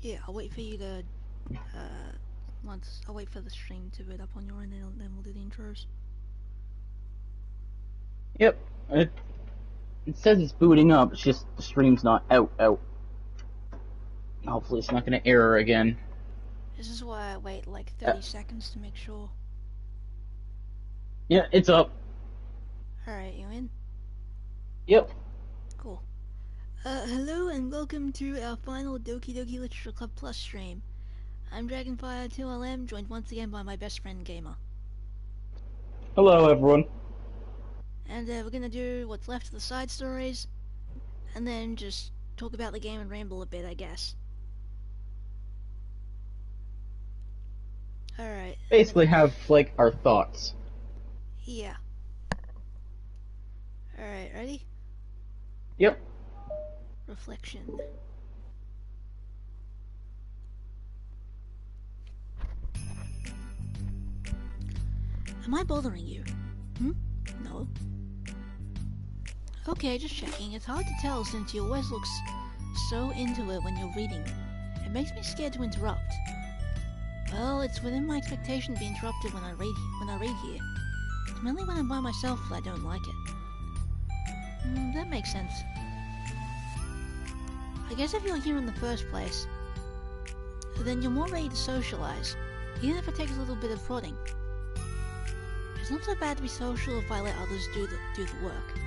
Yeah, I'll wait for you to, I'll wait for the stream to boot up on your end, and then we'll do the intros. Yep. It, it says it's booting up, it's just the stream's not out. Hopefully it's not going to error again. This is why I wait like Uh, 30 seconds to make sure. yeah, it's up. Alright, you in? Yep. Cool. Hello and welcome to our final Doki Doki Literature Club Plus stream. I'm Dragonfire2LM, joined once again by my best friend Gamer. Hello, everyone. And we're gonna do what's left of the side stories, and then just talk about the game and ramble a bit, I guess. Alright. Basically have, like, our thoughts. Yeah. Alright, ready? Yep. Reflection. Am I bothering you? No. Okay, just checking. It's hard to tell since you always look so into it when you're reading. It makes me scared to interrupt. Well, it's within my expectation to be interrupted when I read here. It's mainly when I'm by myself that I don't like it. That makes sense. I guess if you're here in the first place, then you're more ready to socialize, even if it takes a little bit of prodding. It's not so bad to be social if I let others do the work.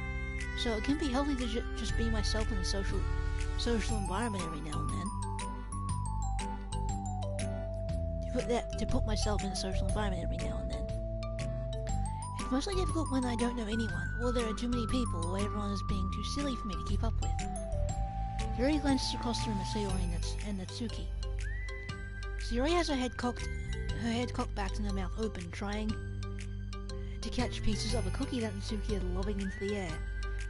So it can be healthy to just be myself in a social environment every now and then. To put myself in a social environment every now and then. It's mostly difficult when I don't know anyone, or there are too many people, or everyone is being too silly for me to keep up with. Yuri glances across the room at Sayori and Natsuki. Sayori has her head cocked back and her mouth open, trying to catch pieces of a cookie that Natsuki is lobbing into the air.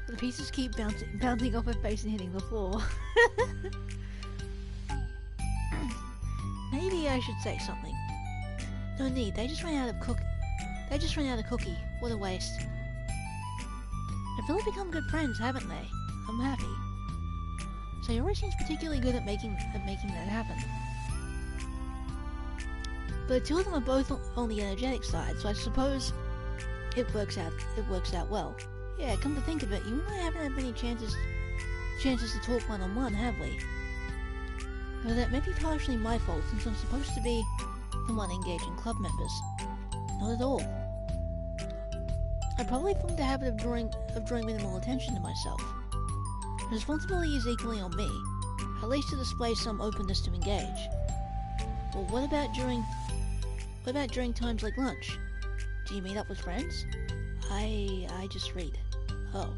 But the pieces keep bouncing off her face and hitting the floor. Maybe I should say something. No need, they just ran out of cookie. What a waste. They've really become good friends, haven't they? I'm happy. Sayori seems particularly good at making that happen. But the two of them are both on the energetic side, so I suppose it works out well. Yeah, come to think of it, you and I haven't had many chances to talk one-on-one, have we? Though that may be partially my fault, since I'm supposed to be the one engaging club members. Not at all. I probably formed a habit of drawing minimal attention to myself. The responsibility is equally on me, at least to display some openness to engage. Well, what about during times like lunch? Do you meet up with friends? I just read. Oh.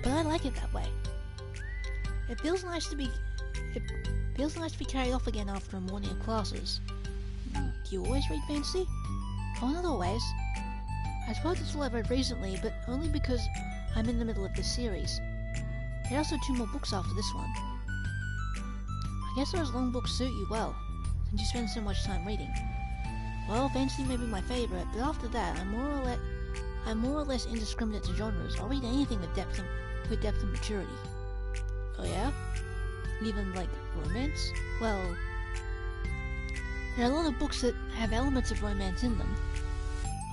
But I like it that way. It feels nice to be carried off again after a morning of classes. Do you always read fantasy? Oh, not always. I suppose it's all I've read recently, but only because I'm in the middle of this series. There are also 2 more books after this one. I guess those long books suit you well, since you spend so much time reading. Well, fantasy may be my favourite, but after that, I'm more or less indiscriminate to genres. I'll read anything with depth and maturity. Oh yeah? Even, like, romance? Well, there are a lot of books that have elements of romance in them.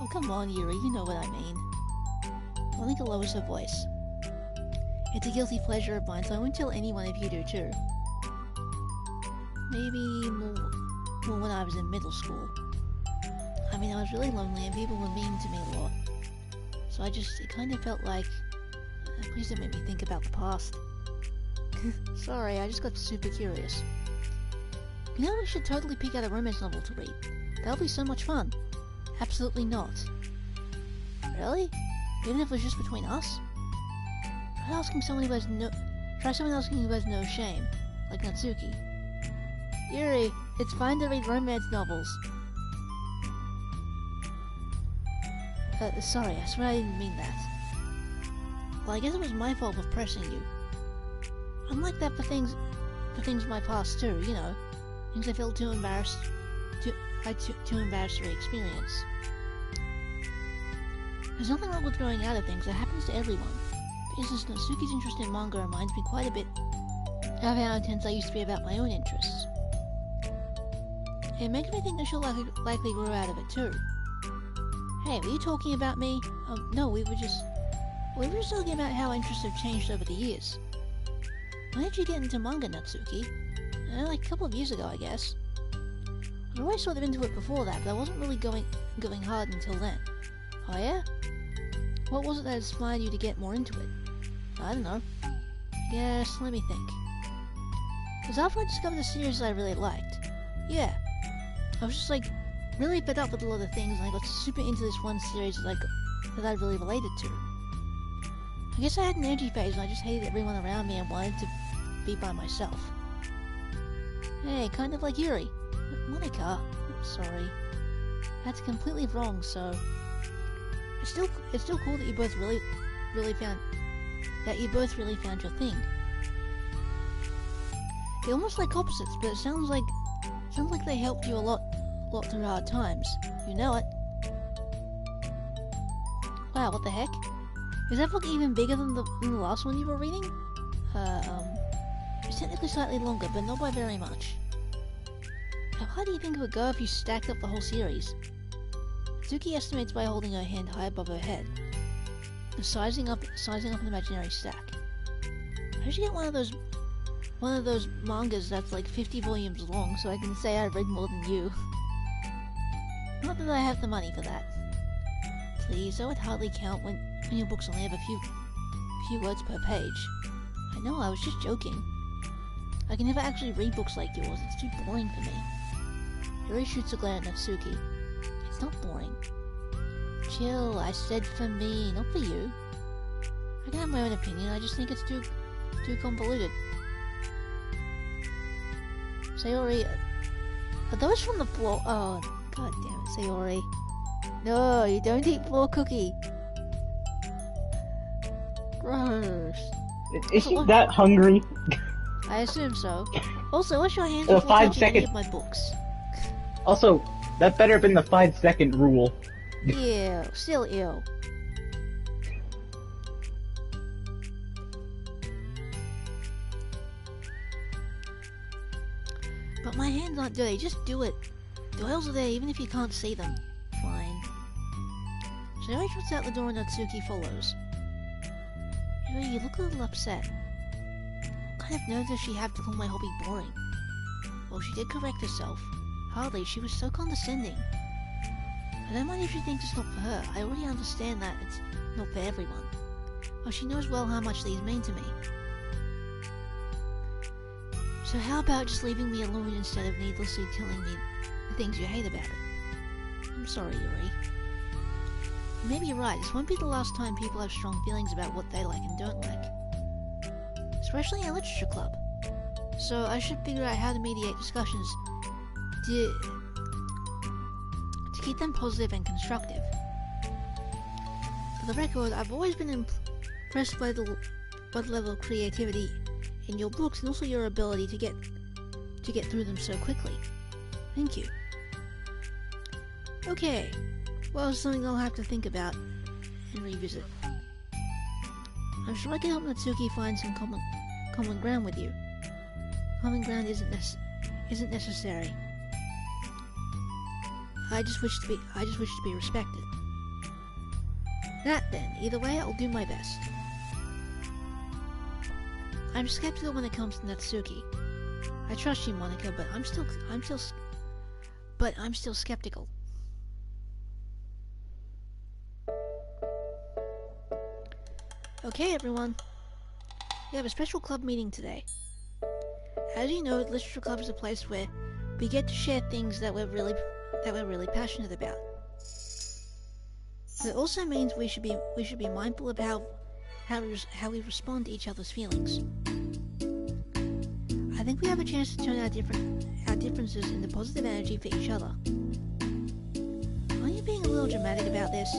Oh, come on, Yuri, you know what I mean. Monica lowers her voice. It's a guilty pleasure of mine, so I won't tell anyone if you do too. Maybe more when I was in middle school. I mean, I was really lonely and people were mean to me a lot. So it kind of felt like... Please don't make me think about the past. Sorry, I just got super curious. You know, we should totally pick out a romance novel to read. That'll be so much fun. Absolutely not. Really? Even if it was just between us? Try someone asking who has no shame, like Natsuki. Yuri, it's fine to read romance novels. Sorry, I swear I didn't mean that. Well, I guess it was my fault for pressing you. I'm like that for things in my past too, you know. Things I feel too embarrassed to re-experience. There's nothing wrong with growing out of things, it happens to everyone. For instance, Natsuki's interest in manga reminds me quite a bit of how intense I used to be about my own interests. It makes me think that she'll likely grow out of it too. Hey, were you talking about me? No, we were just talking about how interests have changed over the years. When did you get into manga, Natsuki? Like a couple of years ago, I guess. I'd always sort of into it before that, but I wasn't really going hard until then. Oh yeah? What was it that inspired you to get more into it? I don't know. I guess, let me think. Because after I discovered a series I really liked, yeah, I was just like really fed up with a lot of things, and I got super into this one series that I really related to. I guess I had an edgy phase, and I just hated everyone around me and wanted to be by myself. Hey, kind of like Yuri. Monica, I'm sorry. That's completely wrong, so it's still cool that you both really found your thing. They're almost like opposites, but it sounds like they helped you a lot through hard times. You know it. Wow, what the heck? Is that book even bigger than the last one you were reading? It's technically slightly longer, but not by very much. How high do you think it would go if you stacked up the whole series? Suki estimates by holding her hand high above her head, sizing up an imaginary stack. I should get one of those mangas that's like 50 volumes long, so I can say I read more than you. Not that I have the money for that. Please, that would hardly count when your books only have a few words per page. I know, I was just joking. I can never actually read books like yours, it's too boring for me. Yuri shoots a glare at Natsuki. It's not boring. Chill, I said for me, not for you. I can have my own opinion, I just think it's too convoluted. Sayori, are those from the floor? Oh, god damn it, Sayori. No, you don't eat floor cookie. Gross. Is she that hungry? I assume so. Also, wash your hands Well, before touching 5 any seconds. of my books. Also, that better have been the 5-second rule. Ew, still ew. But my hands aren't dirty, just do it. The oils are there even if you can't see them. Fine. Sayori trots out the door and Natsuki follows. Yuri, you look a little upset. What kind of nerve does she have to call my hobby boring? Well, she did correct herself. Hardly, she was so condescending. I don't mind if she thinks it's not for her. I already understand that it's not for everyone. Well, she knows well how much these mean to me. So how about just leaving me alone instead of needlessly telling me the things you hate about it? I'm sorry, Yuri. Maybe you're right, this won't be the last time people have strong feelings about what they like and don't like. Especially in a literature club. So I should figure out how to mediate discussions to keep them positive and constructive. For the record, I've always been impressed by the level of creativity in your books and also your ability to get through them so quickly. Thank you. Okay, well, something I'll have to think about and revisit. I'm sure I can help Natsuki find some common ground with you. Common ground isn't necessary. I just wish to be respected. That then, either way, I'll do my best. I'm skeptical when it comes to Natsuki. I trust you, Monica, but I'm still skeptical. Okay, everyone. We have a special club meeting today. As you know, the Literature Club is a place where we get to share things that we're really passionate about. But it also means we should be mindful of how we respond to each other's feelings. I think we have a chance to turn our differences into positive energy for each other. Aren't you being a little dramatic about this?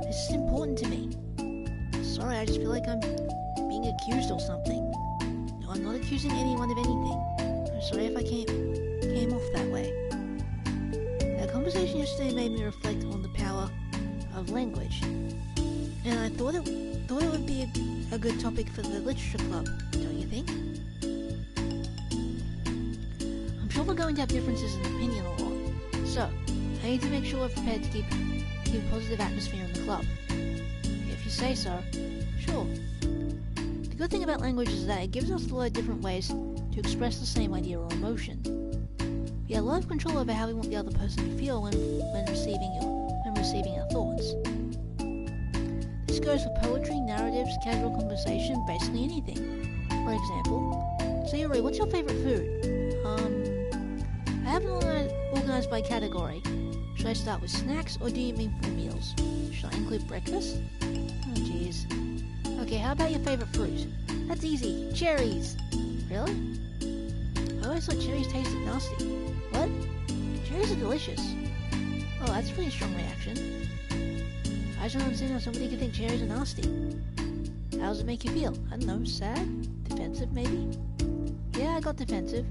This is important to me. Sorry, I just feel like I'm being accused or something. No, I'm not accusing anyone of anything. I'm sorry if I came off that way. Our conversation yesterday made me reflect on the power of language, and I thought it would be a good topic for the literature club, don't you think? sure we're going to have differences in opinion a lot. So, I need to make sure we're prepared to keep a positive atmosphere in the club. If you say so, sure. The good thing about language is that it gives us a lot of different ways to express the same idea or emotion. We have a lot of control over how we want the other person to feel when receiving our thoughts. This goes for poetry, narratives, casual conversation, basically anything. For example, Sayuri, what's your favorite food? I haven't organized by category. Should I start with snacks, or do you mean full meals? Should I include breakfast? Oh jeez. Okay, how about your favorite fruit? That's easy. Cherries! Really? I always thought cherries tasted nasty. What? Cherries are delicious. Oh, that's a pretty strong reaction. I just don't understand how somebody could think cherries are nasty. How does it make you feel? I don't know, sad? Defensive, maybe? Yeah, I got defensive.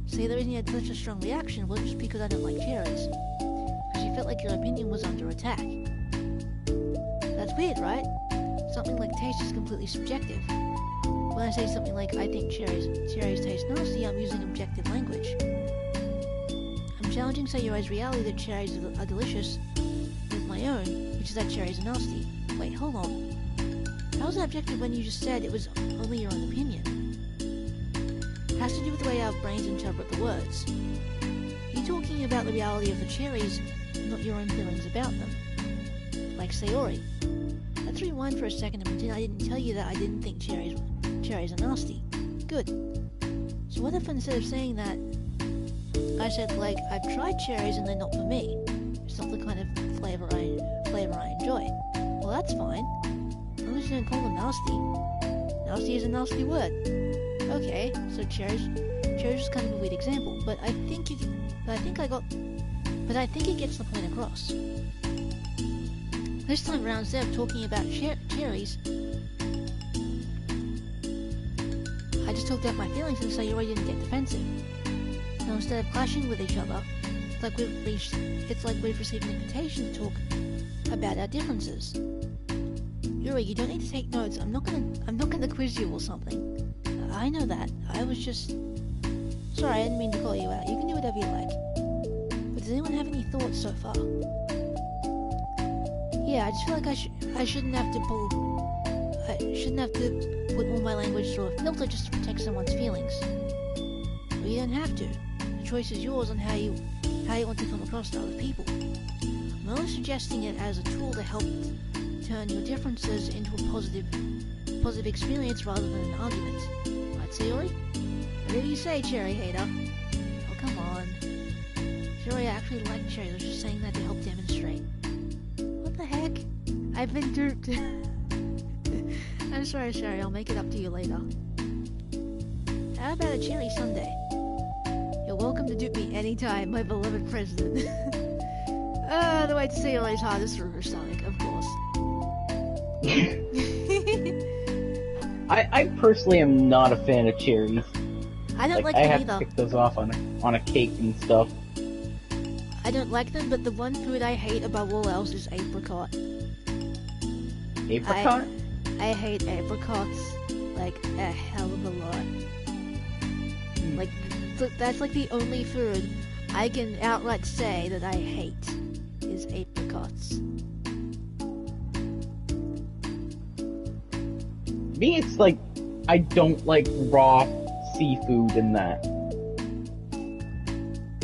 See, the reason you had such a strong reaction was just because I don't like cherries. Because you felt like your opinion was under attack. That's weird, right? Something like taste is completely subjective. When I say something like, I think cherries taste nasty, I'm using objective language. I'm challenging Sayuri's reality that cherries are delicious with my own, which is that cherries are nasty. Wait, hold on. How is that objective when you just said it was only your own opinion? It has to do with the way our brains interpret the words. You're talking about the reality of the cherries, not your own feelings about them. Like Sayori. Let's rewind for a second and pretend I didn't tell you that I didn't think cherries are nasty. Good. So what if instead of saying that, I said, like, I've tried cherries and they're not for me. It's not the kind of flavor I enjoy. Well, that's fine. As long as you don't call them nasty. Nasty is a nasty word. Okay, so cherries is kind of a weird example, but I think it gets the point across. This time around, instead of talking about cherries, I just talked out my feelings and Sayuri didn't get defensive. Now instead of clashing with each other, it's like we've received an invitation to talk about our differences. Yuri, you don't need to take notes. I'm not gonna quiz you or something. I know that. I was just... Sorry, I didn't mean to call you out. You can do whatever you like. But does anyone have any thoughts so far? Yeah, I just feel like I shouldn't have to put all my language through a filter just to protect someone's feelings. But you don't have to. The choice is yours on how you want to come across to other people. I'm only suggesting it as a tool to help turn your differences into a positive experience rather than an argument. Right, Sayori? Whatever you say, cherry hater. Oh, come on. Sayori, I actually like cherries. I was just saying that to help demonstrate. What the heck? I've been duped. I'm sorry, Sherry. I'll make it up to you later. How about a cherry sundae? You're welcome to dupe me anytime, my beloved president. The way to say it is hardest through Sonic, of course. I personally am not a fan of cherries. I don't like I them have either. to pick those off on a cake and stuff. I don't like them, but the one food I hate above all else is apricot. Apricot? I hate apricots like a hell of a lot. Like, that's like the only food I can outright say that I hate is apricots. Me, it's like, I don't like raw seafood and that.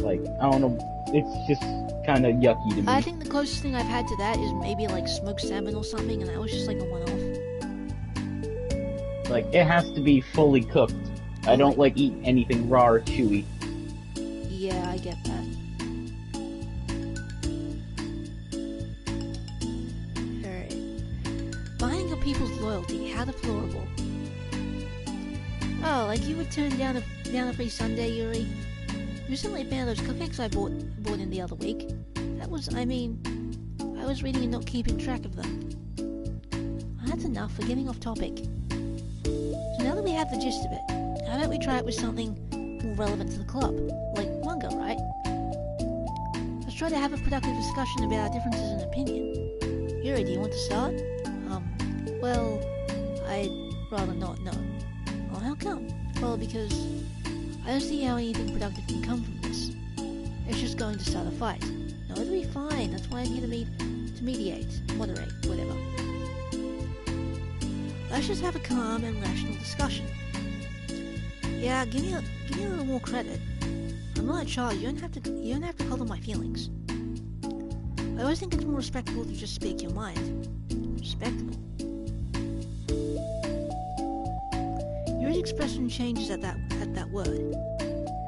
Like, I don't know, it's just kind of yucky to me. I think the closest thing I've had to that is maybe like smoked salmon or something, and that was just like a one-off. Like, it has to be fully cooked. I don't like eating anything raw or chewy. Yeah, I get that. Alright. Buying up people's loyalty, how deplorable. Oh, like you would turn down a free sundae, Yuri? Recently found those cupcakes I bought in the other week. That was, I was reading and not keeping track of them. That's enough, we're getting off topic. So now that we have the gist of it, how about we try it with something more relevant to the club, like manga, right? Let's try to have a productive discussion about our differences in opinion. Yuri, do you want to start? Well, I'd rather not, no. Well, how come? Well, because I don't see how anything productive can come from this. It's just going to start a fight. No, it'll be fine. That's why I'm here to mediate, moderate, whatever. Let's just have a calm and rational discussion. Yeah, give me a little more credit. I'm not a child. You don't have to color my feelings. I always think it's more respectful to just speak your mind. Respectable. Yuri's expression changes at that word.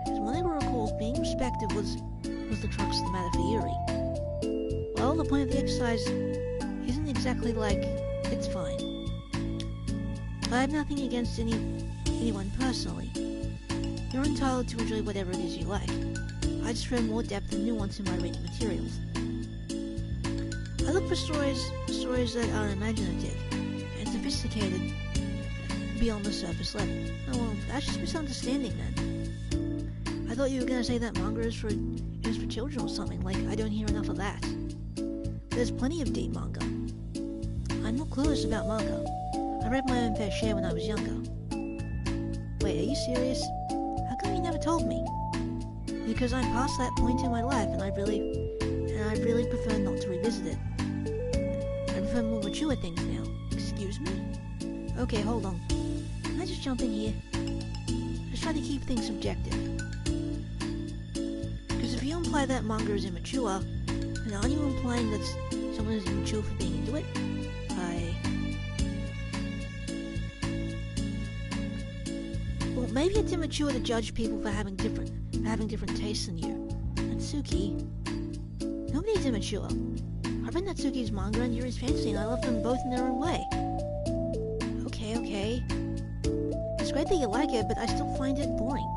As Monica recalls, being respected was the crux of the matter for Yuri. Well, the point of the exercise isn't exactly like it's fine. I have nothing against anyone personally. You're entitled to enjoy whatever it is you like. I just read more depth and nuance in my reading materials. I look for stories that are imaginative and sophisticated beyond the surface level. Oh well, that's just misunderstanding then. I thought you were gonna say that manga is for children or something. Like, I don't hear enough of that. There's plenty of deep manga. I'm not clueless about manga. I read my own fair share when I was younger. Wait, are you serious? How come you never told me? Because I'm past that point in my life, and I really prefer not to revisit it. I prefer more mature things now. Excuse me? Okay, hold on. Can I just jump in here? Just try to keep things subjective. Because if you imply that manga is immature, then aren't you implying that someone is immature for being into it? Well, maybe it's immature to judge people for having different tastes than you. Natsuki, nobody's immature. I've read Natsuki's manga and Yuri's fantasy, and I love them both in their own way. Okay. It's great that you like it, but I still find it boring.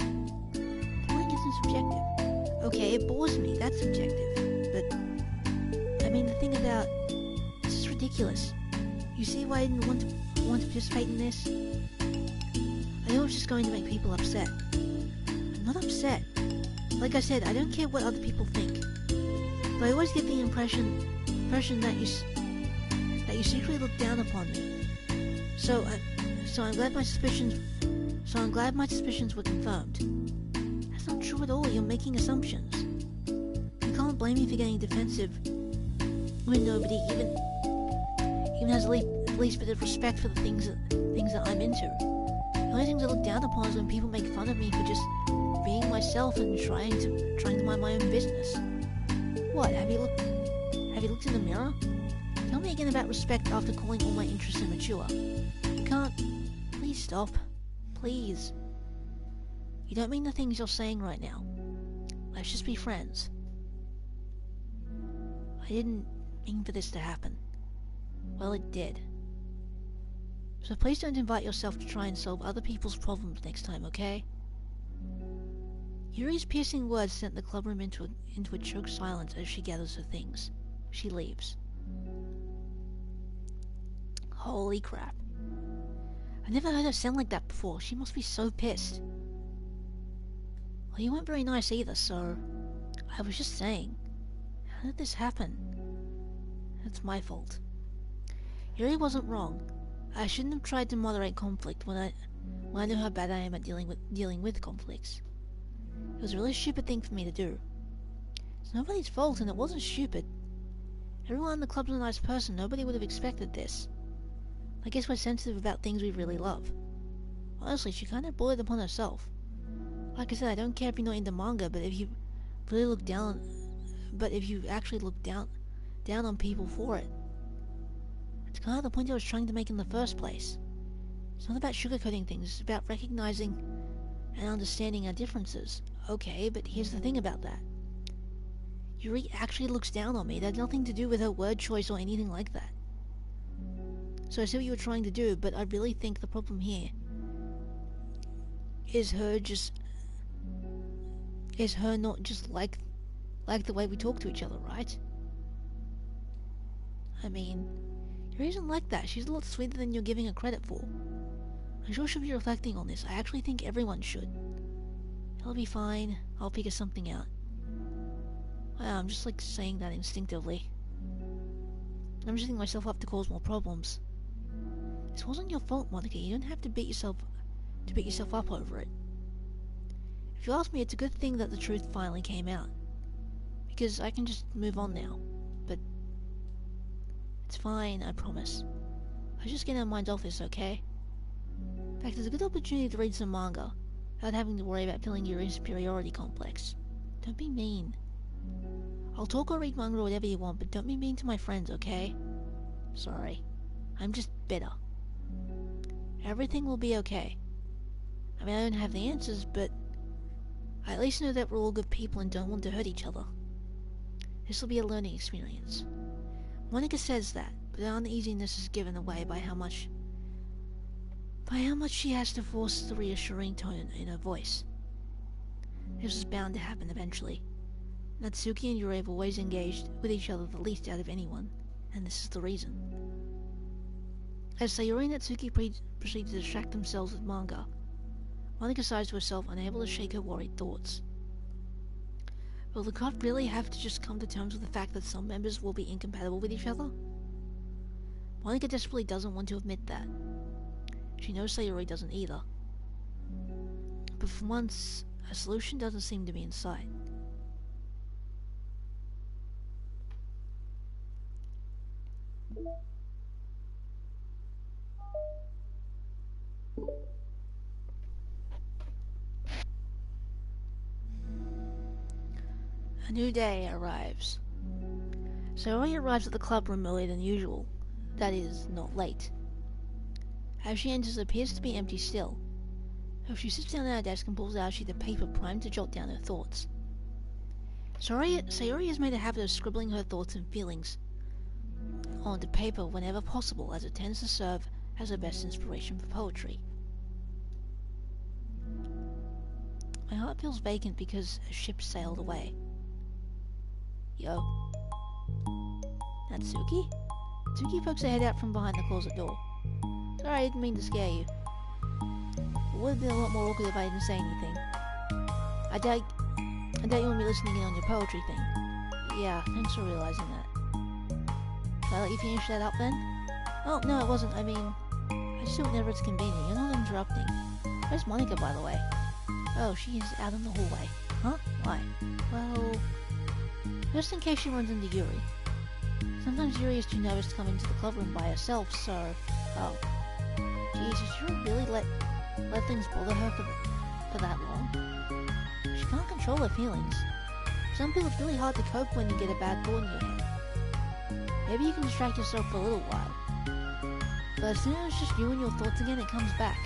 Boring isn't subjective. Okay, it bores me. That's subjective. But I mean, the thing about this is ridiculous. You see why I didn't want to participate in this? I know it's just going to make people upset. I'm not upset. Like I said, I don't care what other people think. But I always get the impression that you secretly look down upon me. So I'm glad my suspicions were confirmed. That's not true at all. You're making assumptions. You can't blame me for getting defensive when nobody even has the least bit of respect for the things that I'm into. The only things I look down upon is when people make fun of me for just being myself and trying to mind my own business. What, have you looked in the mirror? Tell me again about respect after calling all my interests immature. You can't. Please stop. Please. You don't mean the things you're saying right now. Let's just be friends. I didn't mean for this to happen. Well, it did. So please don't invite yourself to try and solve other people's problems next time, okay? Yuri's piercing words sent the clubroom into a choked silence as she gathers her things. She leaves. Holy crap. I've never heard her sound like that before. She must be so pissed. Well, you weren't very nice either, so... I was just saying. How did this happen? It's my fault. Yuri wasn't wrong. I shouldn't have tried to moderate conflict when I know how bad I am at dealing with conflicts. It was a really stupid thing for me to do. It's nobody's fault, and it wasn't stupid. Everyone in the club's a nice person. Nobody would have expected this. I guess we're sensitive about things we really love. Honestly, she kind of brought it upon herself. Like I said, I don't care if you're not into manga, but if you actually look down on people for it, it's kind of the point I was trying to make in the first place. It's not about sugarcoating things, it's about recognizing and understanding our differences. Okay, but here's the thing about that. Yuri actually looks down on me. That had nothing to do with her word choice or anything like that. So I see what you were trying to do, but I really think the problem here is her not just like the way we talk to each other, right? I mean, Yuri isn't like that. She's a lot sweeter than you're giving her credit for. I'm sure she'll be reflecting on this. I actually think everyone should. It'll be fine. I'll figure something out. Wow, I'm just like saying that instinctively. I'm setting myself up to cause more problems. This wasn't your fault, Monica. You don't have to beat yourself up over it. If you ask me, it's a good thing that the truth finally came out. Because I can just move on now. But it's fine, I promise. Let's just get our minds off this, okay? In fact, it's a good opportunity to read some manga without having to worry about feeling your inferiority complex. Don't be mean. I'll talk or read manga or whatever you want, but don't be mean to my friends, okay? Sorry. I'm just bitter. Everything will be okay. I mean, I don't have the answers, but I at least know that we're all good people and don't want to hurt each other. This will be a learning experience. Monica says that, but her uneasiness is given away by how much she has to force the reassuring tone in her voice. This was bound to happen eventually. Natsuki and Yuri have always engaged with each other the least out of anyone, and this is the reason. As Sayori and Natsuki proceed to distract themselves with manga, Monica sighs to herself, unable to shake her worried thoughts. Will the club really have to just come to terms with the fact that some members will be incompatible with each other? Monica desperately doesn't want to admit that. She knows Sayori doesn't either. But for once, a solution doesn't seem to be in sight. A new day arrives. Sayori arrives at the clubroom earlier than usual. That is, not late. As she enters, it appears to be empty still. So she sits down at her desk and pulls out a sheet of paper primed to jot down her thoughts. Sayori has made a habit of scribbling her thoughts and feelings onto paper whenever possible, as it tends to serve as her best inspiration for poetry. My heart feels vacant because a ship sailed away. Yo. Natsuki? Natsuki pokes her head out from behind the closet door. Sorry, I didn't mean to scare you. It would have been a lot more awkward if I didn't say anything. I doubt you want me listening in on your poetry thing. Yeah, thanks for realizing that. Should I let you finish that up then? Oh, no, it wasn't. I mean, I just do it whenever it's convenient. You're not interrupting. Where's Monica, by the way? Oh, she is out in the hallway. Huh? Why? Well, just in case she runs into Yuri. Sometimes Yuri is too nervous to come into the clubroom by herself, so... Oh. Geez, did you really let things bother her for that long? She can't control her feelings. For some people, it's really hard to cope when you get a bad thought in your head. Maybe you can distract yourself for a little while. But as soon as it's just you and your thoughts again, it comes back.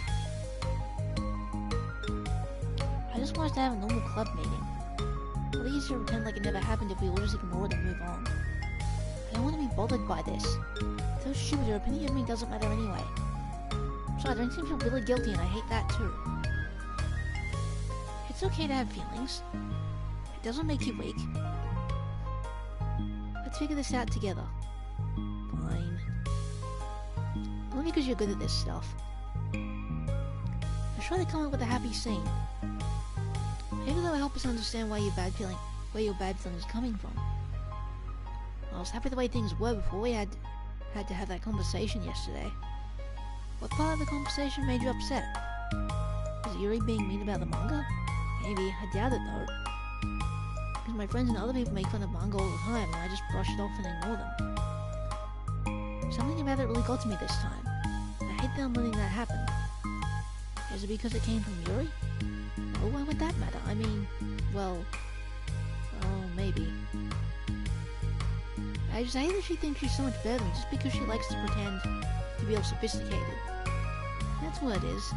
I just want us to have a normal club meeting. A lot easier to pretend like it never happened if we all just ignore it and move on. I don't want to be bothered by this. So stupid, your opinion of me doesn't matter anyway. Besides, I don't seem to feel really guilty and I hate that too. It's okay to have feelings. It doesn't make you weak. Let's figure this out together. Fine. Only because you're good at this stuff. Let's try to come up with a happy scene. Maybe that'll help us understand where your bad feeling is coming from. I was happy the way things were before we had to have that conversation yesterday. What part of the conversation made you upset? Was Yuri being mean about the manga? Maybe. I doubt it though. Because my friends and other people make fun of manga all the time and I just brush it off and ignore them. Something about it really got to me this time. I hate that I'm letting that happen. Is it because it came from Yuri? No, why would that matter? I mean, well, maybe. I just hate that she thinks she's so much better than me just because she likes to pretend to be all sophisticated. That's what it is.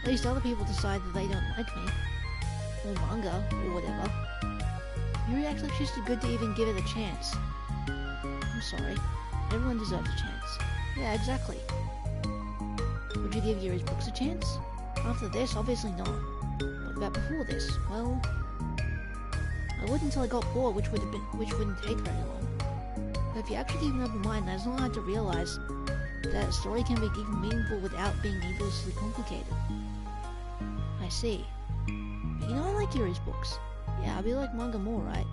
At least other people decide that they don't like me. Or manga, or whatever. Yuri acts like she's too good to even give it a chance. I'm sorry. Everyone deserves a chance. Yeah, exactly. Would you give Yuri's books a chance? After this, obviously not. What about before this? Well, I would until I got bored, which wouldn't take very long. But if you actually keep an open mind, then it's not hard to realize that a story can be deep and meaningful without being needlessly complicated. I see. But you know, I like Yuri's books. Yeah, I'll be like manga more, right?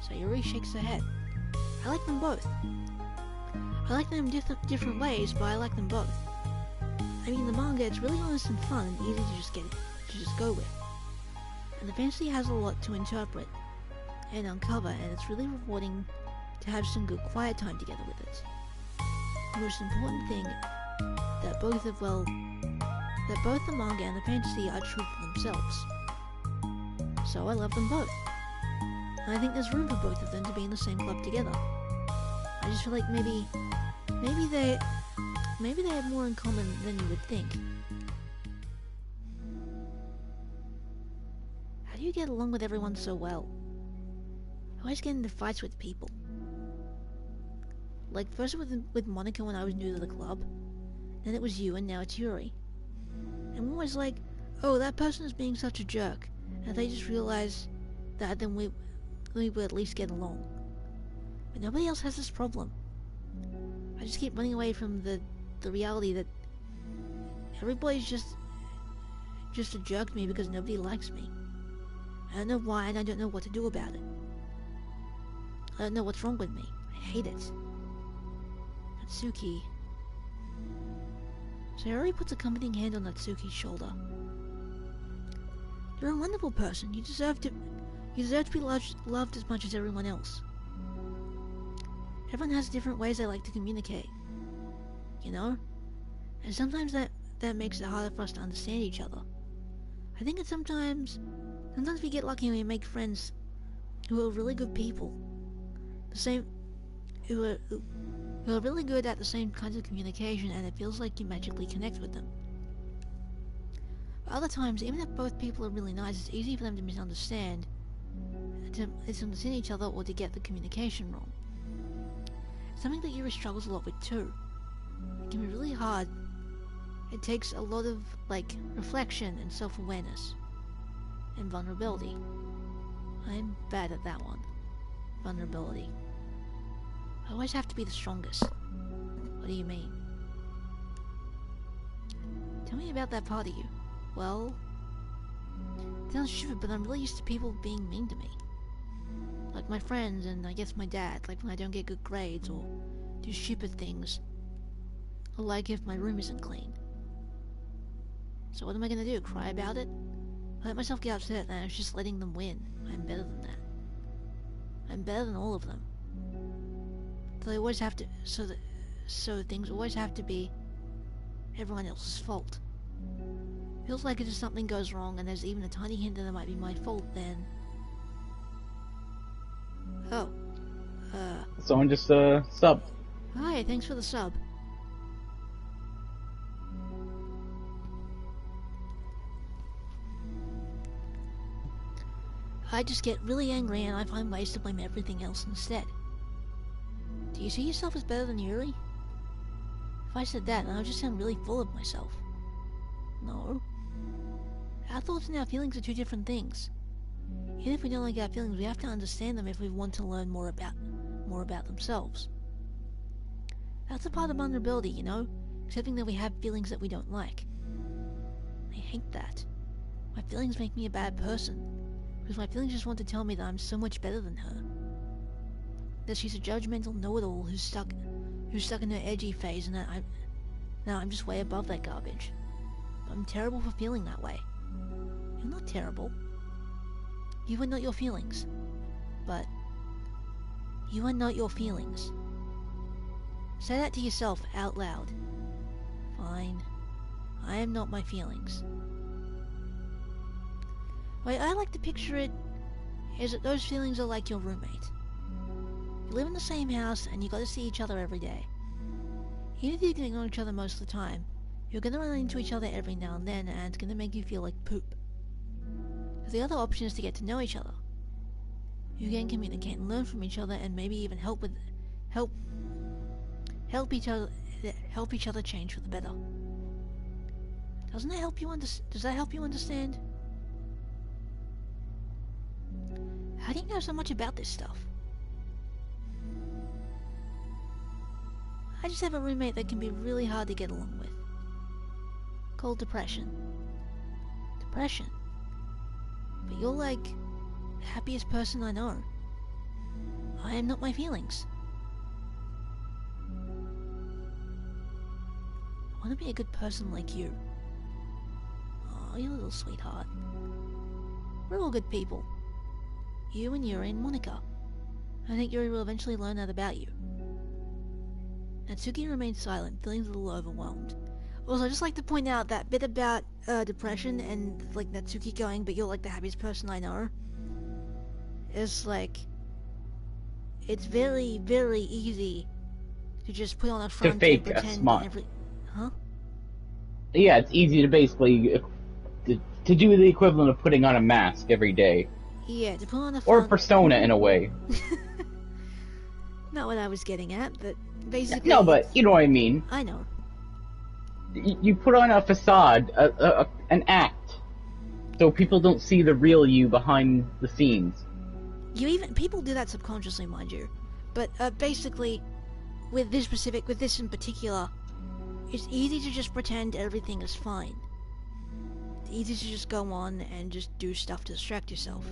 So Yuri shakes her head. I like them both. I like them in different ways, but I like them both. I mean, the manga, it's really honest and fun and easy to just go with. And the fantasy has a lot to interpret and uncover, and it's really rewarding to have some good quiet time together with it. The most important thing that both the manga and the fantasy are true for themselves. So I love them both. And I think there's room for both of them to be in the same club together. I just feel like maybe they have more in common than you would think. How do you get along with everyone so well? I always get into fights with people. Like first with Monica when I was new to the club, then it was you, and now it's Yuri. And we're always like, oh, that person is being such a jerk, and they just realize that then we would at least get along. But nobody else has this problem. I just keep running away from the reality that everybody's just a jerk to me because nobody likes me. I don't know why, and I don't know what to do about it. I don't know what's wrong with me. I hate it. Natsuki. Sayori puts a comforting hand on Natsuki's shoulder. You're a wonderful person. You deserve to be loved as much as everyone else. Everyone has different ways they like to communicate. You know? And sometimes that makes it harder for us to understand each other. I think that sometimes we get lucky and we make friends who are really good people. Who are really good at the same kinds of communication, and it feels like you magically connect with them. But other times, even if both people are really nice, it's easy for them to misunderstand, to misunderstand each other, or to get the communication wrong. Something that Yuri struggles a lot with too. It can be really hard. It takes a lot of, reflection and self-awareness. And vulnerability. I'm bad at that one. Vulnerability. I always have to be the strongest. What do you mean? Tell me about that part of you. Well, it sounds stupid, but I'm really used to people being mean to me. Like my friends, and I guess my dad, like when I don't get good grades, or do stupid things. Or like if my room isn't clean. So what am I gonna do? Cry about it? I let myself get upset, and I was just letting them win. I'm better than that. I'm better than all of them. So they always have to, so things always have to be everyone else's fault. Feels like if something goes wrong and there's even a tiny hint that it might be my fault, then... Oh. Someone just, subbed. Hi, thanks for the sub. I just get really angry and I find ways to blame everything else instead. Do you see yourself as better than Yuri? If I said that, then I would just sound really full of myself. No. Our thoughts and our feelings are two different things. Even if we don't like our feelings, we have to understand them if we want to learn more about themselves. That's a part of vulnerability, you know? Accepting that we have feelings that we don't like. I hate that. My feelings make me a bad person. Because my feelings just want to tell me that I'm so much better than her. That she's a judgmental know-it-all who's stuck in her edgy phase, and that I'm just way above that garbage. But I'm terrible for feeling that way. You're not terrible. You are not your feelings. But you are not your feelings. Say that to yourself out loud. Fine. I am not my feelings. The way I like to picture it is that those feelings are like your roommate. You live in the same house and you gotta see each other every day. Even if you can ignore each other most of the time, you're gonna run into each other every now and then, and it's gonna make you feel like poop. But the other option is to get to know each other. You can communicate and learn from each other, and maybe even help each other change for the better. Does that help you understand? How do you know so much about this stuff? I just have a roommate that can be really hard to get along with. Called depression. Depression? But you're like the happiest person I know. I am not my feelings. I want to be a good person like you. Oh, you little sweetheart. We're all good people. You and Yuri and Monica. I think Yuri will eventually learn that about you. Natsuki remained silent, feeling a little overwhelmed. Also, I'd just like to point out that bit about depression and like Natsuki going, but you're like the happiest person I know. It's like, it's very, very easy to just put on a front fake and a pretend smile. Huh? Yeah, it's easy to basically to do the equivalent of putting on a mask every day. Yeah, to put on a Or a front. persona in a way. Not what I was getting at, but basically. No, but you know what I mean. I know. You put on a facade, an act, so people don't see the real you behind the scenes. People do that subconsciously, mind you. But basically, with this in particular, it's easy to just pretend everything is fine. It's easy to just go on and just do stuff to distract yourself.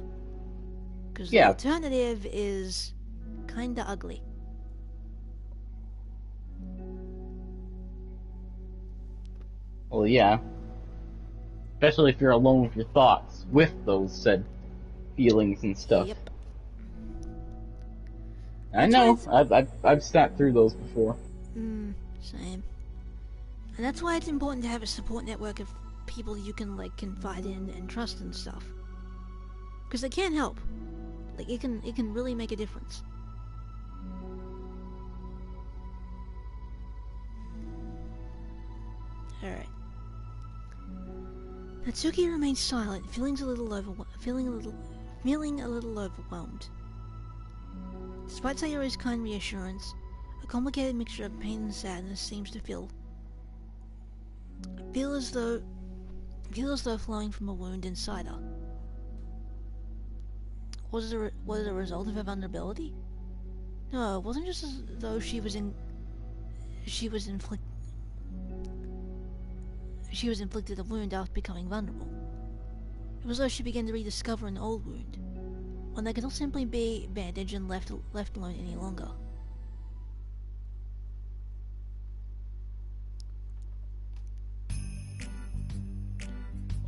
Because the alternative is kinda ugly. Well, yeah. Especially if you're alone with your thoughts, with those said feelings and stuff. Yep. I know. I've sat through those before. Same. And that's why it's important to have a support network of people you can like confide in and trust and stuff. Because they can help. Like it can really make a difference. Alright. Natsuki remains silent, feeling a little overwhelmed. Despite Sayori's kind reassurance, a complicated mixture of pain and sadness seems to feel as though flowing from a wound inside her. Was it a result of her vulnerability? No, it wasn't just as though she was inflicted a wound after becoming vulnerable. It was as though she began to rediscover an old wound, one that could not simply be bandaged and left alone any longer.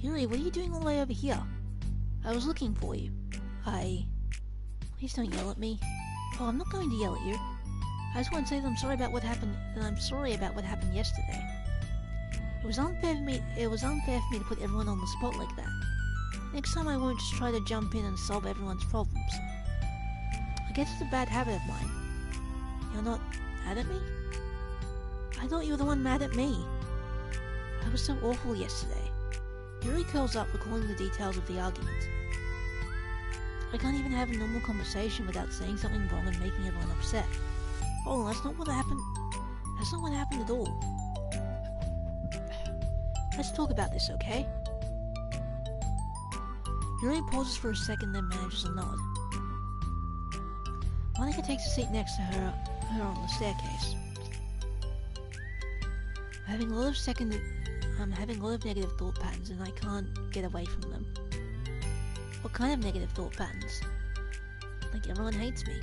Yuri, what are you doing all the way over here? I was looking for you. Please don't yell at me. Oh, I'm not going to yell at you. I just want to say that I'm sorry about what happened yesterday. It was unfair for me to put everyone on the spot like that. Next time I won't just try to jump in and solve everyone's problems. I guess it's a bad habit of mine. You're not mad at me? I thought you were the one mad at me. I was so awful yesterday. Yuri curls up, recalling the details of the argument. I can't even have a normal conversation without saying something wrong and making everyone upset. Oh, that's not what happened. That's not what happened at all. Let's talk about this, okay? Yuri pauses for a second, then manages a nod. Monica takes a seat next to her on the staircase. I'm having a lot of negative thought patterns, and I can't get away from them. What kind of negative thought patterns? Like everyone hates me,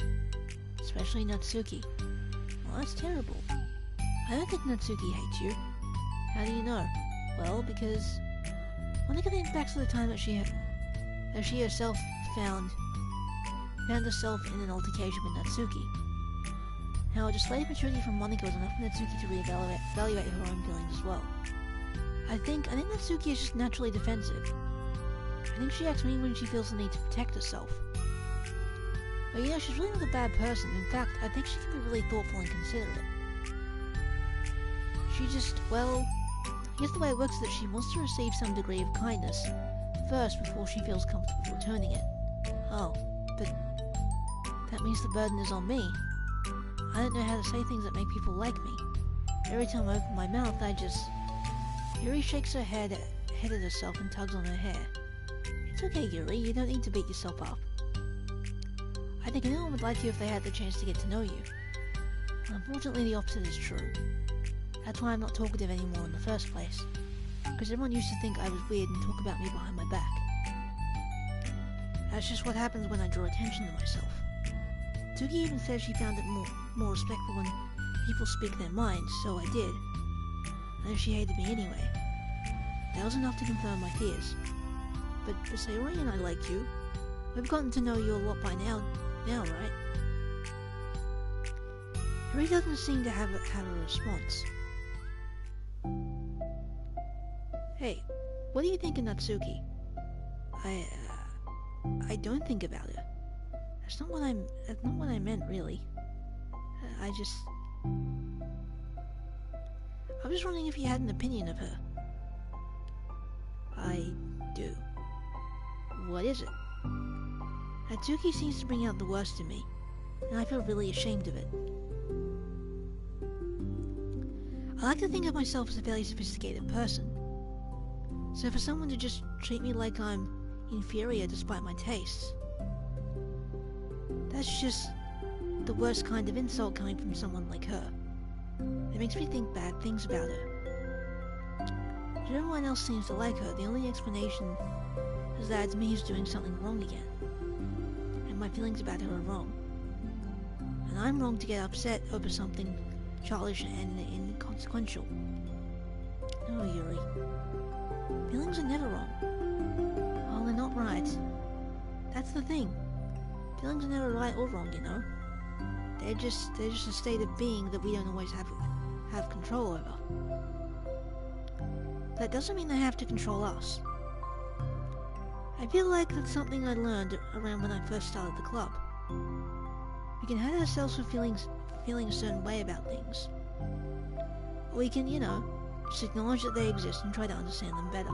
especially Natsuki. Well, that's terrible. I don't think Natsuki hates you. How do you know? Well, because Monica thinks back to the time that she herself found herself in an altercation with Natsuki. How just later maturity from Monica was enough for Natsuki to evaluate her own feelings as well. I think Natsuki is just naturally defensive. I think she acts mean when she feels the need to protect herself. But she's really not a bad person. In fact, I think she can be really thoughtful and considerate. She just, I guess the way it works is that she wants to receive some degree of kindness first before she feels comfortable returning it. Oh, but that means the burden is on me. I don't know how to say things that make people like me. Every time I open my mouth, Yuri shakes her head at herself and tugs on her hair. It's okay, Yuri, you don't need to beat yourself up. I think anyone would like you if they had the chance to get to know you. Unfortunately, the opposite is true. That's why I'm not talkative anymore in the first place. Because everyone used to think I was weird and talk about me behind my back. That's just what happens when I draw attention to myself. Tuki even said she found it more respectful when people speak their minds, so I did. I know she hated me anyway. That was enough to confirm my fears. but Sayori and I like you. We've gotten to know you a lot by now, right? Yuri doesn't seem to have a response. Hey, what do you think of Natsuki? I don't think about her. That's not what I meant, really. I was wondering if you had an opinion of her. I do. What is it? Natsuki seems to bring out the worst in me, and I feel really ashamed of it. I like to think of myself as a fairly sophisticated person, so for someone to just treat me like I'm inferior despite my tastes, that's just the worst kind of insult coming from someone like her. It makes me think bad things about her. If everyone else seems to like her, the only explanation is that it's me who's doing something wrong again, and my feelings about her are wrong. And I'm wrong to get upset over something childish and inconsequential. No, Yuri. Feelings are never wrong. Oh, they're not right. That's the thing. Feelings are never right or wrong, you know. They're just a state of being that we don't always have control over. That doesn't mean they have to control us. I feel like that's something I learned around when I first started the club. We can hide ourselves for feeling a certain way about things. Or we can, just acknowledge that they exist and try to understand them better.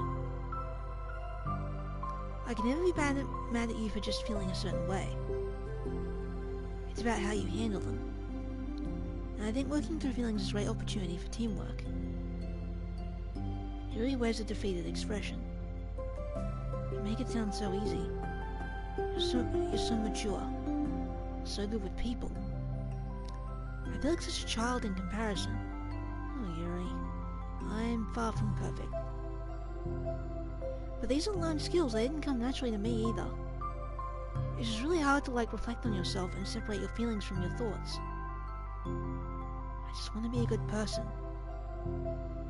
I can never be mad at you for just feeling a certain way. It's about how you handle them. And I think working through feelings is a great opportunity for teamwork. Yuri wears a defeated expression. You make it sound so easy. You're so mature. So good with people. I feel like such a child in comparison. Oh, Yuri. I'm far from perfect. But these are learned skills. They didn't come naturally to me either. It's just really hard to reflect on yourself and separate your feelings from your thoughts. I just want to be a good person.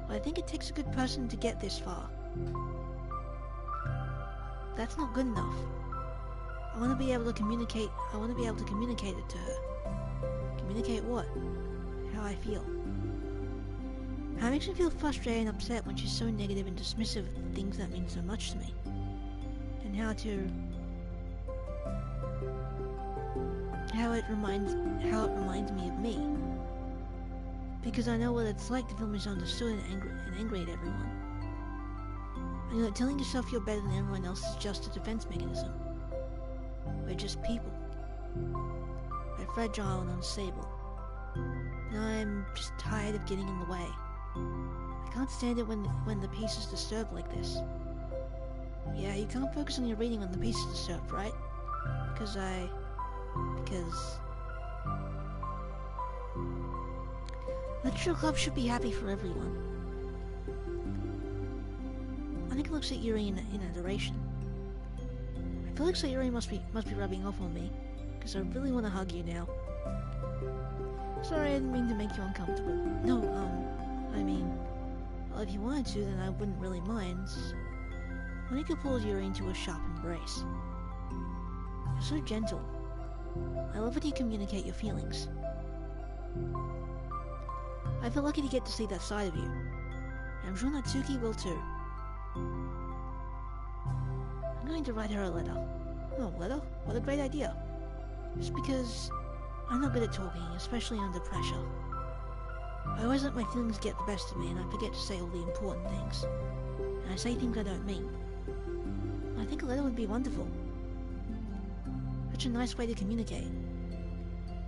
But I think it takes a good person to get this far. That's not good enough. I want to be able to communicate it to her. Communicate what? How I feel. How it makes me feel frustrated and upset when she's so negative and dismissive of the things that mean so much to me. And how it reminds me of me. Because I know what it's like to feel misunderstood and angry at everyone. And telling yourself you're better than everyone else is just a defense mechanism. We're just people. We're fragile and unstable. And I'm just tired of getting in the way. I can't stand it when the peace is disturbed like this. Yeah, you can't focus on your reading when the peace is disturbed, right? Because Literature Club should be happy for everyone. Anika looks at Yuri in adoration. I feel like Sayori must be rubbing off on me, because I really want to hug you now. Sorry, I didn't mean to make you uncomfortable. No, well, if you wanted to, then I wouldn't really mind. Monica pulls Yuri into a sharp embrace. You're so gentle. I love when you communicate your feelings. I feel lucky to get to see that side of you. And I'm sure Natsuki will too. I'm going to write her a letter. Oh, letter? What a great idea. Just because I'm not good at talking, especially under pressure. I always let my feelings get the best of me and I forget to say all the important things. And I say things I don't mean. I think a letter would be wonderful. Such a nice way to communicate.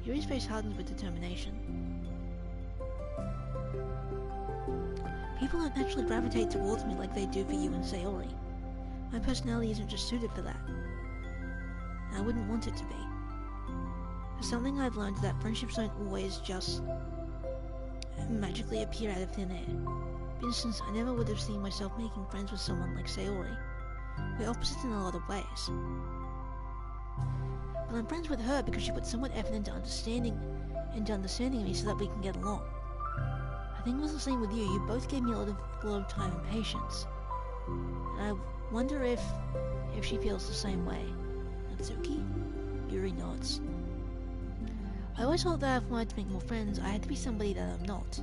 Yuri's face hardens with determination. People don't naturally gravitate towards me like they do for you and Sayori. My personality isn't just suited for that. And I wouldn't want it to be. For something I've learned is that friendships don't always just magically appear out of thin air. For instance, I never would have seen myself making friends with someone like Sayori. We're opposites in a lot of ways. But I'm friends with her because she put so much effort into understanding me so that we can get along. I think it was the same with you. You both gave me a lot of time and patience. And Wonder if she feels the same way. Natsuki? Yuri nods. I always thought that if I wanted to make more friends, I had to be somebody that I'm not.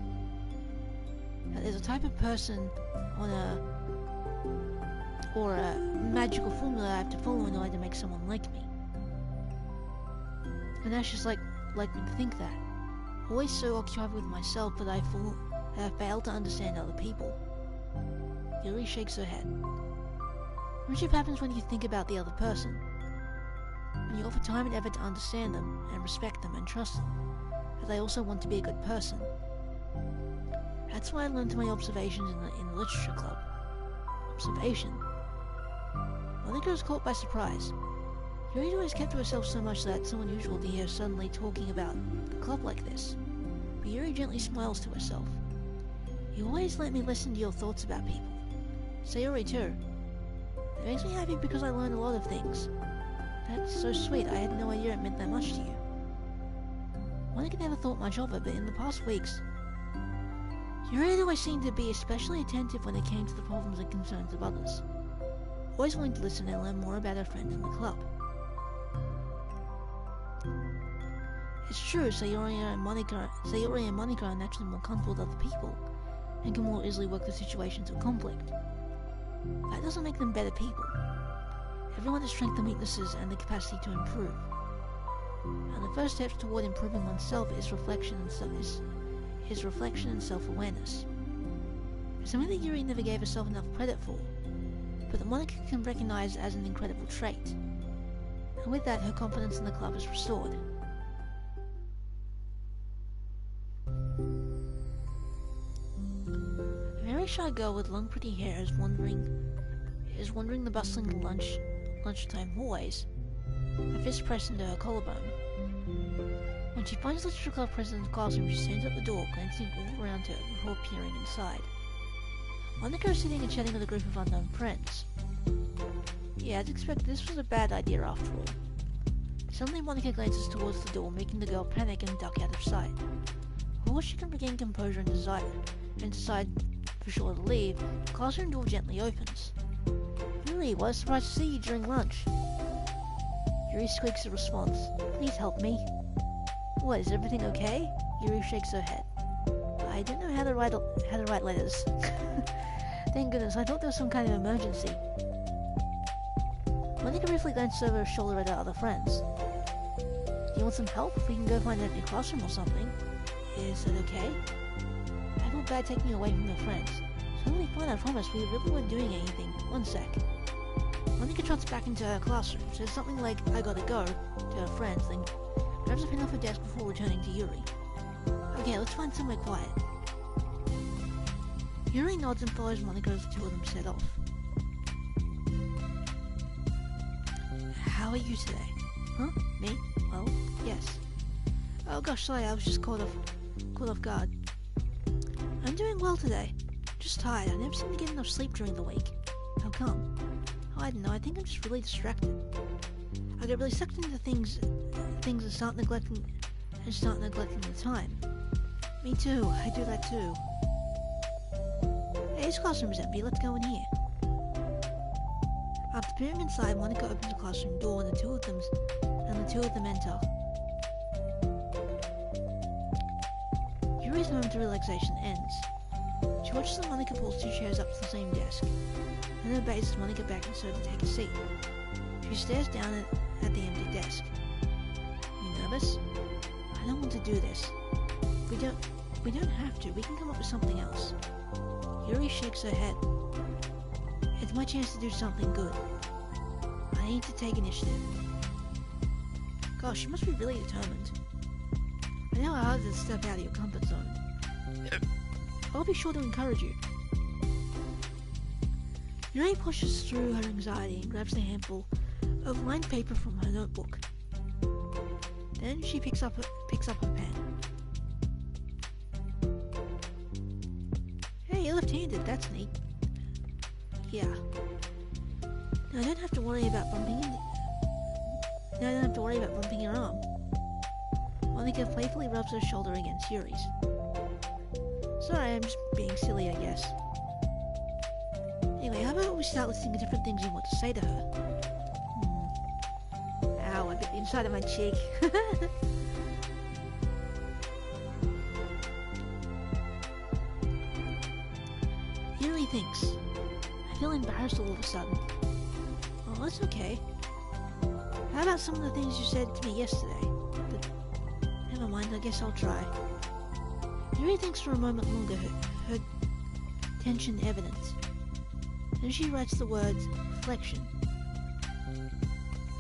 That there's a type of person or a magical formula I have to follow in order to make someone like me. And that's just like me to think that. Always so occupied with myself that I fail to understand other people. Yuri shakes her head. Friendship happens when you think about the other person. When you offer time and effort to understand them, and respect them, and trust them, but they also want to be a good person. That's why I learned through my observations in the literature club. Observation? Monika was caught by surprise. Yuri always kept to herself so much that it's so unusual to hear her suddenly talking about the club like this. But Yuri gently smiles to herself. You always let me listen to your thoughts about people. Sayori too. It makes me happy because I learned a lot of things. That's so sweet, I had no idea it meant that much to you. Monika never thought much of it, but in the past weeks, Yuri always seemed to be especially attentive when it came to the problems and concerns of others. Always willing to listen and learn more about her friends in the club. It's true, Sayori and Monika are naturally more comfortable with other people, and can more easily work through situations of conflict. That doesn't make them better people. Everyone has strengths and weaknesses and the capacity to improve. And the first step toward improving oneself is reflection and self-awareness. It's something that Yuri never gave herself enough credit for, but that Monika can recognize as an incredible trait. And with that, her confidence in the club is restored. A very shy girl with long pretty hair is wandering the bustling lunchtime hallways, her fist pressed into her collarbone. When she finds the literature club president's classroom, she stands at the door, glancing all around her before peering inside. Monika is sitting and chatting with a group of unknown friends. Yeah, I'd expect this was a bad idea after all. Suddenly Monika glances towards the door, making the girl panic and duck out of sight. Before she can regain composure and decide for sure to leave, the classroom door gently opens. Yuri, what a surprise to see you during lunch. Yuri squeaks a response. Please help me. What, is everything okay? Yuri shakes her head. I don't know how to write letters. Thank goodness, I thought there was some kind of emergency. Monika briefly glances over her shoulder at her other friends. Do you want some help? We can go find a new classroom or something. Is it okay? I felt bad taking you away from your friends. It's totally fine, I promise. We really weren't doing anything. One sec. Monika trots back into her classroom, says something like, I gotta go, to her friends, then grabs a pen off her desk before returning to Yuri. Okay, let's find somewhere quiet. Yuri nods and follows Monika as the two of them set off. How are you today? Huh? Me? Well, yes. Oh gosh, sorry, I was just caught off guard. I'm doing well today. Just tired. I never seem to get enough sleep during the week. How come? Oh, I don't know. I think I'm just really distracted. I get really sucked into things and start neglecting the time. Me too. I do that too. Hey, this classroom's empty. Let's go in here. After peering inside, Monika opens the classroom door and the two of them enter. Yuri's moment of relaxation ends. She watches as Monika pulls two chairs up to the same desk, and obeys as Monika beckons her to take a seat. She stares down at the empty desk. You nervous? I don't want to do this. We don't have to. We can come up with something else. Yuri shakes her head. It's my chance to do something good. I need to take initiative. Gosh, you must be really determined. I know how hard it is to step out of your comfort zone. I'll be sure to encourage you. Yuri pushes through her anxiety and grabs a handful of lined paper from her notebook. Then she picks up her pen. Hey, you're left-handed. That's neat. Yeah. Now I don't have to worry about bumping your arm. Monika playfully rubs her shoulder against Yuri's. Sorry, I'm just being silly, I guess. Anyway, how about probably start listing the different things you want to say to her. Ow, I bit the inside of my cheek. Yuri thinks. I feel embarrassed all of a sudden. Oh, that's okay. How about some of the things you said to me yesterday? But never mind, I guess I'll try. Yuri thinks for a moment longer, her tension evident. Then she writes the words, reflection.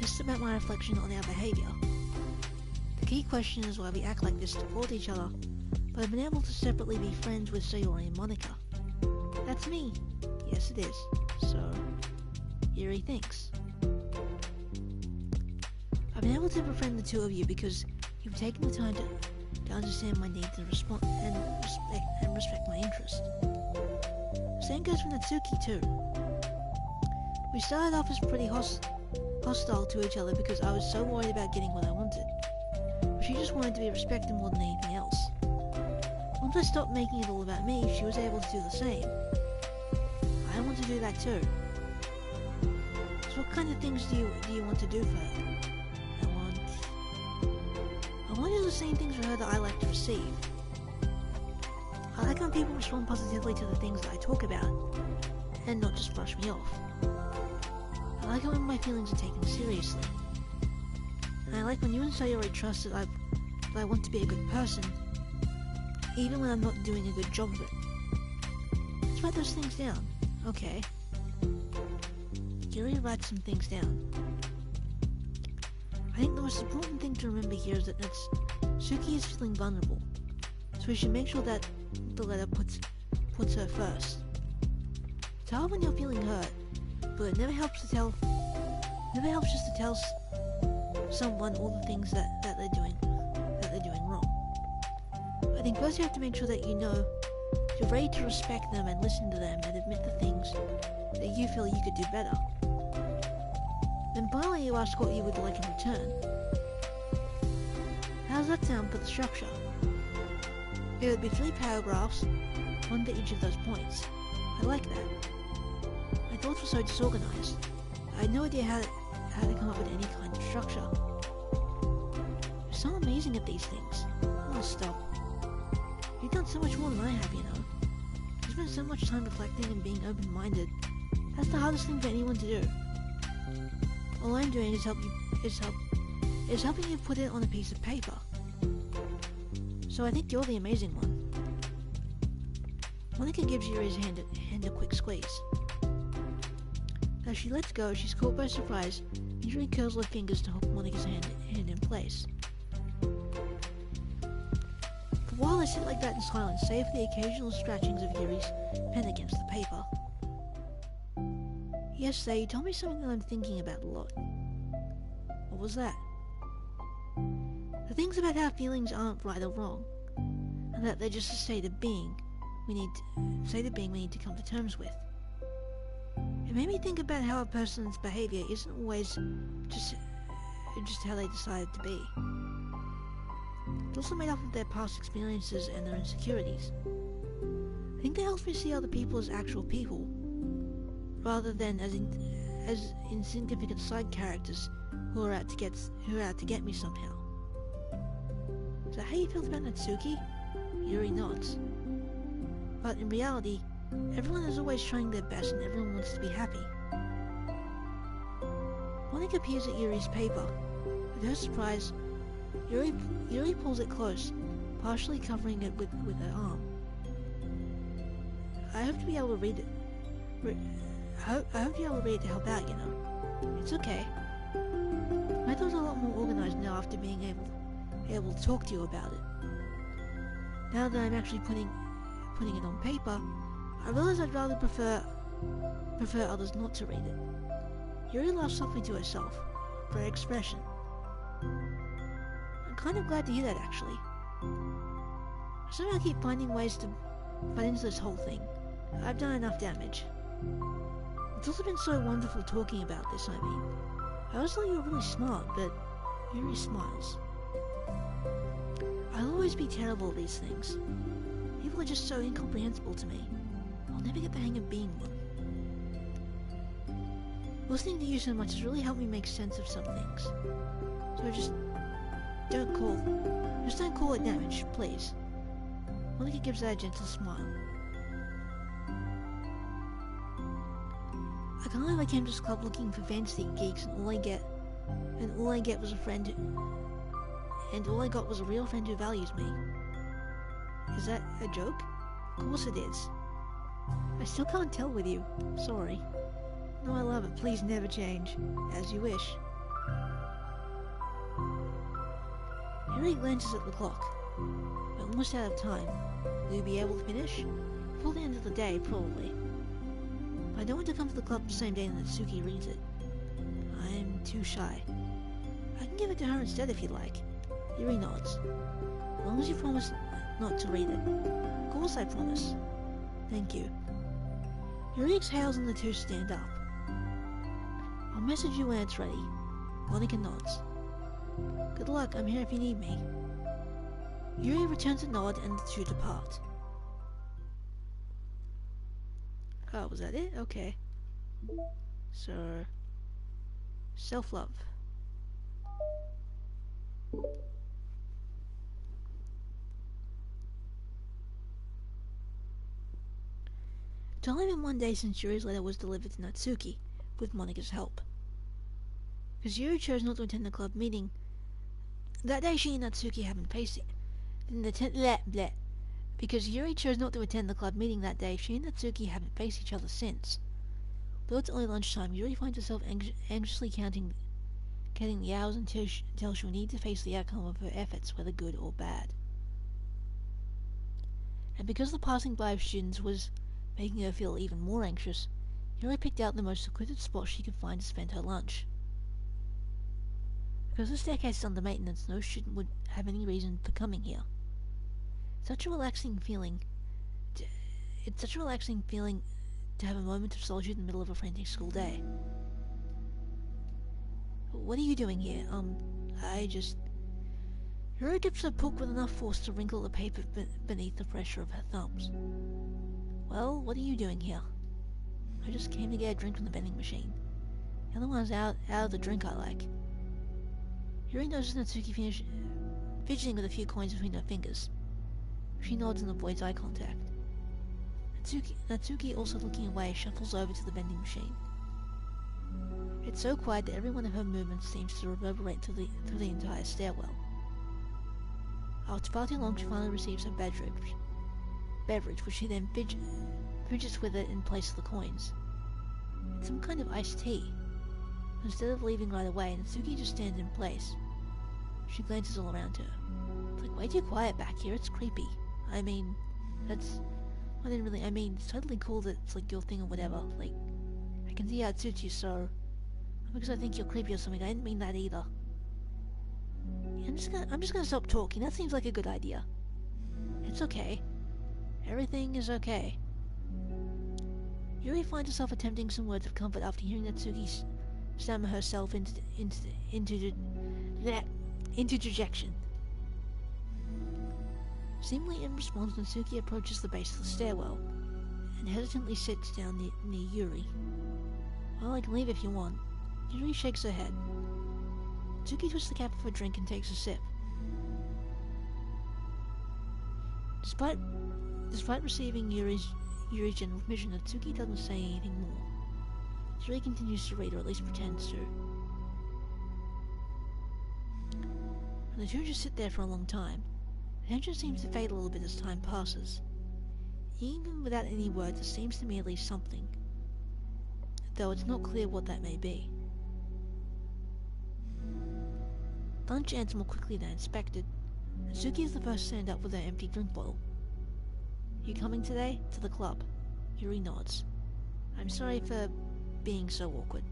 This is about my reflection on our behaviour. The key question is why we act like this toward each other, but have been able to separately be friends with Sayori and Monica. That's me. Yes, it is. So, Yuri thinks. I've been able to befriend the two of you because you've taken the time to understand my needs and respect my interest. Same goes for Natsuki too. We started off as pretty hostile to each other because I was so worried about getting what I wanted. But she just wanted to be respected more than anything else. Once I stopped making it all about me, she was able to do the same. I want to do that too. So what kind of things do you want to do for her? I want to do the same things for her that I like to receive. I like when people respond positively to the things that I talk about, and not just brush me off. I like it when my feelings are taken seriously. And I like when you and Sayori trust that I want to be a good person, even when I'm not doing a good job of it. Let's write those things down. Okay. Yuri writes some things down. I think the most important thing to remember here is that Suki is feeling vulnerable, so we should make sure that the letter puts her first. Tell her when you're feeling hurt, but it never helps just to tell someone all the things that they're doing wrong. I think first you have to make sure that you're ready to respect them and listen to them and admit the things that you feel you could do better. Then finally you ask what you would like in return. How does that sound for the structure? It would be 3 paragraphs, one for each of those points. I like that. My thoughts were so disorganized. I had no idea how to come up with any kind of structure. You're so amazing at these things. Oh, stop. You've done so much more than I have, you know. You spent so much time reflecting and being open-minded. That's the hardest thing for anyone to do. All I'm doing is helping you put it on a piece of paper. So I think you're the amazing one. Monica gives Yuri's hand a quick squeeze. As she lets go, she's caught by surprise, and Yuri curls her fingers to hook Monica's hand in place. For a while I sit like that in silence, save for the occasional scratchings of Yuri's pen against the paper. Yesterday, you told me something that I'm thinking about a lot. What was that? The things about how feelings aren't right or wrong, and that they're just a state of being we need to come to terms with. It made me think about how a person's behavior isn't always just how they decided to be. It's also made up of their past experiences and their insecurities. I think that helps me see other people as actual people, rather than as insignificant side characters who are out to get me somehow. Is that how you felt about Natsuki? Yuri nods. But in reality, everyone is always trying their best and everyone wants to be happy. Monica peers at Yuri's paper. With her surprise, Yuri pulls it close, partially covering it with her arm. I hope to be able to read it. I hope you're able to read it to help out, you know. It's okay. My thoughts are a lot more organized now after being able to talk to you about it. Now that I'm actually putting it on paper, I realize I'd rather prefer others not to read it. Yuri laughs softly to herself, for her expression. I'm kind of glad to hear that, actually. I somehow keep finding ways to butt into this whole thing. I've done enough damage. It's also been so wonderful talking about this, I mean. I always thought you were really smart, but Yuri smiles. I'll always be terrible at these things. People are just so incomprehensible to me. I'll never get the hang of being one. Listening to you so much has really helped me make sense of some things. So just don't call it damage, please. Monica gives that a gentle smile. I can't believe I came to this club looking for fantasy geeks and all I get was a friend and all I got was a real friend who values me. Is that a joke? Of course it is. I still can't tell with you. Sorry. No, I love it. Please never change. As you wish. Harry glances at the clock. We're almost out of time. Will you be able to finish? Before the end of the day, probably. I don't want to come to the club the same day that Natsuki reads it. I'm too shy. I can give it to her instead if you like. Yuri nods. As long as you promise not to read it. Of course I promise. Thank you. Yuri exhales and the two stand up. I'll message you when it's ready. Monica nods. Good luck, I'm here if you need me. Yuri returns a nod and the two depart. Oh, was that it? Okay. So... self-love. It's only been one day since Yuri's letter was delivered to Natsuki, with Monika's help. Because Yuri chose not to attend the club meeting. That day she and Natsuki haven't faced it. Because Yuri chose not to attend the club meeting that day, she and Natsuki haven't faced each other since. Though it's early lunchtime, Yuri finds herself anxiously counting the hours until she'll need to face the outcome of her efforts, whether good or bad. And because the passing by of students was making her feel even more anxious, Yuri picked out the most secluded spot she could find to spend her lunch. Because the staircase is under maintenance, no student would have any reason for coming here. It's such a relaxing feeling to have a moment of solitude in the middle of a frantic school day. What are you doing here? Yuri dips her book with enough force to wrinkle the paper beneath the pressure of her thumbs. Well, what are you doing here? I just came to get a drink from the vending machine. The other one's out of the drink I like. Yuri notices Natsuki fidgeting with a few coins between her fingers. She nods and avoids eye contact. Natsuki, also looking away, shuffles over to the vending machine. It's so quiet that every one of her movements seems to reverberate through the entire stairwell. After far too long, she finally receives her beverage, which she then fidgets with it in place of the coins. It's some kind of iced tea. Instead of leaving right away, Natsuki just stands in place. She glances all around her. It's like way too quiet back here, it's creepy. I mean, it's totally cool that it's like your thing or whatever. Like, I can see how it suits you, so... because I think you're creepy or something, I didn't mean that either. Yeah, I'm just gonna stop talking, that seems like a good idea. It's okay. Everything is okay. Yuri finds herself attempting some words of comfort after hearing Natsuki stammer herself into dejection. Seemingly in response, Natsuki approaches the base of the stairwell and hesitantly sits down near Yuri. Well, I can leave if you want. Yuri shakes her head. Natsuki twists the cap of her drink and takes a sip. Despite receiving Yuri's general permission, Natsuki doesn't say anything more. Yuri continues to read, or at least pretends to. And the two just sit there for a long time. The tension seems to fade a little bit as time passes. Even without any words, there seems to me at least something, though it's not clear what that may be. Lunch ends more quickly than expected. Natsuki is the first to stand up with her empty drink bottle. You coming today? To the club. Yuri nods. I'm sorry for being so awkward.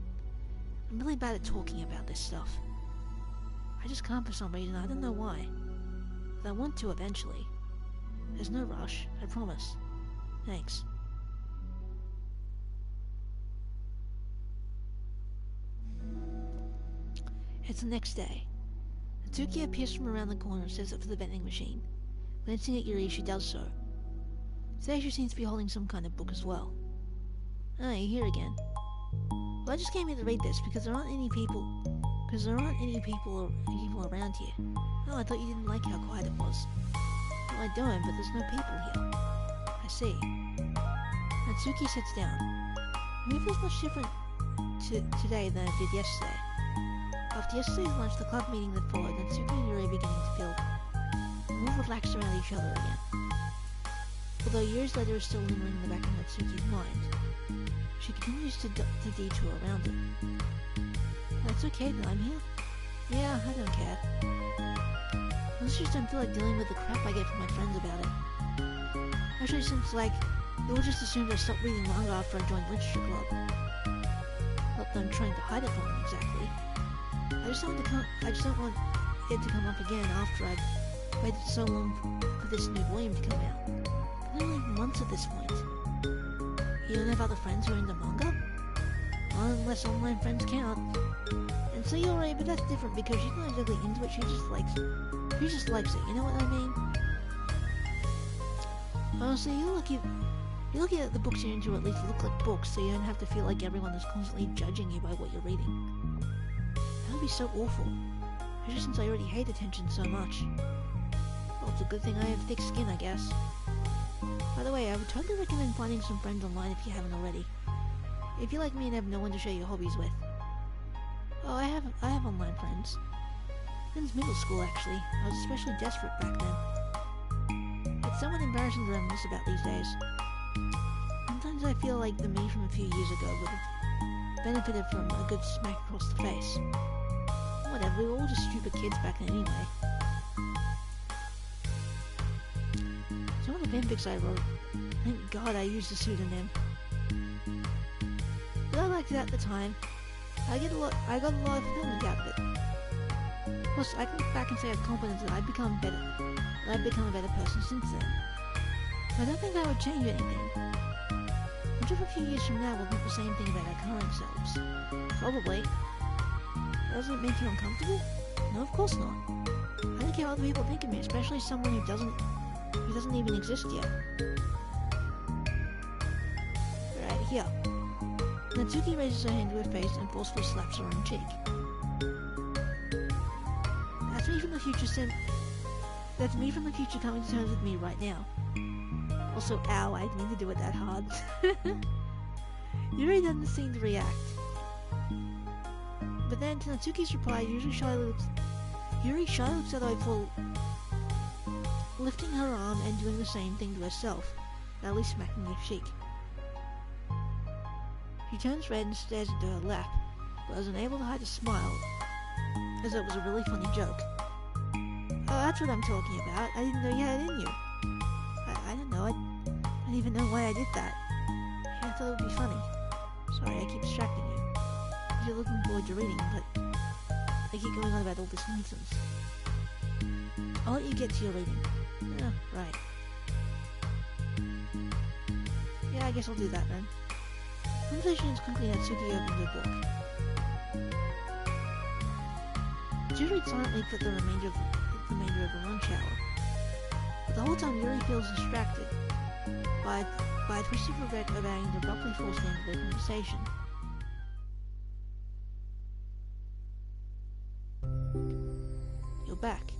I'm really bad at talking about this stuff. I just can't for some reason, I don't know why. But I want to eventually. There's no rush, I promise. Thanks. It's the next day. Natsuki appears from around the corner and steps up to the vending machine. Glancing at Yuri, she does so. Today she seems to be holding some kind of book as well. Ah, you're here again. Well, I just came here to read this because there aren't any people around here. Oh, I thought you didn't like how quiet it was. Well, I don't, but there's no people here. I see. Natsuki sits down. It feels much different today than it did yesterday. After yesterday's lunch, the club meeting that followed, Natsuki and Yuri beginning to feel more relaxed around each other again. Although years later is still lingering in the back of Natsuki's mind, she continues to detour around it. That's okay that I'm here. Yeah, I don't care. I just don't feel like dealing with the crap I get from my friends about it. Actually, it seems like they all just assumed I stopped reading manga after I joined literature club. Not that I'm trying to hide it from them exactly. I just don't want it to come up again after I've waited so long for this new volume to come out. But only months at this point. You don't have other friends who are into manga? Well, unless online friends count. And so you're right, but that's different because she's not exactly into it, she just likes it, you know what I mean? Honestly, you're lucky that the books you're into at least look like books, so you don't have to feel like everyone is constantly judging you by what you're reading. That would be so awful, especially since I already hate attention so much. Well, it's a good thing I have thick skin, I guess. By the way, I would totally recommend finding some friends online if you haven't already. If you're like me and have no one to share your hobbies with. Oh, I have online friends. Since middle school, actually. I was especially desperate back then. It's somewhat embarrassing to reminisce about these days. Sometimes I feel like the me from a few years ago would have benefited from a good smack across the face. Whatever, we were all just stupid kids back then anyway. Some of the fanfics I wrote, thank God I used a pseudonym. But I liked it at the time. I got a lot of fulfillment out of it. Plus, I can look back and say with confidence that I've become a better person since then. I don't think I would change anything. I'm sure a few years from now we'll think the same thing about our current selves. Probably. Doesn't it make you uncomfortable? No, of course not. I don't care what other people think of me, especially someone who doesn't even exist yet. Right, here. Natsuki raises her hand to her face and forcefully slaps her own cheek. That's me from the future coming to terms with me right now. Also, ow, I didn't mean to do it that hard. Yuri doesn't seem to react. But then, to Natsuki's reply, Yuri shyly looks at her before lifting her arm and doing the same thing to herself, at least smacking her cheek. She turns red and stares into her lap, but is unable to hide a smile, as though it was a really funny joke. Oh, that's what I'm talking about. I didn't know you had it in you. I don't know. I don't even know why I did that. I thought it would be funny. Sorry, I keep distracting you. You're looking forward to reading, but I keep going on about all this nonsense. I'll let you get to your reading. Oh, right. Yeah, I guess I'll do that then. Conversation is quickly Natsuki opened her book. She reads silently for the remainder of the lunch hour. But the whole time Yuri feels distracted by a twist of regret over having to abruptly force the end of their conversation. You're back.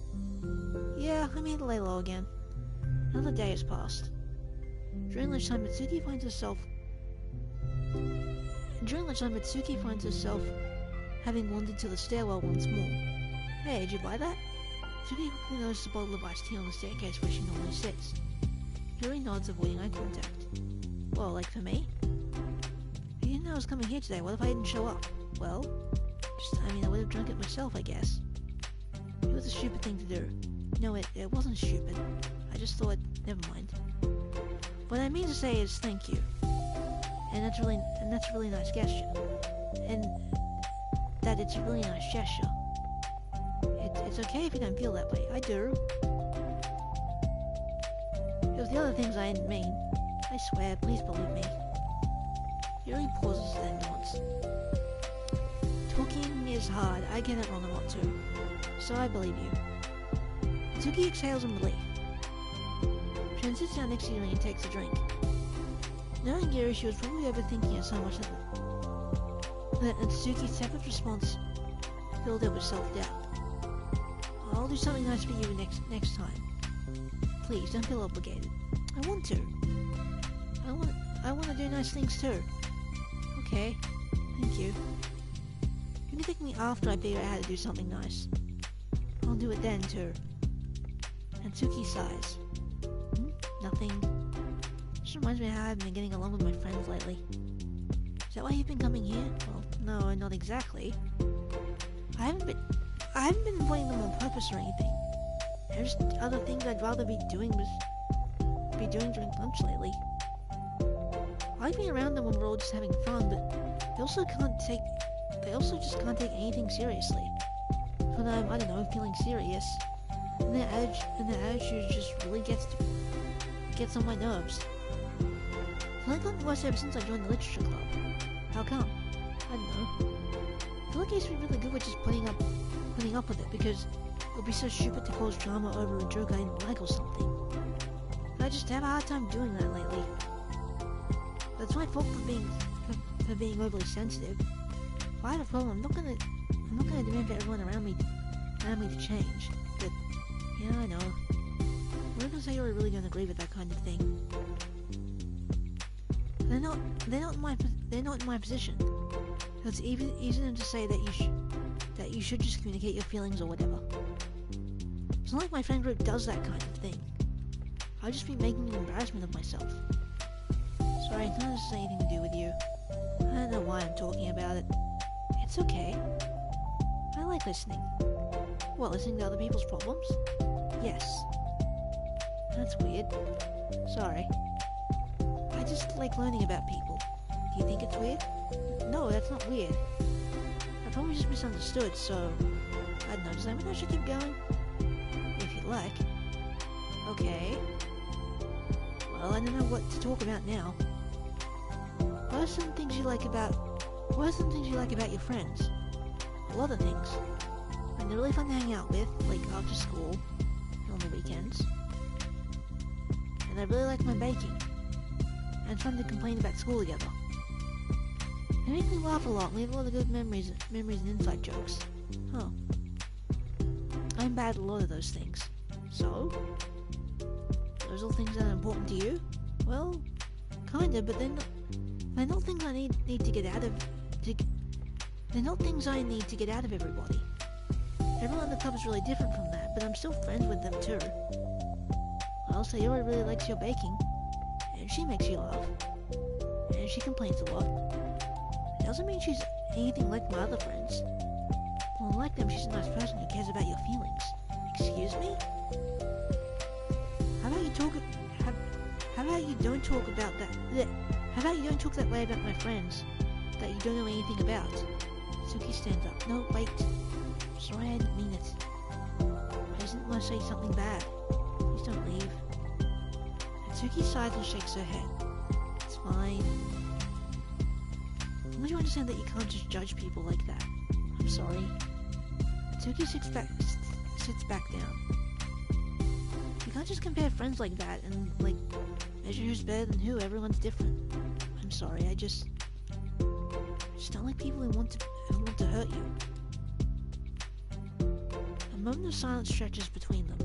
Yeah, I'm here to lay low again. Another day has passed. During lunchtime, Mitsuki finds herself having wandered to the stairwell once more. Hey, did you buy that? Mitsuki quickly notices a bottle of iced tea on the staircase where she normally sits. Yuri nods, avoiding eye contact. Well, like for me? I didn't know I was coming here today. What if I didn't show up? Well, I would have drunk it myself, I guess. It was a stupid thing to do. No, it wasn't stupid. I just thought, never mind. What I mean to say is thank you. And that's a really nice gesture. And that it's a really nice gesture. It's okay if you don't feel that way. I do. It was the other things I didn't mean. I swear, please believe me. Yuri pauses, then nods. Talking is hard. I get it wrong a lot too. So I believe you. Mitsuki exhales in relief. She then sits down next to Yuri and takes a drink. Knowing Yuri, she was probably overthinking it so much that And Suki's separate response filled her with self-doubt. I'll do something nice for you next time. Please, don't feel obligated. I want to. I want to do nice things too. Okay, thank you. You can take me after I figure out how to do something nice. I'll do it then too. And Suki sighs. Nothing. Just reminds me how I haven't been getting along with my friends lately. Is that why you've been coming here? Well, no, not exactly. I haven't been avoiding them on purpose or anything. There's other things I'd rather be doing during lunch lately. I like being around them when we're all just having fun, but they also just can't take anything seriously. When I'm, I don't know, feeling serious, and their attitude just really gets on my nerves. It's like gotten worse ever since I joined the literature club. How come? I don't know. I feel like I used to be really good with just putting up with it because it would be so stupid to cause drama over a joke I didn't like or something. I just have a hard time doing that lately. That's my fault for being overly sensitive. If I had a problem, I'm not gonna demand for everyone around me to change. But yeah, I know. I'm not gonna say you're really gonna agree with that kind of thing. They're not in my position. So it's easy to say that you should just communicate your feelings or whatever. It's not like my friend group does that kind of thing. I'll just be making an embarrassment of myself. Sorry, none of this has anything to do with you. I don't know why I'm talking about it. It's okay. I like listening. What, listening to other people's problems? Yes. That's weird. Sorry. I just like learning about people. Do you think it's weird? No, that's not weird. I probably just misunderstood, so... I don't know, does that mean I should keep going? If you like. Okay. Well, I don't know what to talk about now. What are some things you like about your friends? A lot of things. And they're really fun to hang out with, like after school, and on the weekends. And I really like my baking. And it's fun to complain about school together. They make me laugh a lot, and we have a lot of good memories and inside jokes. Huh. I'm bad at a lot of those things. So? Those are things that are important to you? Well, kinda, but they're not things I need to get out of... They're not things I need to get out of everybody. Everyone in the club is really different from that, but I'm still friends with them too. Well, Sayori really likes your baking, and she makes you laugh, and she complains a lot. It doesn't mean she's anything like my other friends. Well, like them, she's a nice person who cares about your feelings. Excuse me? How about you don't talk about that? Bleh. How about you don't talk that way about my friends that you don't know anything about? Suki stands up. No, wait. Sorry, I didn't mean it. I just didn't want to say something bad. Please don't leave. And Suki sighs and shakes her head. It's fine. Don't you understand that you can't just judge people like that? I'm sorry. Suki sits back down. You can't just compare friends like that and, like, measure who's better than who. Everyone's different. I'm sorry, I just don't like people who want to hurt you. A moment of silence stretches between them.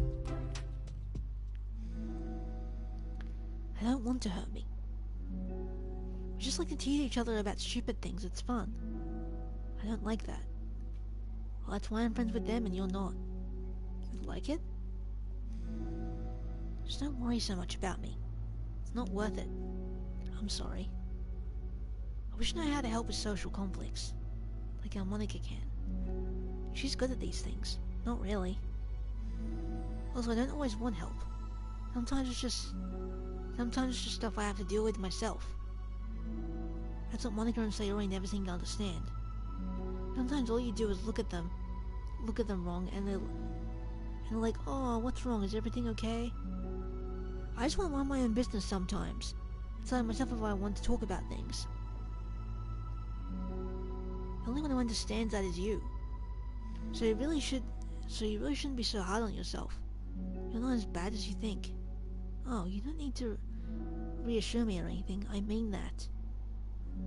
I don't want to hurt me. We just like to tease each other about stupid things. It's fun. I don't like that. Well, that's why I'm friends with them and you're not. You like it? Just don't worry so much about me. It's not worth it. I'm sorry. I wish I knew how to help with social conflicts, like how Monica can. She's good at these things. Not really. Also, I don't always want help. Sometimes it's just stuff I have to deal with myself. That's what Monica and Sayori never seem to understand. Sometimes all you do is look at them wrong, and they're like, oh, what's wrong? Is everything okay? I just want to mind my own business sometimes. Tell myself if I want to talk about things. The only one who understands that is you. So you really shouldn't be so hard on yourself. You're not as bad as you think. Oh, you don't need to reassure me or anything. I mean that.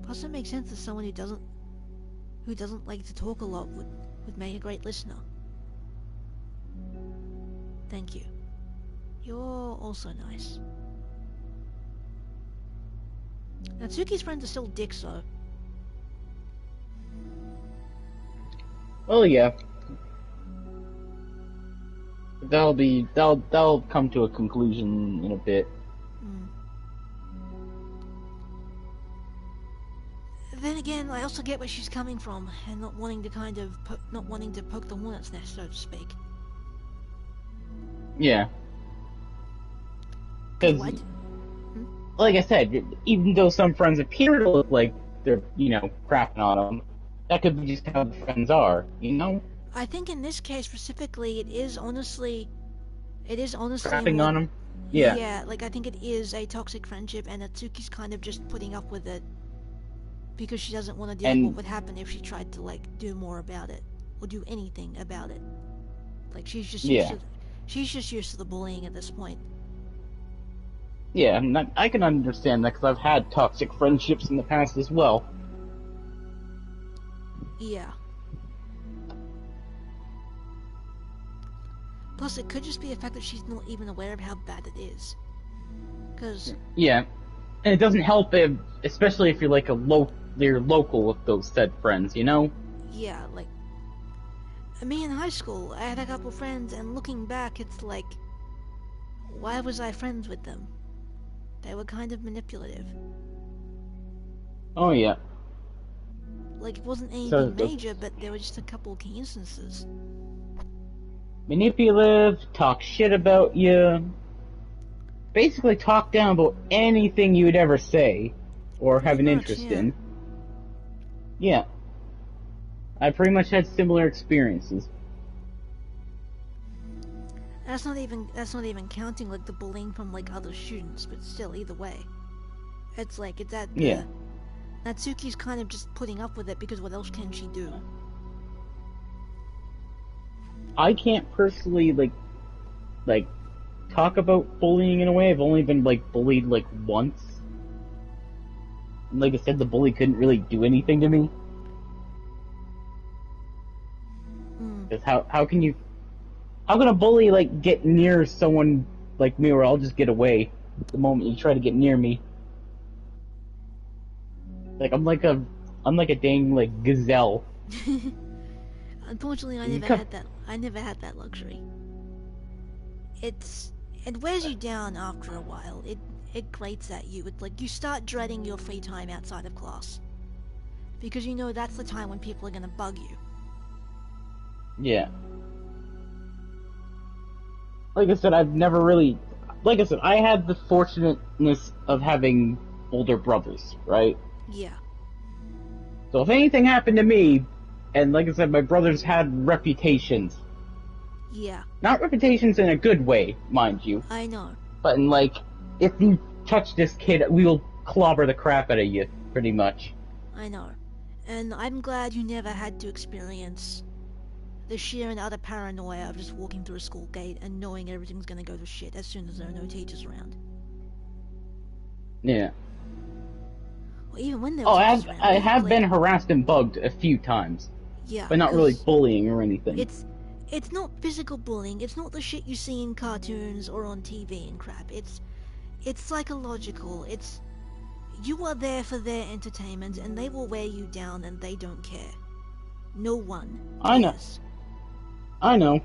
Plus, it makes sense to someone who doesn't who doesn't like to talk a lot would make a great listener. Thank you. You're also nice. Natsuki's friends are still dicks, though. Well, yeah. That'll come to a conclusion in a bit. Then again, I also get where she's coming from, and not wanting to poke the hornet's nest, so to speak. Yeah. Because, like I said, even though some friends appear to look like they're, crapping on them, that could be just how the friends are, I think in this case specifically, it is honestly crapping on them. Yeah. Yeah, like I think it is a toxic friendship, and Natsuki's kind of just putting up with it because she doesn't want to deal with what would happen if she tried to do more about it or do anything about it. Like she's just used to the bullying at this point. Yeah, I can understand that because I've had toxic friendships in the past as well. Yeah. Plus, it could just be the fact that she's not even aware of how bad it is. Because... Yeah. And it doesn't help, especially if you're you're local with those said friends, Yeah, like... Me in high school, I had a couple friends, and looking back, it's like... Why was I friends with them? They were kind of manipulative. Oh, yeah. Like, it wasn't anything major, but there were just a couple key instances. Manipulative, talk shit about you, basically talk down about anything you would ever say or have an interest in. Yeah. I pretty much had similar experiences. That's not even counting the bullying from other students, but still, either way. It's that yeah. Natsuki's kind of just putting up with it because what else can she do? I can't personally talk about bullying in a way. I've only been bullied once. And like I said, the bully couldn't really do anything to me. Because how can a bully get near someone like me, or I'll just get away the moment you try to get near me? I'm like a dang gazelle. Unfortunately, I never had that luxury. It wears you down after a while. It grates at you. It's you start dreading your free time outside of class. Because that's the time when people are gonna bug you. Yeah. Like I said, I've never really... Like I said, I had the fortunateness of having older brothers, right? Yeah. So if anything happened to me, and like I said, my brothers had reputations. Yeah. Not reputations in a good way, mind you. I know. But in if you touch this kid, we will clobber the crap out of you, pretty much. I know. And I'm glad you never had to experience the sheer and utter paranoia of just walking through a school gate and knowing everything's gonna go to shit as soon as there are no teachers around. Yeah. Well, even when there were teachers around... I have been harassed and bugged a few times. Yeah. But not really bullying or anything. It's not physical bullying, it's not the shit you see in cartoons or on TV and crap. It's psychological, you are there for their entertainment and they will wear you down and they don't care. No one cares. I know.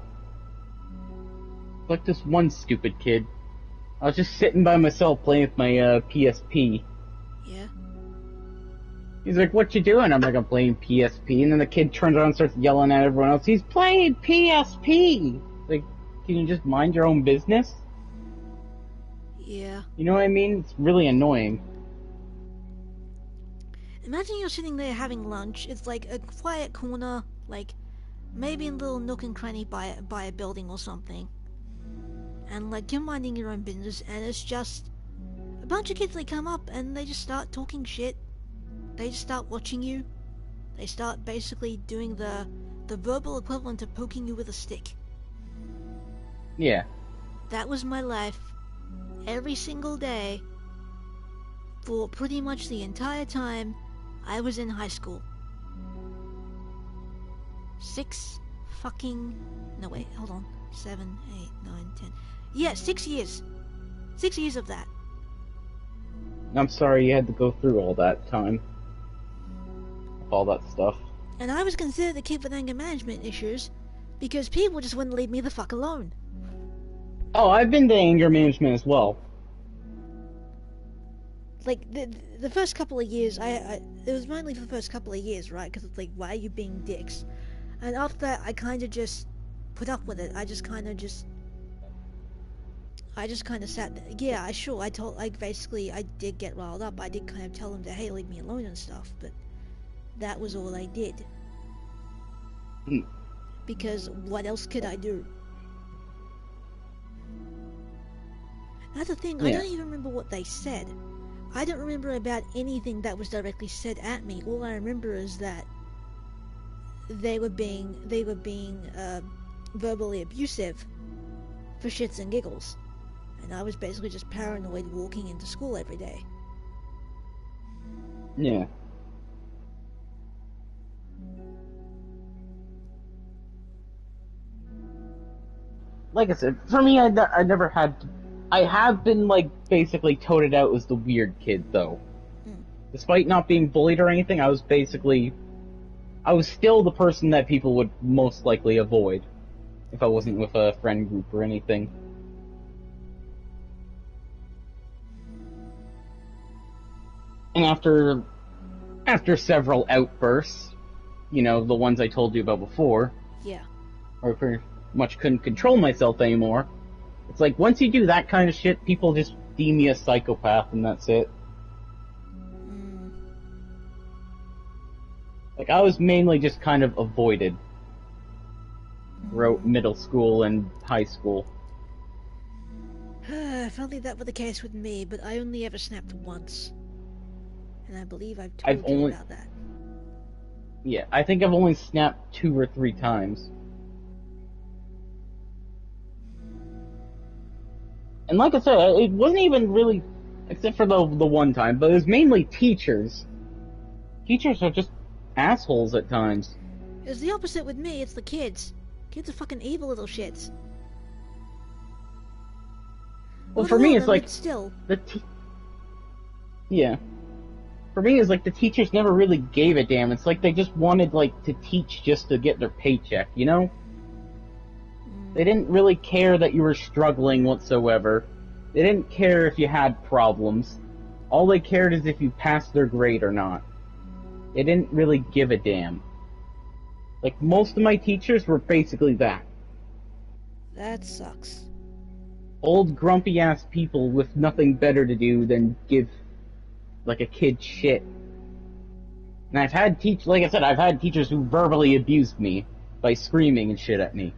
Like this one stupid kid. I was just sitting by myself playing with my PSP. Yeah? He's like, "What you doing?" I'm like, "I'm playing PSP." And then the kid turns around and starts yelling at everyone else, "He's playing PSP!" Like, can you just mind your own business? Yeah. You know what I mean? It's really annoying. Imagine you're sitting there having lunch. It's a quiet corner, maybe in a little nook and cranny by a building or something. And you're minding your own business, and it's just a bunch of kids. They come up and they just start talking shit. They just start watching you. They start basically doing the verbal equivalent of poking you with a stick. Yeah. That was my life every single day for pretty much the entire time I was in high school. 6 fucking... No, wait, hold on. 7, 8, 9, 10. Yeah, 6 years. 6 years of that. I'm sorry you had to go through all that time. All that stuff. And I was considered the kid with anger management issues because people just wouldn't leave me the fuck alone. Oh, I've been to anger management as well. Like, the first couple of years, it was mainly for the first couple of years, right? Because it's like, why are you being dicks? And after that, I kind of just put up with it. I just kind of sat there. Yeah, I did get riled up. I did kind of tell them to, hey, leave me alone and stuff, but that was all I did. Because what else could I do? That's the thing, yeah. I don't even remember what they said. I don't remember about anything that was directly said at me. All I remember is that they were being verbally abusive for shits and giggles. And I was basically just paranoid walking into school every day. Yeah. Like I said, for me, I never had... I have been, like, basically toted out as the weird kid, though. Despite not being bullied or anything, I was still the person that people would most likely avoid if I wasn't with a friend group or anything. And after several outbursts, you know, the ones I told you about before, yeah, I pretty much couldn't control myself anymore. It's like, once you do that kind of shit, people just deem you a psychopath, and that's it. Like, I was mainly just kind of avoided throughout middle school and high school. If only that were the case with me, but I only ever snapped once. And I believe I've told you about that. Yeah, I think I've only snapped 2 or 3 times. And like I said, it wasn't even really, except for the one time, but it was mainly teachers. Teachers are just assholes at times. It's the opposite with me, it's the kids. Kids are fucking evil little shits. Well, for me, it's like... Still. Yeah. For me, it's like the teachers never really gave a damn. It's like they just wanted, like, to teach just to get their paycheck, you know? They didn't really care that you were struggling whatsoever. They didn't care if you had problems. All they cared is if you passed their grade or not. They didn't really give a damn. Like, most of my teachers were basically that. That sucks. Old grumpy-ass people with nothing better to do than give, like, a kid shit. And I've had I've had teachers who verbally abused me by screaming and shit at me.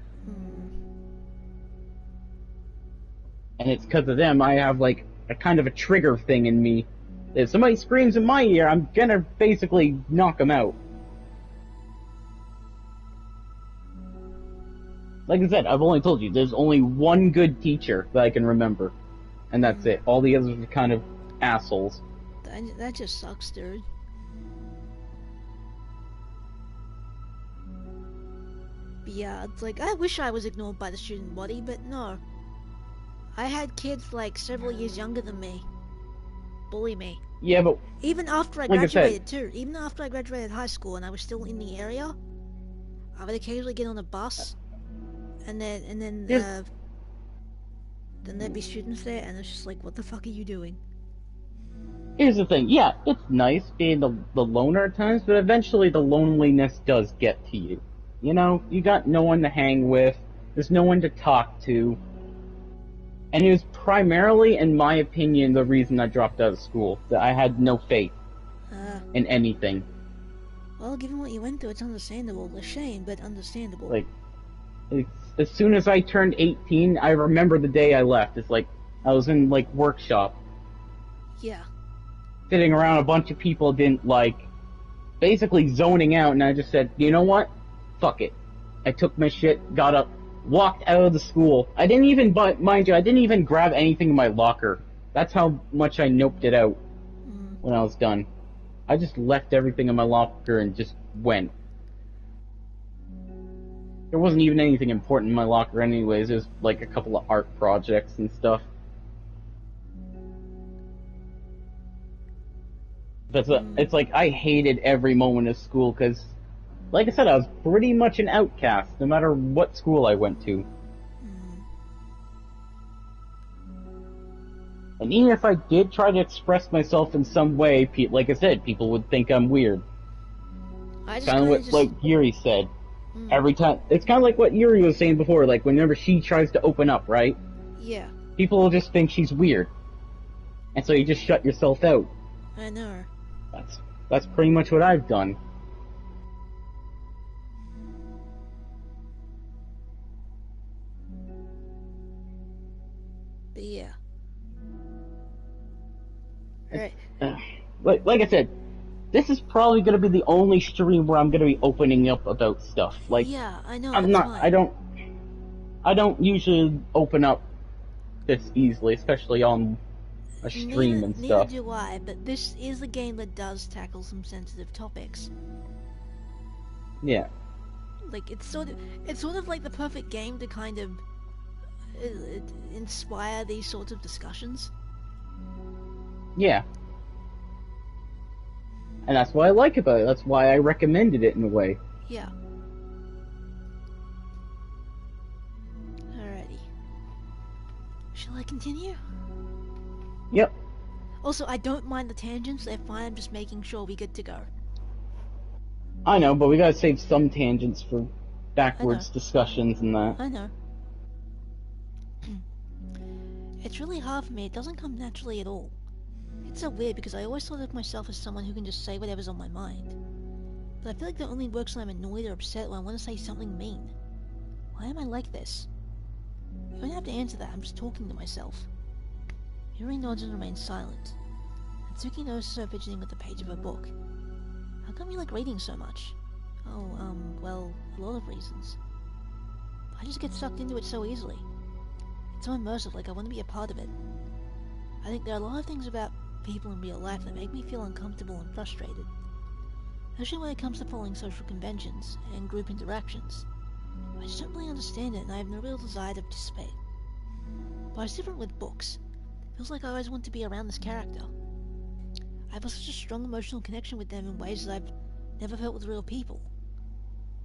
And it's because of them I have, like, a kind of a trigger thing in me. If somebody screams in my ear, I'm gonna basically knock them out. Like I said, I've only told you, there's only one good teacher that I can remember. And that's it. All the others are kind of assholes. That just sucks, dude. But yeah, it's like, I wish I was ignored by the student body, but no. I had kids, like, several years younger than me bully me. Yeah, but... Even after I graduated, too. Even after I graduated high school and I was still in the area, I would occasionally get on a bus, and then there'd be students there, and it's just like, what the fuck are you doing? Here's the thing, yeah, it's nice being the loner at times, but eventually the loneliness does get to you. You know, you got no one to hang with, there's no one to talk to. And it was primarily, in my opinion, the reason I dropped out of school. That I had no faith in anything. Well, given what you went through, it's understandable. A shame, but understandable. Like, as soon as I turned 18, I remember the day I left. It's like, I was in, like, workshop. Yeah. Sitting around a bunch of people didn't like, basically zoning out, and I just said, you know what? Fuck it. I took my shit, got up, walked out of the school. I didn't even, mind you, I didn't even grab anything in my locker. That's how much I noped it out when I was done. I just left everything in my locker and just went. There wasn't even anything important in my locker anyways. It was like a couple of art projects and stuff. But it's like I hated every moment of school because, like I said, I was pretty much an outcast no matter what school I went to. And even if I did try to express myself in some way, like I said, people would think I'm weird. Kind of what like Yuri said. Every time, it's kind of like what Yuri was saying before. Like whenever she tries to open up, right? Yeah. People will just think she's weird, and so you just shut yourself out. I know. That's pretty much what I've done. But yeah. Like I said, this is probably going to be the only stream where I'm going to be opening up about stuff. Like, yeah, I know. I'm not. Fine. I don't usually open up this easily, especially on a stream and stuff. Neither do I. But this is a game that does tackle some sensitive topics. Yeah. Like it's sort of like the perfect game to kind of inspire these sorts of discussions. Yeah. And that's what I like about it. That's why I recommended it in a way. Yeah. Alrighty. Shall I continue? Yep. Also, I don't mind the tangents. They're fine. I'm just making sure we're good to go. I know, but we gotta save some tangents for backwards discussions and that. I know. It's really hard for me. It doesn't come naturally at all. It's so weird because I always thought of myself as someone who can just say whatever's on my mind. But I feel like that only works when I'm annoyed or upset or I want to say something mean. Why am I like this? You don't have to answer that, I'm just talking to myself. Yuri nods and remains silent. Natsuki notices her fidgeting with the page of her book. How come you like reading so much? Oh, well, a lot of reasons. I just get sucked into it so easily. It's so immersive, like I want to be a part of it. I think there are a lot of things about people in real life that make me feel uncomfortable and frustrated. Especially when it comes to following social conventions and group interactions. I just don't really understand it and I have no real desire to participate. But it's different with books. It feels like I always want to be around this character. I have such a strong emotional connection with them in ways that I've never felt with real people.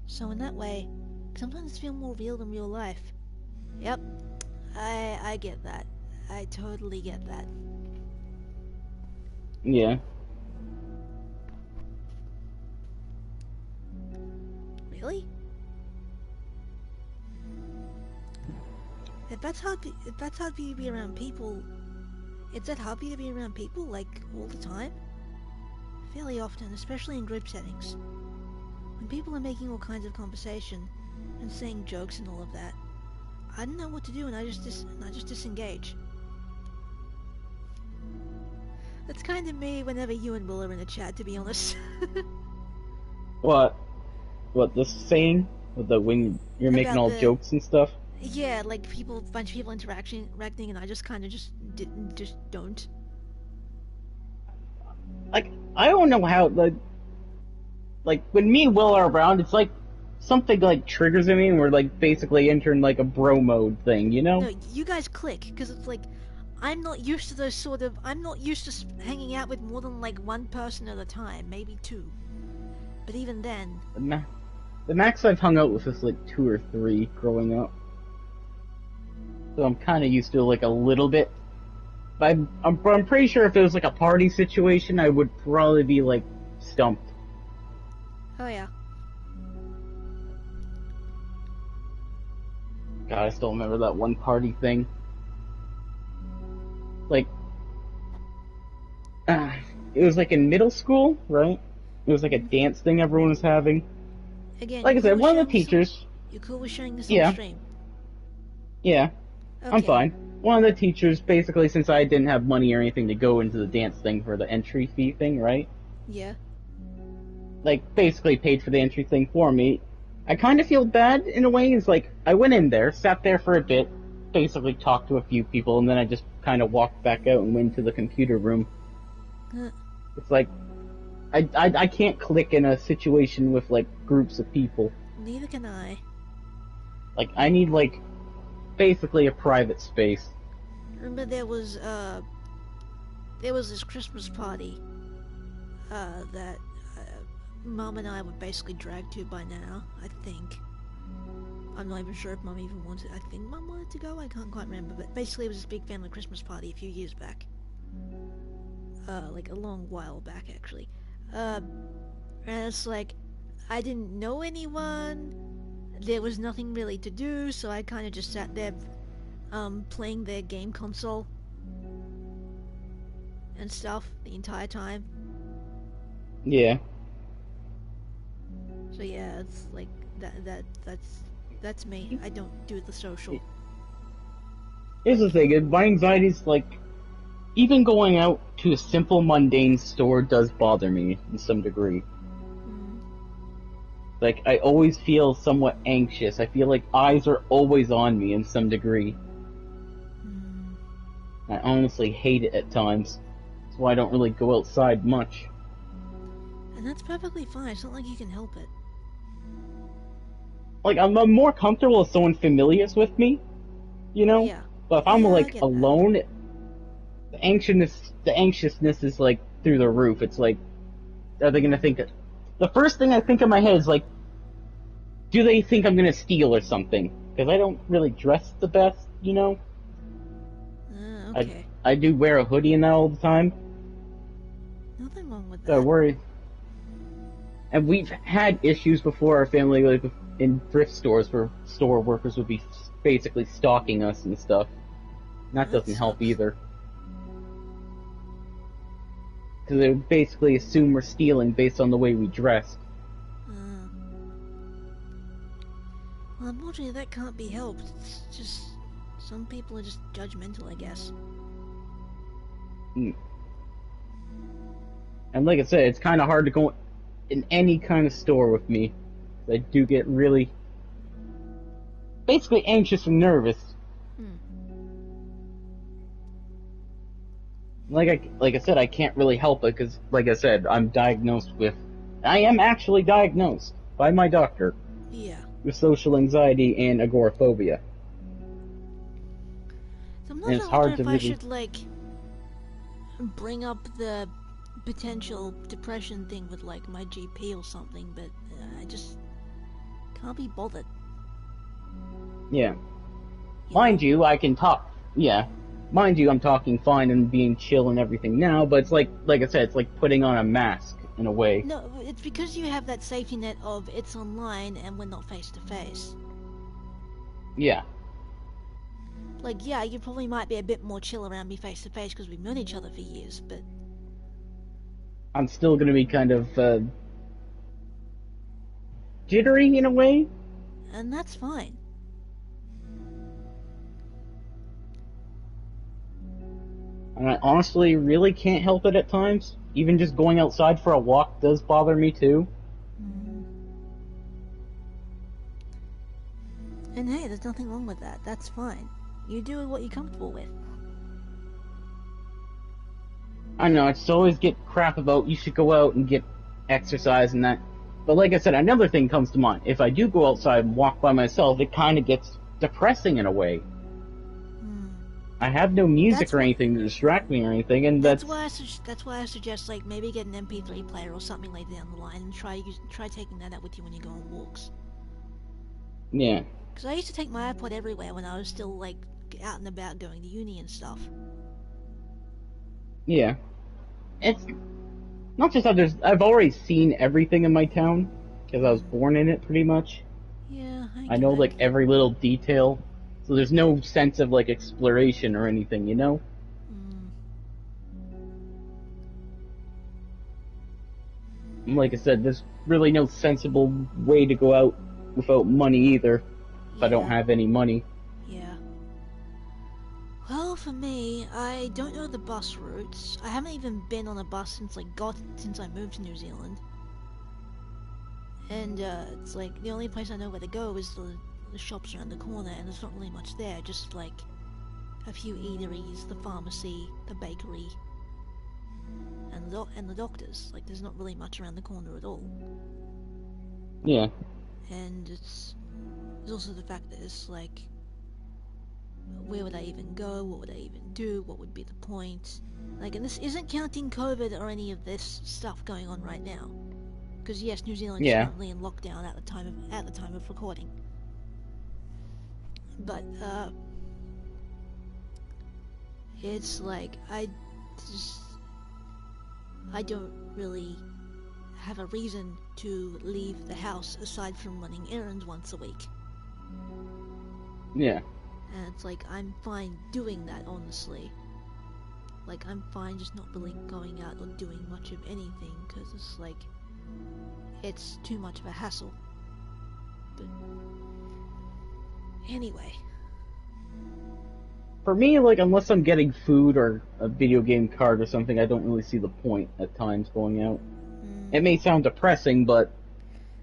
So in that way, sometimes feel more real than real life. Yep, I get that. I totally get that. Yeah. Really? If that's hard for you to be around people, is that hard for you to be around people, like, all the time? Fairly often, especially in group settings. When people are making all kinds of conversation, and saying jokes and all of that, I don't know what to do and I just disengage. That's kind of me whenever you and Will are in a chat, to be honest. What? What, this saying? When you're making all jokes and stuff? Yeah, like a bunch of people interacting, and I just kind of just don't. Like, I don't know how, like when me and Will are around, it's like something like triggers in me and we're like basically entering like a bro mode thing, you know? No, you guys click, because it's like, I'm not used to I'm not used to hanging out with more than like one person at a time, maybe two. But even then... The max I've hung out with is like 2 or 3 growing up. So I'm kind of used to like a little bit. But I'm pretty sure if it was like a party situation, I would probably be like stumped. Oh yeah. God, I still remember that one party thing. Like, it was like in middle school, right? It was like a dance thing everyone was having. Again, like I said, one of the teachers... You cool with sharing this on stream? Yeah. Okay. I'm fine. One of the teachers, basically, since I didn't have money or anything to go into the dance thing for the entry fee thing, right? Yeah. Like, basically paid for the entry thing for me. I kind of feel bad, in a way. It's like, I went in there, sat there for a bit, basically talked to a few people, and then I just kind of walked back out and went to the computer room. It's like, I can't click in a situation with, like, groups of people. Neither can I. Like, I need, like, basically a private space. Remember there was this Christmas party that Mum and I were basically dragged to by now, I think. I'm not even sure if Mum even wanted. I think Mum wanted to go. I can't quite remember, but basically it was this big family Christmas party a few years back. Like a long while back actually. And it's like I didn't know anyone. There was nothing really to do, so I kind of just sat there, playing their game console and stuff the entire time. Yeah. So yeah, it's like that's me. I don't do the social. Here's the thing, my anxiety's like, even going out to a simple mundane store does bother me in some degree. Like, I always feel somewhat anxious. I feel like eyes are always on me in some degree. I honestly hate it at times. That's why I don't really go outside much. And that's perfectly fine. It's not like you can help it. Like, I'm more comfortable if someone familiar is with me, you know? Yeah. But if I'm, Yeah, I like, get alone, the anxiousness is, like, through the roof. It's like, are they gonna think... The first thing I think in my head is, like, do they think I'm gonna steal or something? Because I don't really dress the best, you know? Okay. I do wear a hoodie and that all the time. Nothing wrong with that. So I worry. And we've had issues before our family, like, in thrift stores where store workers would be basically stalking us and stuff. And that doesn't help either. Because they would basically assume we're stealing based on the way we dress. Well, unfortunately, that can't be helped. It's just... Some people are just judgmental, I guess. And like I said, it's kind of hard to go in any kind of store with me. I do get really... basically anxious and nervous. Like I said, I can't really help it because, like I said, I am actually diagnosed by my doctor. Yeah. With social anxiety and agoraphobia. So I'm not sure if I should, like, bring up the potential depression thing with, like, my GP or something, but I just can't be bothered. Yeah. Mind you, I can talk. Yeah. Mind you, I'm talking fine and being chill and everything now, but it's like I said, it's like putting on a mask in a way. No, it's because you have that safety net of it's online and we're not face to face. Yeah. Like, yeah, you probably might be a bit more chill around me face to face because we've known each other for years, but I'm still gonna be kind of jittery in a way. And that's fine. And I honestly really can't help it at times. Even just going outside for a walk does bother me too. And hey, there's nothing wrong with that. That's fine. You do what you're comfortable with. I know, I just always get crap about you should go out and get exercise and that. But like I said, another thing comes to mind. If I do go outside and walk by myself, it kind of gets depressing in a way. I have no music or anything to distract me or anything, and that's why I suggest, like, maybe get an MP3 player or something later down the line and try taking that out with you when you go on walks. Yeah. Because I used to take my iPod everywhere when I was still, like, out and about going to uni and stuff. Yeah. It's not just that I've already seen everything in my town, because I was born in it, pretty much. Yeah, I know, like, every little detail. So there's no sense of, like, exploration or anything, you know? Like I said, there's really no sensible way to go out without money either, if I don't have any money. Yeah. Well, for me, I don't know the bus routes. I haven't even been on a bus since I moved to New Zealand. And, it's like, the only place I know where to go is the shops around the corner, and there's not really much there, just like a few eateries, the pharmacy, the bakery, and the doctors. Like, there's not really much around the corner at all. Yeah. And it's There's also the fact that it's like, where would I even go? What would I even do? What would be the point? Like, and this isn't counting COVID or any of this stuff going on right now. Because yes, New Zealand is Yeah. currently in lockdown at the time of recording. But it's like I don't really have a reason to leave the house aside from running errands once a week. Yeah. And it's like, I'm fine doing that, honestly. Like, I'm fine just not really going out or doing much of anything, because it's like, it's too much of a hassle. But anyway. For me, like, unless I'm getting food or a video game card or something, I don't really see the point at times going out. It may sound depressing, but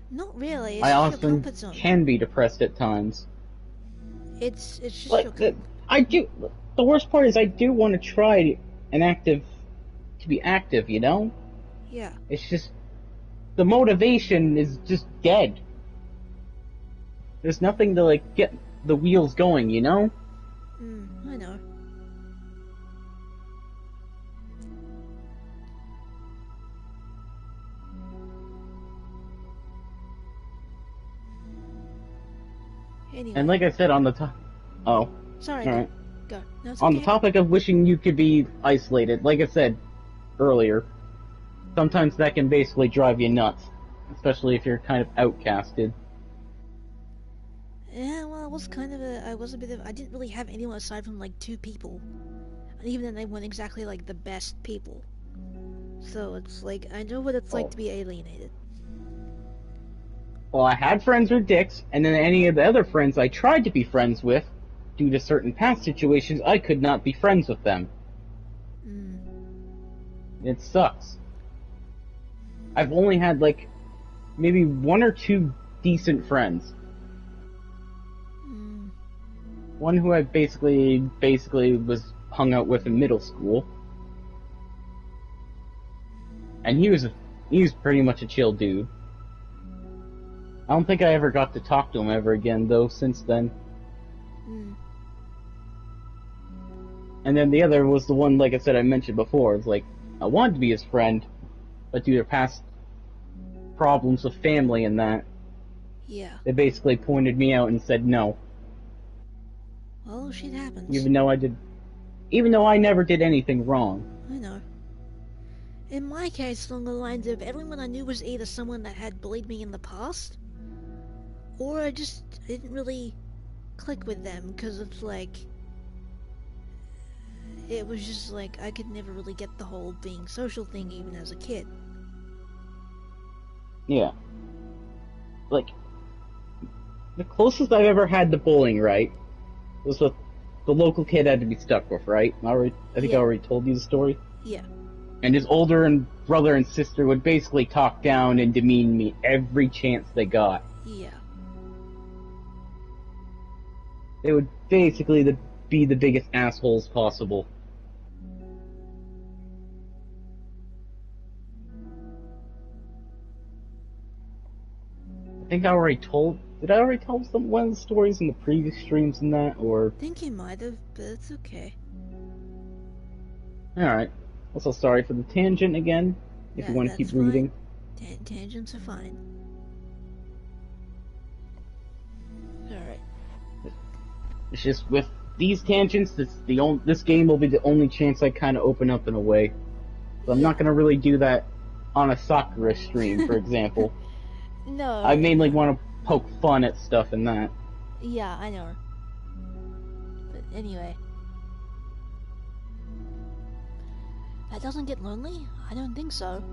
not really. It's I just your often comfort zone. can be depressed at times. It's just But your I do. The worst part is I do want to try to be active. You know. Yeah. It's just the motivation is just dead. There's nothing to like get the wheels going. You know. I know. Anyway. And like I said on the top. Oh. Sorry. All right. Go. No, it's On okay. the topic of wishing you could be isolated, like I said earlier, sometimes that can basically drive you nuts, especially if you're kind of outcasted. Yeah, well, I didn't really have anyone aside from like 2 people. And even then they weren't exactly like the best people. So it's like, I know what it's like to be alienated. Well, I had friends with dicks, and then any of the other friends I tried to be friends with, due to certain past situations, I could not be friends with them. It sucks. I've only had like maybe 1 or 2 decent friends. One who I basically was hung out with in middle school, and he was pretty much a chill dude. I don't think I ever got to talk to him ever again though since then. And then the other was the one, like I said, I mentioned before. It's like I wanted to be his friend, but due to past problems with family and that, they basically pointed me out and said no. Well, shit happens. Even though I never did anything wrong. I know. In my case, along the lines of everyone I knew was either someone that had bullied me in the past, or I just didn't really click with them, because it's like, it was just like, I could never really get the whole being social thing even as a kid. Yeah. Like, the closest I've ever had to bullying, right, was with the local kid I had to be stuck with, right? I think I already told you the story. Yeah. And his older brother and sister would basically talk down and demean me every chance they got. Yeah. They would basically be the biggest assholes possible. Did I already tell one of the stories in the previous streams and that, or? I think you might have, but it's okay. Alright. Also, sorry for the tangent again, if you want to keep reading. Tangents are fine. Alright. It's just, with these tangents, this game will be the only chance I kind of open up in a way. So I'm not going to really do that on a Sakura stream, for example. No. I mainly want to poke fun at stuff and that. Yeah, I know. But anyway. That doesn't get lonely? I don't think so.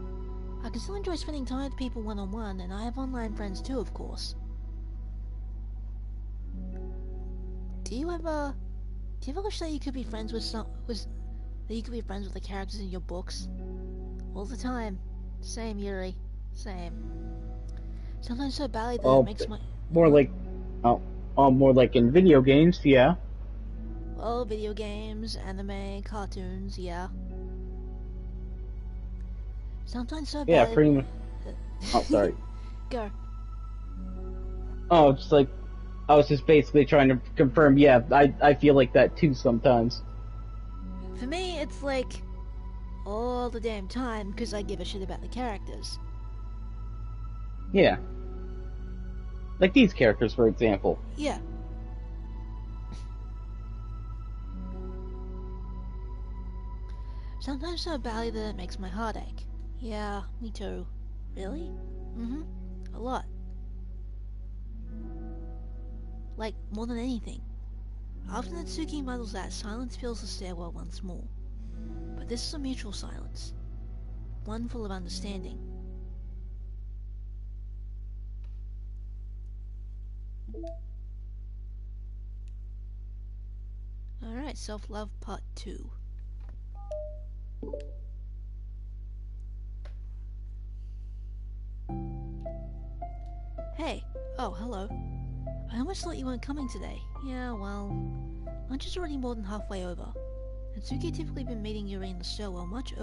I can still enjoy spending time with people one-on-one, and I have online friends too, of course. Do you ever wish that you could be friends with the characters in your books? All the time. Same, Yuri. Same. Sometimes so badly that it makes my... More like in video games, yeah. Well, video games, anime, cartoons, yeah. Sometimes so bad... Yeah, pretty much... Oh, sorry. Go. Oh, just like, I was just basically trying to confirm, yeah, I feel like that too sometimes. For me, it's like all the damn time because I give a shit about the characters. Yeah. Like these characters, for example. Yeah. Sometimes so badly that it makes my heart ache. Yeah, me too. Really? Mm-hmm. A lot. Like, more than anything. After Natsuki muddles that, silence fills the stairwell once more. But this is a mutual silence. One full of understanding. Alright, Self-Love Part 2. Hey! Oh, hello. I almost thought you weren't coming today. Yeah, well... lunch is already more than halfway over. Natsuki had typically been meeting Yuri in the stairwell much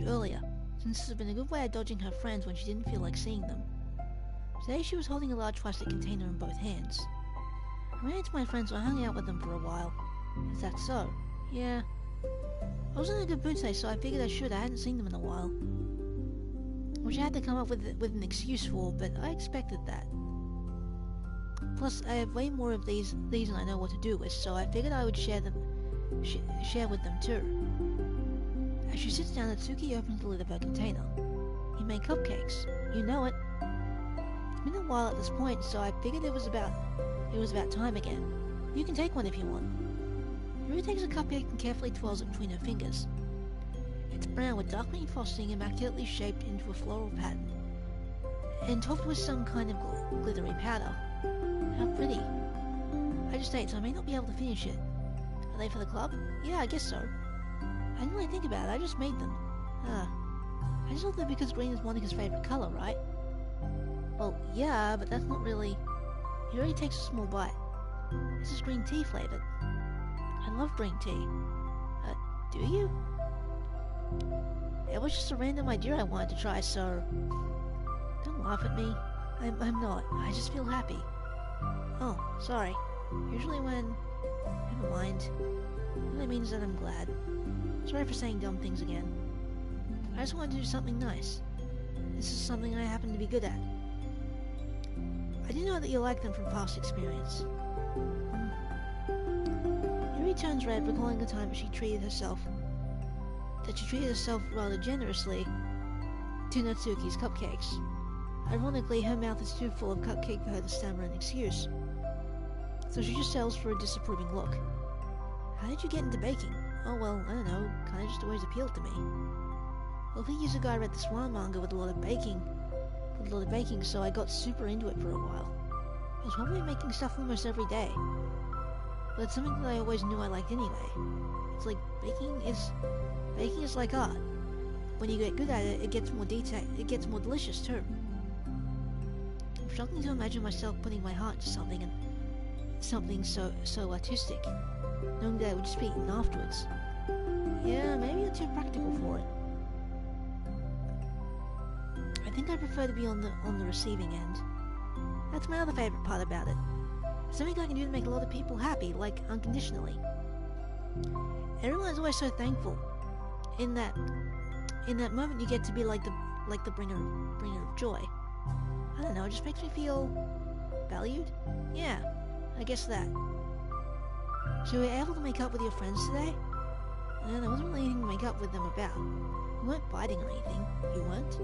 earlier, since this has been a good way of dodging her friends when she didn't feel like seeing them. Today she was holding a large plastic container in both hands. I ran into my friends, so I hung out with them for a while. Is that so? Yeah. I was in a good mood today, so I figured I should. I hadn't seen them in a while. Which I had to come up with an excuse for, but I expected that. Plus, I have way more of these than I know what to do with, so I figured I would share with them too. As she sits down, Natsuki opens the lid of her container. You made cupcakes. You know it. It's been a while at this point, so I figured it was about time again. You can take one if you want. Yuri takes a cupcake and carefully twirls it between her fingers. It's brown with dark green frosting immaculately shaped into a floral pattern, and topped with some kind of glittery powder. How pretty. I just ate, so I may not be able to finish it. Are they for the club? Yeah, I guess so. I didn't really think about it, I just made them. I just thought that because green is Monica's favorite color, right? Well, yeah, but that's not really... He already takes a small bite. This is green tea flavored. I love green tea. Do you? It was just a random idea I wanted to try, so... Don't laugh at me. I'm not. I just feel happy. Oh, sorry. Usually when... Never mind. It really means that I'm glad. Sorry for saying dumb things again. I just wanted to do something nice. This is something I happen to be good at. I do know that you like them from past experience. Yuri turns red, recalling the time that she treated herself rather generously to Natsuki's cupcakes. Ironically, her mouth is too full of cupcake for her to stammer an excuse. So she just settles for a disapproving look. How did you get into baking? Oh well, I don't know, kinda just always appealed to me. Well, 3 years ago I read the Swan manga with a lot of baking, so I got super into it for a while. I was probably making stuff almost every day. But it's something that I always knew I liked anyway. It's like baking is like art. When you get good at it, it gets more delicious too. I'm struggling to imagine myself putting my heart into something so artistic, knowing that I would just be eaten afterwards. Yeah, maybe you're too practical for it. I think I prefer to be on the receiving end. That's my other favorite part about it. Something I can do to make a lot of people happy, like unconditionally. Everyone is always so thankful. In that moment, you get to be like the bringer of joy. I don't know, it just makes me feel valued. Yeah, I guess that. So were you able to make up with your friends today? No, there wasn't really anything to make up with them about. We weren't fighting or anything. You weren't?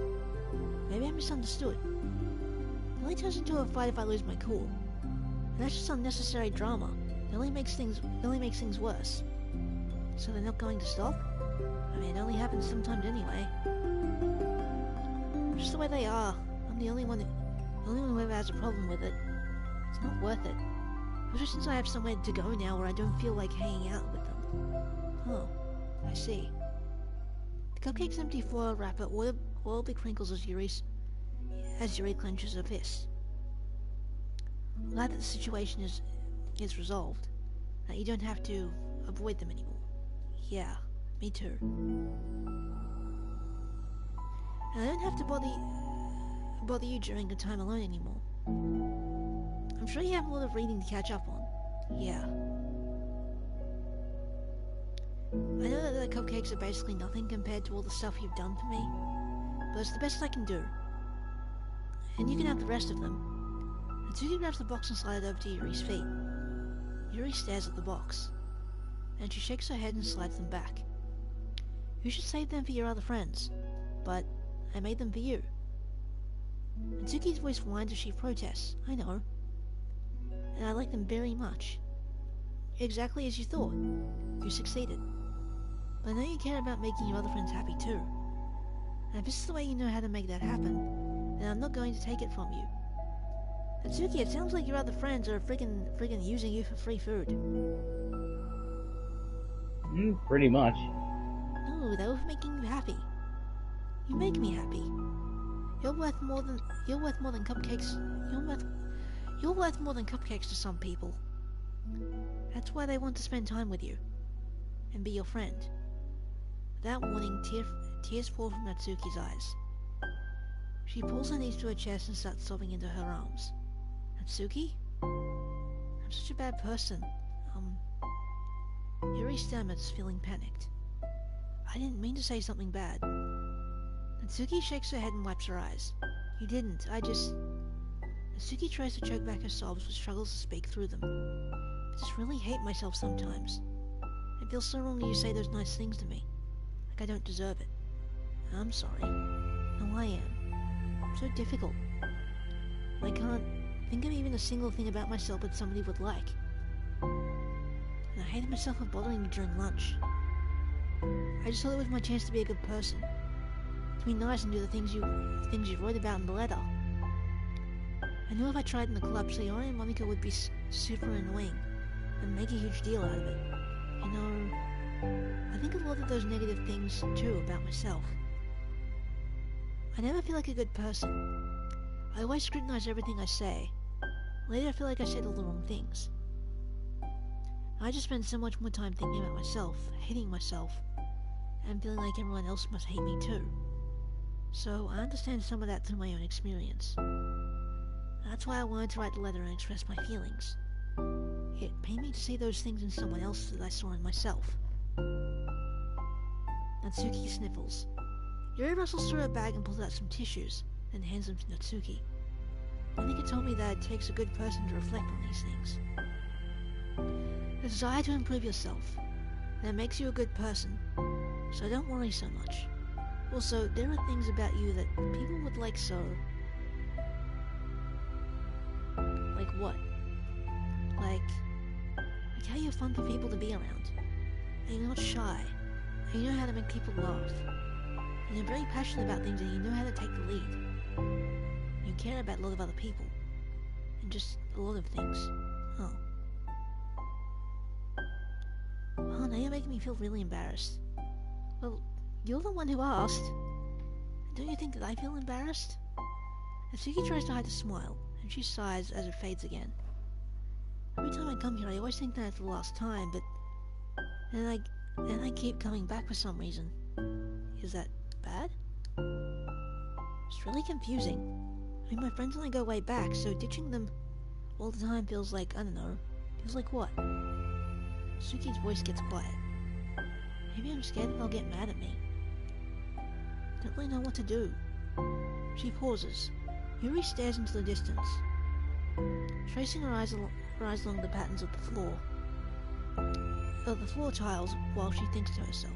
Maybe I misunderstood. It only turns into a fight if I lose my cool. And that's just unnecessary drama. It only makes things worse. So they're not going to stop? I mean, it only happens sometimes anyway. Just the way they are. I'm the only one who ever has a problem with it. It's not worth it. Especially since I have somewhere to go now where I don't feel like hanging out with them. Oh, I see. The cupcake's empty foil wrapper audibly crinkles as Yuri clenches her fist. I'm glad that the situation is resolved. That you don't have to avoid them anymore. Yeah, me too. And I don't have to bother you during a time alone anymore. I'm sure you have a lot of reading to catch up on. Yeah. I know that the cupcakes are basically nothing compared to all the stuff you've done for me, but it's the best I can do. And you can have the rest of them. Natsuki grabs the box and slides it over to Yuri's feet. Yuri stares at the box, and she shakes her head and slides them back. You should save them for your other friends, but I made them for you. Natsuki's voice whines as she protests. I know. And I like them very much. Exactly as you thought. You succeeded. But I know you care about making your other friends happy too. And if this is the way you know how to make that happen, then I'm not going to take it from you. Natsuki, it sounds like your other friends are friggin' using you for free food. Pretty much. No, they were for making you happy. You make me happy. You're worth more than cupcakes. You're worth more than cupcakes to some people. That's why they want to spend time with you and be your friend. Without warning, tears fall from Natsuki's eyes. She pulls her knees to her chest and starts sobbing into her arms. Natsuki? I'm such a bad person. Yuri stammers, feeling panicked. I didn't mean to say something bad. Natsuki shakes her head and wipes her eyes. You didn't, Natsuki tries to choke back her sobs but struggles to speak through them. I just really hate myself sometimes. It feels so wrong that you say those nice things to me. Like I don't deserve it. I'm sorry. No, I am. I'm so difficult. I can't think of even a single thing about myself that somebody would like. And I hated myself for bothering you during lunch. I just thought it was my chance to be a good person. To be nice and do the things you wrote about in the letter. I knew if I tried in the club, Sayori and Monika would be super annoying and make a huge deal out of it. You know, I think a lot of those negative things too about myself. I never feel like a good person. I always scrutinize everything I say. Later I feel like I said all the wrong things. I just spend so much more time thinking about myself, hating myself, and feeling like everyone else must hate me too. So I understand some of that through my own experience. That's why I wanted to write the letter and express my feelings. It pained me to see those things in someone else that I saw in myself. Natsuki sniffles. Yuri rustles through her bag and pulls out some tissues, then hands them to Natsuki. I think it told me that it takes a good person to reflect on these things. The desire to improve yourself. That makes you a good person. So don't worry so much. Also, there are things about you that people would like so... Like what? Like how you're fun for people to be around. And you're not shy. And you know how to make people laugh. And you're very passionate about things and you know how to take the lead. You care about a lot of other people. And just a lot of things. Oh. Oh, now you're making me feel really embarrassed. Well, you're the one who asked. Don't you think that I feel embarrassed? Natsuki tries to hide a smile, and she sighs as it fades again. Every time I come here, I always think that it's the last time, but... then I keep coming back for some reason. Is that bad? It's really confusing. I mean, my friends and I go way back, so ditching them all the time feels like, I don't know, feels like what? Suki's voice gets quiet. Maybe I'm scared that they'll get mad at me. Don't really know what to do. She pauses. Yuri stares into the distance, tracing her eyes along the patterns of the floor tiles while she thinks to herself.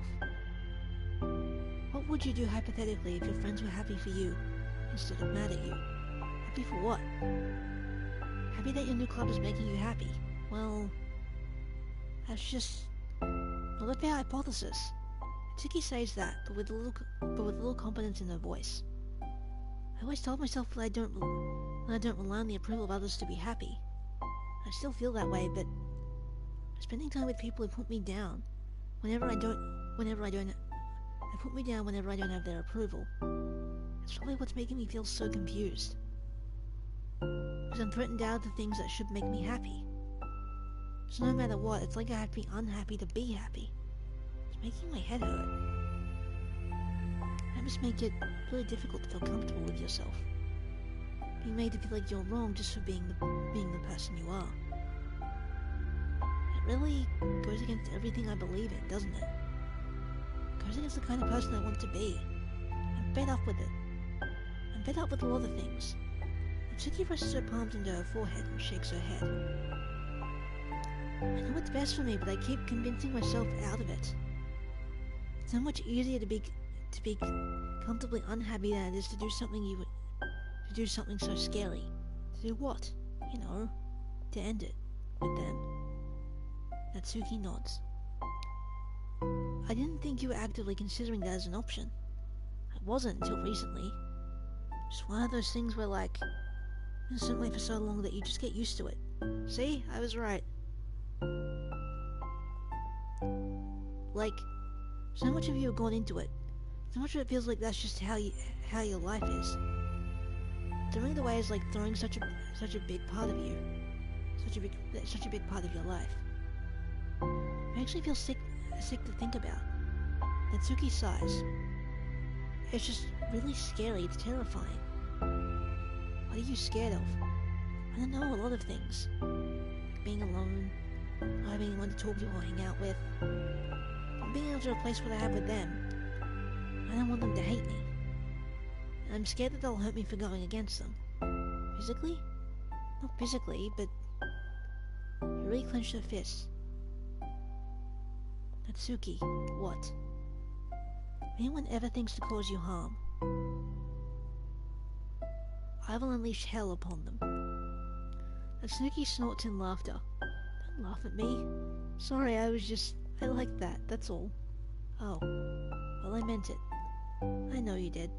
What would you do hypothetically if your friends were happy for you instead of mad at you? Happy for what? Happy that your new club is making you happy. Well, that's just not a fair hypothesis. Tsuki says that, but with a little confidence in her voice. I always told myself that I don't rely on the approval of others to be happy. I still feel that way, but spending time with people who put me down they put me down whenever I don't have their approval. It's probably what's making me feel so confused. Because I'm threatened out of the things that should make me happy. So no matter what, it's like I have to be unhappy to be happy. It's making my head hurt. That must make it really difficult to feel comfortable with yourself. being made to feel like you're wrong just for being the person you are. It really goes against everything I believe in, doesn't it? It goes against the kind of person I want to be. I'm fed up with it. I'm fed up with a lot of things. Natsuki presses her palms into her forehead and shakes her head. I know it's best for me, but I keep convincing myself out of it. It's so much easier to be comfortably unhappy than it is to do something so scary. To do what? You know, to end it with them. Natsuki nods. I didn't think you were actively considering that as an option. I wasn't until recently. Just one of those things where, like, been a certain way for so long that you just get used to it. See? I was right. Like, so much of you have gone into it. So much of it feels like that's just how your life is. Throwing it away is like throwing such a big part of you. Such a big part of your life. It makes me feel sick to think about. Natsuki sighs. It's just really scary. It's terrifying. What are you scared of? I don't know, a lot of things. Like being alone, not having anyone to talk to or hang out with, not being able to replace what I have with them. I don't want them to hate me. And I'm scared that they'll hurt me for going against them. Physically? Not physically, but... He really clenched her fists. Natsuki, what? If anyone ever thinks to cause you harm, I will unleash hell upon them. Natsuki snorts in laughter. Don't laugh at me. Sorry, I like that, that's all. Oh, well, I meant it. I know you did.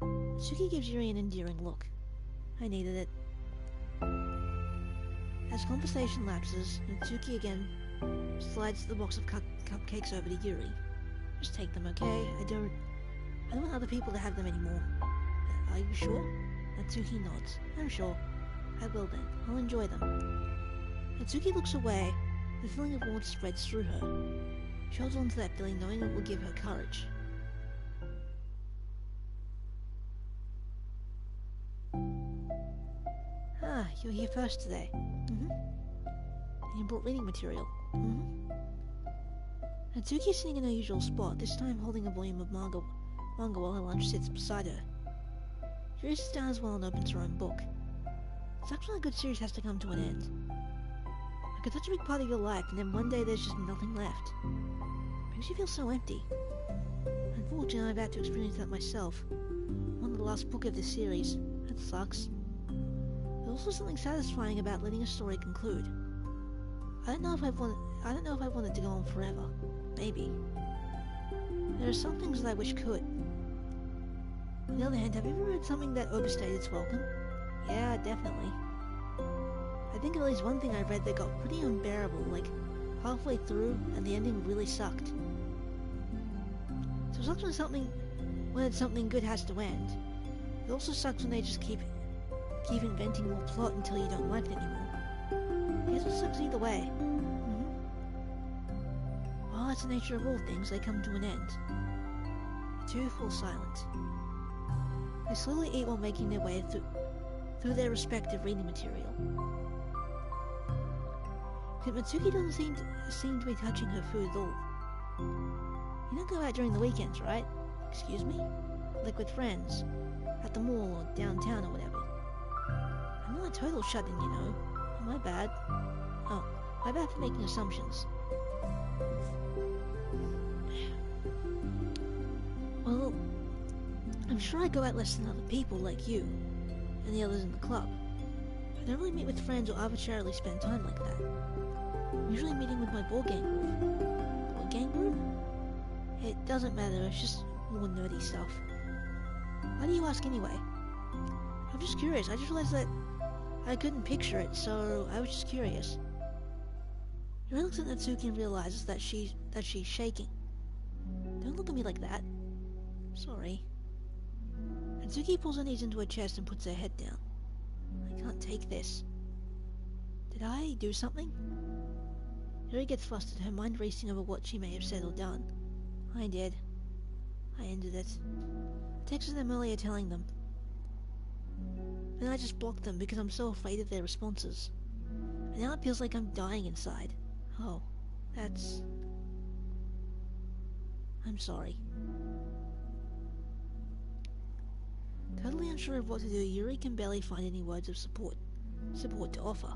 Natsuki gives Yuri an endearing look. I needed it. As conversation lapses, Natsuki again slides the box of cupcakes over to Yuri. Just take them, okay? I don't want other people to have them anymore. Are you sure? Natsuki nods. I'm sure. I will then. I'll enjoy them. Natsuki looks away. The feeling of warmth spreads through her. She holds on to that feeling, knowing it will give her courage. Ah, you're here first today. Mm-hmm. And you brought reading material. Mm-hmm. Natsuki is sitting in her usual spot, this time holding a volume of manga while her lunch sits beside her. Yuri sits down as well and opens her own book. It's actually a good series has to come to an end. Like, it's such a big part of your life, and then one day there's just nothing left. It makes you feel so empty. Unfortunately, I'm about to experience that myself. I'm on the last book of this series. That sucks. There's also something satisfying about letting a story conclude. I don't know if I want it to go on forever. Maybe. There are some things that I wish could. On the other hand, have you ever read something that overstayed its welcome? Yeah, definitely. I think of at least one thing I read that got pretty unbearable, like halfway through, and the ending really sucked. So it sucks when something good has to end. It also sucks when they just keep inventing more plot until you don't like it anymore. I guess it sucks either way. Well, that's the nature of all things, they come to an end. The two fall silent. They slowly eat while making their way through their respective reading material. Except Natsuki doesn't seem to be touching her food at all. You don't go out during the weekends, right? Excuse me? Like with friends, at the mall or downtown or whatever. I'm not a total shut-in, you know. My bad. Oh, my bad for making assumptions. Well, I'm sure I go out less than other people like you and the others in the club. I don't really meet with friends or arbitrarily spend time like that. I'm usually meeting with my board game group. Board game group? It doesn't matter, it's just more nerdy stuff. Why do you ask anyway? I'm just curious, I just realized that I couldn't picture it, so I was just curious. Yuri looks at Natsuki and realizes that she's shaking. Don't look at me like that. Sorry. Natsuki pulls her knees into her chest and puts her head down. I can't take this. Did I do something? Yuri gets flustered, her mind racing over what she may have said or done. I did. I ended it. I texted them earlier telling them. Then I just blocked them because I'm so afraid of their responses. And now it feels like I'm dying inside. Oh, that's... I'm sorry. Totally unsure of what to do, Yuri can barely find any words of support to offer.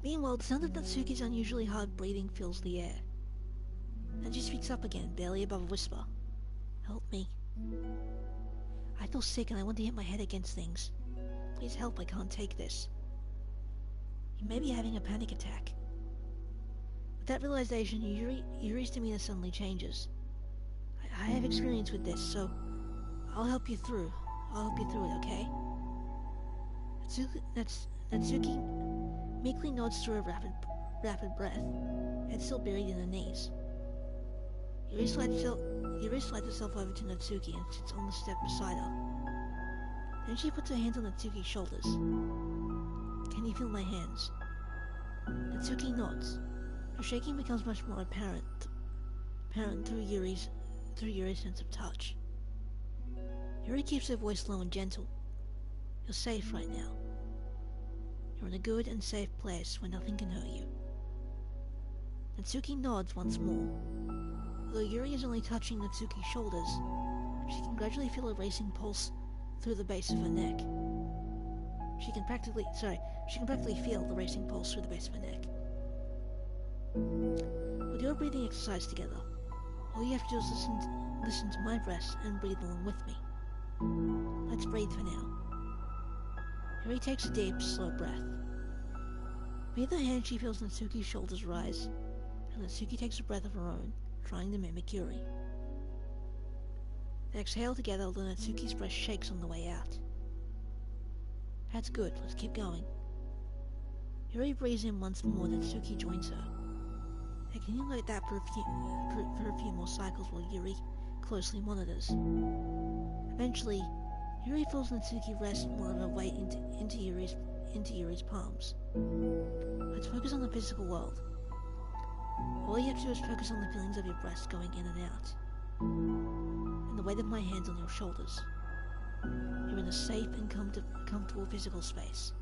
Meanwhile, the sound of Natsuki's unusually hard breathing fills the air. Then she speaks up again, barely above a whisper. Help me. I feel sick and I want to hit my head against things. Please help, I can't take this. You may be having a panic attack. With that realization, Yuri's demeanor suddenly changes. I have experience with this, so I'll help you through. I'll help you through it, okay? Natsuki meekly nods through a rapid breath, head still buried in her knees. Yuri slides herself over to Natsuki and sits on the step beside her. Then she puts her hands on Natsuki's shoulders. Can you feel my hands? Natsuki nods. Her shaking becomes much more apparent through Yuri's sense of touch. Yuri keeps her voice low and gentle. You're safe right now. You're in a good and safe place where nothing can hurt you. Natsuki nods once more. Although Yuri is only touching Natsuki's shoulders, she can gradually feel a racing pulse through the base of her neck. She can practically feel the racing pulse through the base of her neck. We'll do a breathing exercise together. All you have to do is listen to my breaths and breathe along with me. Let's breathe for now. Yuri takes a deep, slow breath. With her hand, she feels Natsuki's shoulders rise, and Natsuki takes a breath of her own, trying to mimic Yuri. They exhale together, although Natsuki's breath shakes on the way out. That's good, let's keep going. Yuri breathes in once more, Natsuki joins her. They continue like that for a few more cycles while Yuri closely monitors. Eventually, Yuri feels Natsuki rest more of her weight into Yuri's palms. Let's focus on the physical world. All you have to do is focus on the feelings of your breasts going in and out, and the weight of my hands on your shoulders. You're in a safe and comfortable physical space.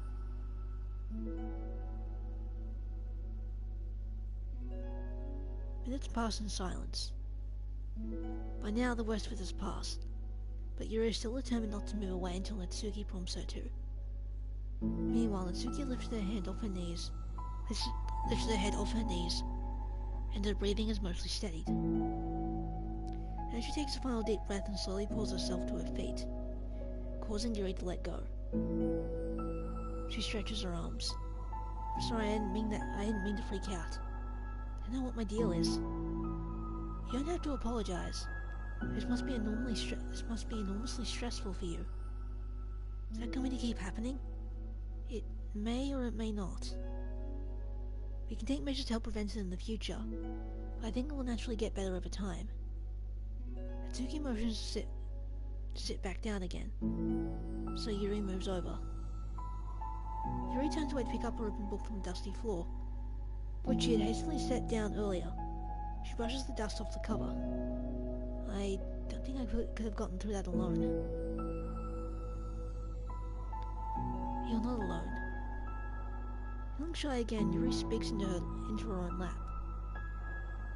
Minutes pass in silence. By now, the worst of it has passed, but Yuri is still determined not to move away until Natsuki prompts her to. Meanwhile, Natsuki lifts her head off her knees, and her breathing is mostly steadied. Then she takes a final deep breath and slowly pulls herself to her feet, causing Yuri to let go. She stretches her arms. I'm sorry, I didn't mean to freak out. I know what my deal is. You don't have to apologize. This must be enormously stressful for you. Is that going to keep happening? It may or it may not. We can take measures to help prevent it in the future, but I think it will naturally get better over time. Natsuki motions to sit back down again, so Yuri moves over. Yuri turns away to pick up a open book from the dusty floor, which she had hastily set down earlier. She brushes the dust off the cover. I don't think I could have gotten through that alone. You're not alone. Feeling shy again, Yuri speaks into her own lap.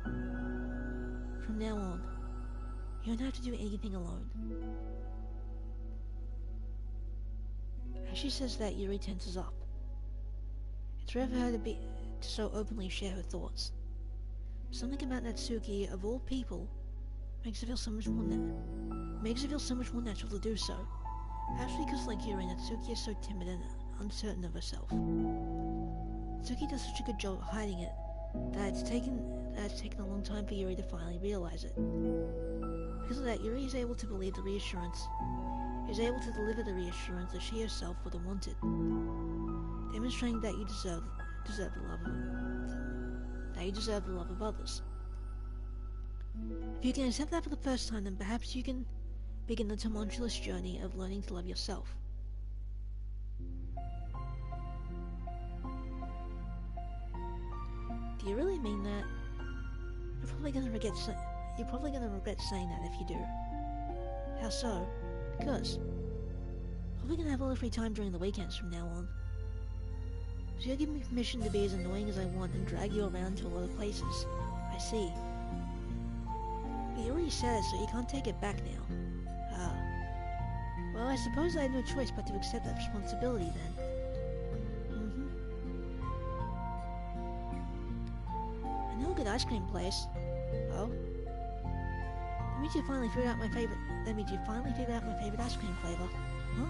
From now on, you don't have to do anything alone. As she says that, Yuri tenses up. It's rare for her to so openly share her thoughts. Something about Natsuki, of all people, makes it feel so much more natural to do so. Perhaps because, like Yuri, Natsuki is so timid and uncertain of herself. Natsuki does such a good job hiding it that it's taken a long time for Yuri to finally realize it. Because of that, Yuri is able to deliver the reassurance that she herself would have wanted, demonstrating that you deserve the love of others. If you can accept that for the first time, then perhaps you can begin the tumultuous journey of learning to love yourself. Do you really mean that? You're probably gonna regret saying that if you do. How so? Because Hopefully I can have a little free time during the weekends from now on. So you'll give me permission to be as annoying as I want and drag you around to a lot of places. I see. But you already said it, so you can't take it back now. Ah. Well, I suppose I had no choice but to accept that responsibility then. I know a good ice cream place. Oh? That means you finally figured out my favorite ice cream flavor. Huh?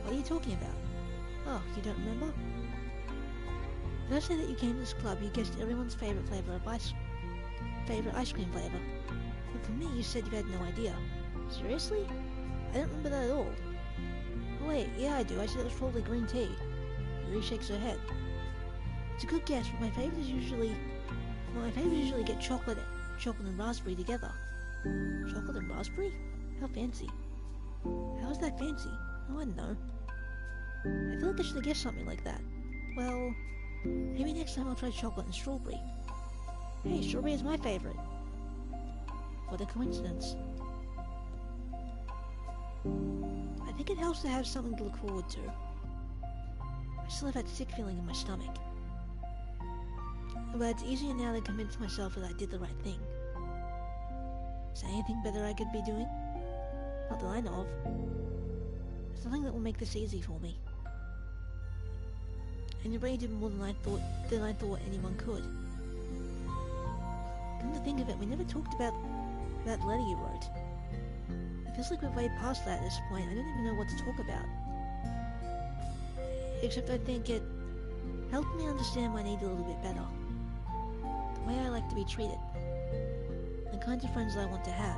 What are you talking about? Oh, you don't remember? Did I say that you came to this club, you guessed everyone's favorite ice cream flavor? But for me, you said you had no idea. Seriously? I don't remember that at all. Oh wait, yeah I do, I said it was probably green tea. Yuri shakes her head. It's a good guess, but my favorites usually get chocolate and raspberry together. Chocolate and raspberry? How fancy. How is that fancy? Oh, I don't know. I feel like I should have guessed something like that. Well, maybe next time I'll try chocolate and strawberry. Hey, strawberry is my favorite. What a coincidence. I think it helps to have something to look forward to. I still have that sick feeling in my stomach. But it's easier now to convince myself that I did the right thing. Is there anything better I could be doing? Not that I know of. There's nothing that will make this easy for me. And you already did more than I thought anyone could. Come to think of it, we never talked about that letter you wrote. It feels like we're way past that at this point. I don't even know what to talk about. Except I think it helped me understand my need a little bit better. The way I like to be treated. The kinds of friends that I want to have.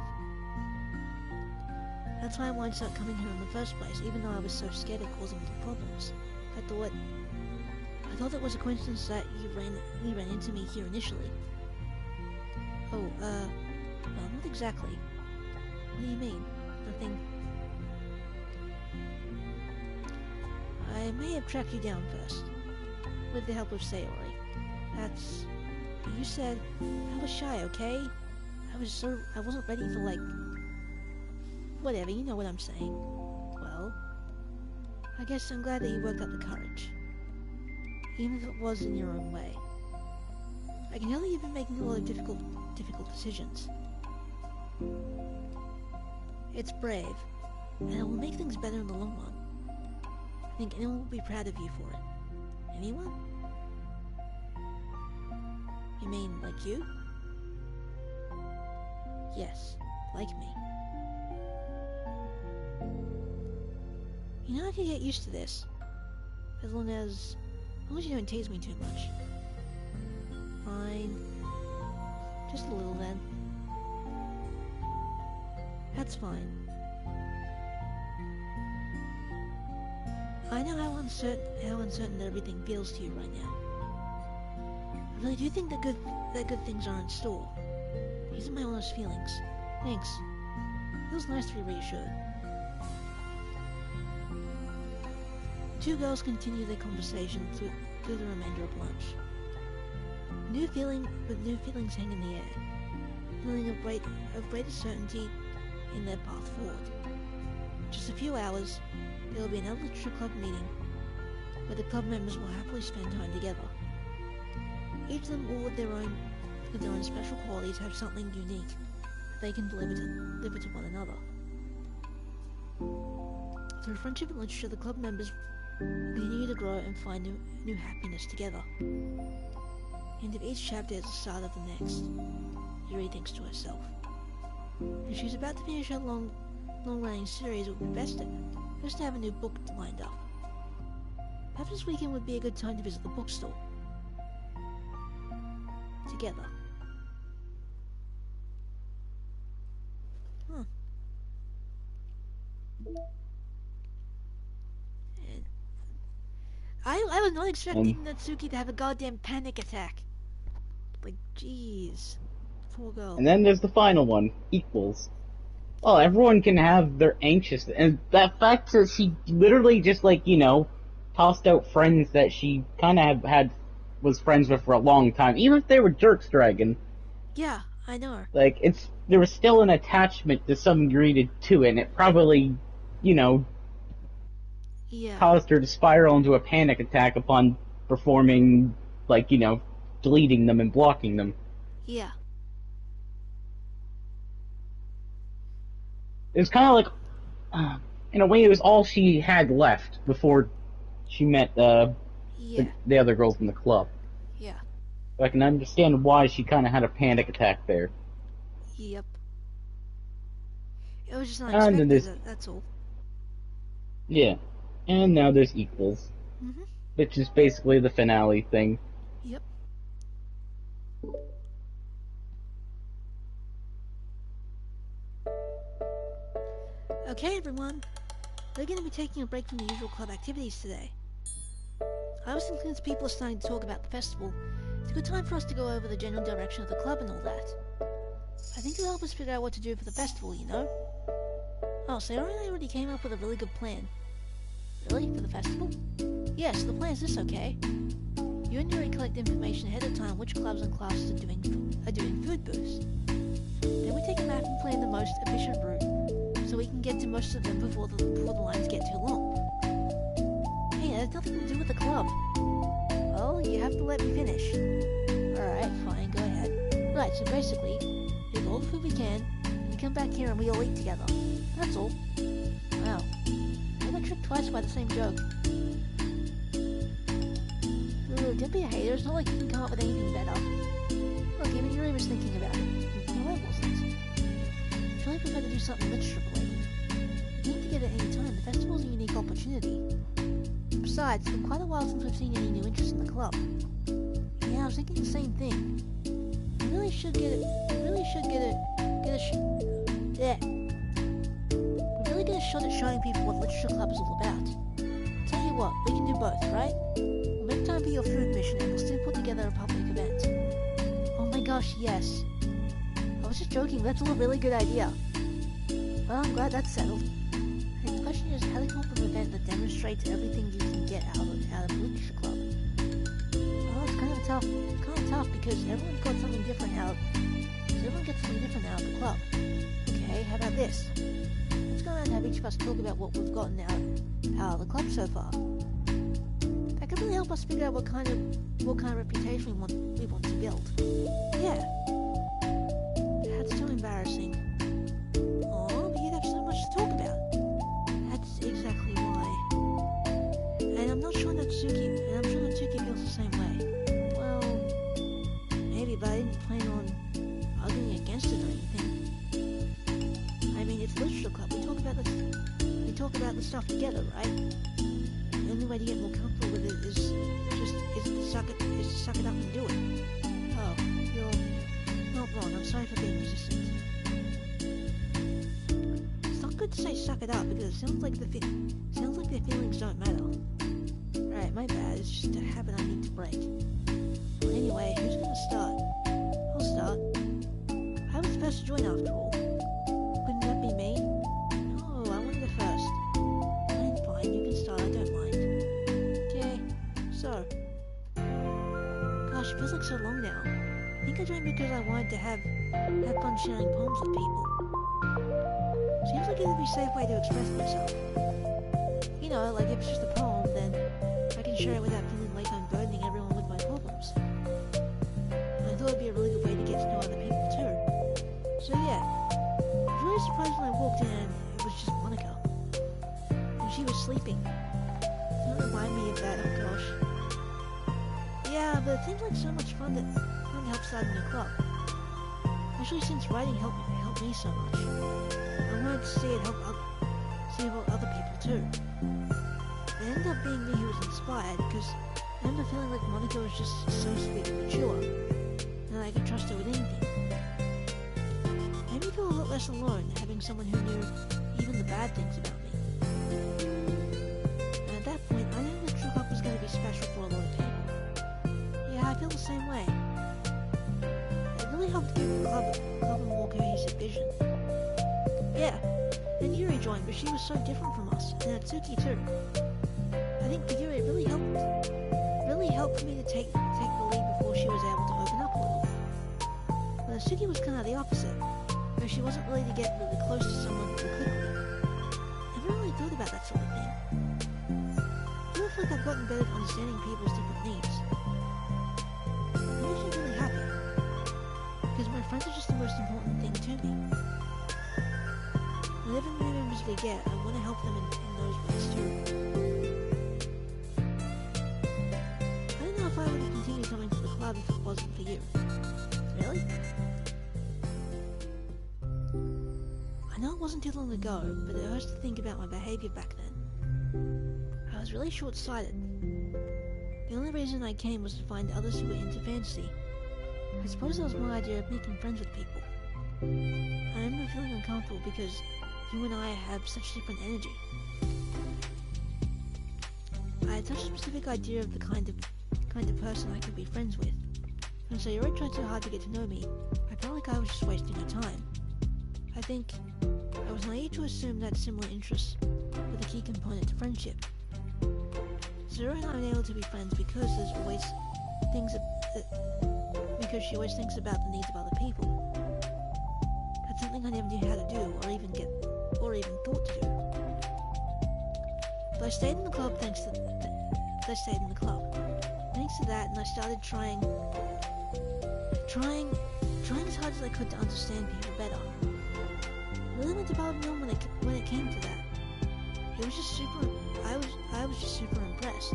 That's why I wanted to start coming here in the first place, even though I was so scared of causing problems. I thought it was a coincidence that you ran into me here initially. Oh, well, not exactly. What do you mean? Nothing. I may have tracked you down first, with the help of Sayori. That's... You said I was shy, okay? I wasn't ready for, like... Whatever, you know what I'm saying. Well, I guess I'm glad that you worked up the courage. Even if it was in your own way. I can tell that you've been making a lot of difficult decisions. It's brave, and it will make things better in the long run. I think anyone will be proud of you for it. Anyone? You mean, like you? Yes, like me. You know, I can get used to this. As long as you don't tease me too much. Fine. Just a little then. That's fine. I know how uncertain everything feels to you right now. I really do think that good things are in store. These are my honest feelings. Thanks. It feels nice to be reassured. The two girls continue their conversation through the remainder of lunch. New feelings hang in the air. Feeling of greater certainty in their path forward. Just a few hours, there will be another literature club meeting, where the club members will happily spend time together. Each of them, all with their own special qualities, have something unique that they can deliver to one another. Through friendship and literature, the club members will continue to grow and find new happiness together. End of each chapter is the start of the next, Yuri thinks to herself. If she's about to finish her long-running series, it would be best to have a new book lined up. Perhaps this weekend would be a good time to visit the bookstore. Together. Huh. And I was not expecting Natsuki to have a goddamn panic attack. Like, jeez. Poor girl. And then there's the final one, equals. Well, everyone can have their anxious, and that fact that she literally just, like, you know, tossed out friends that she kind of was friends with for a long time, even if they were jerks, Dragon. Yeah, I know. Like, there was still an attachment to some degree to it, and it probably, you know, Yeah. caused her to spiral into a panic attack upon performing, like, deleting them and blocking them. Yeah. It was kind of like, in a way, it was all she had left before she met Yeah. the other girls in the club. Yeah. I can understand why she kind of had a panic attack there. Yep. It was just And then unexpected, that's all. Yeah. And now there's equals, Mm-hmm. which is basically the finale thing. Yep. Okay, everyone. We're going to be taking a break from the usual club activities today. I was thinking as people are starting to talk about the festival, it's a good time for us to go over the general direction of the club and all that. I think it'll help us figure out what to do for the festival, you know? Oh, so I already came up with a really good plan. Really? For the festival? Yes, the plan's this, okay? You and Yuri collect information ahead of time which clubs and classes are doing food booths. Then we take a map and plan the most efficient route, so we can get to most of them before the lines get too long. Hey, that has nothing to do with the club. Well, you have to let me finish. Alright, fine, go ahead. Right, so basically, we get all the food we can, and we come back here and we all eat together. That's all. Wow. I got tricked twice by the same joke. Ooh, don't be a hater, it's not like you can come up with anything better. Look, even Yuri was thinking about it. No, I wasn't. I feel like we've got to do something literature related. We can't get it any time. The festival's a unique opportunity. Besides, it's been quite a while since we've seen any new interest in the club. Yeah, I was thinking the same thing. We really should get a shot at showing people what Literature Club is all about. Tell you what, we can do both, right? We'll make time for your food mission and we'll still put together a public event. Oh my gosh, yes. I was just joking, that's all a really good idea. Well, I'm glad that's settled. And the question is how to come up with an event that demonstrates everything you can get out of Literature Club. Well, it's kind of tough because everyone's got something different out. So everyone gets something different out of the club. Okay, how about this? Let's go around and have each of us talk about what we've gotten out of the club so far. That could really help us figure out what kind of reputation we want to build. Yeah. That's too embarrassing. Oh, but you'd have so much to talk about. That's exactly why. And I'm sure Natsuki feels the same way. Well, maybe, but I didn't plan on arguing against it or anything. I mean, it's Literature Club. We talk about the stuff together, right? The only way to get more comfortable with it is to suck it up and do it. Oh, you're not wrong. I'm sorry for being resistant. It's not good to say suck it up because it sounds like their feelings don't matter. Right, my bad. It's just a habit I need to break. Well, anyway, who's gonna start? I'll start. I was supposed to join after all. Couldn't that be me? No, I want to go first. Fine, you can start, I don't mind. Okay, so. Gosh, it feels like so long now. I think I joined because I wanted to have fun sharing poems with people. Seems like it would be a safe way to express myself. You know, like if it's just a poem, then I can share it without feeling like I'm burdening everyone with my problems. And I thought it'd be a really good way to get to know other people too. So yeah, I was really surprised when I walked in and it was just Monica. And she was sleeping. Don't remind me of that, oh gosh. Yeah, but it seems like so much fun to help start a new club. Especially since writing helped me so much. I wanted to see it help other people too. It ended up being me who was inspired because I remember feeling like Monica was just so sweet and mature, and I could trust her with anything. It made me feel a lot less alone having someone who knew even the bad things about me. And at that point, I knew the True Club was going to be special for a lot of people. Yeah, I feel the same way. It really helped give the club a more cohesive vision. Yeah, then Yuri joined, but she was so different from us, and Natsuki too. I think for Yuri it really helped for me to take the lead before she was able to open up a little. But Natsuki was kind of the opposite, where she wasn't ready to get really close to someone really quickly. Never really thought about that sort of thing. like I've gotten better at understanding people's different needs. I'm actually really happy, because my friends are just the most important thing to me. Whatever new members we get, I want to help them in those ways too. I don't know if I would have continued coming to the club if it wasn't for you. Really? I know it wasn't too long ago, but it hurts to think about my behavior back then. I was really short-sighted. The only reason I came was to find others who were into fantasy. I suppose that was my idea of making friends with people. I remember feeling uncomfortable because you and I have such different energy. I had such a specific idea of the kind of person I could be friends with. And so you already tried so hard to get to know me, I felt like I was just wasting your time. I think I was naive to assume that similar interests were the key component to friendship. Zero and I are able to be friends because there's always because she always thinks about the needs of other people. That's something I never knew how to do, or even thought to do. But I stayed in the club thanks to that, and I started trying as hard as I could to understand people better. It really went above and beyond when it came to that. It was just I was just super impressed.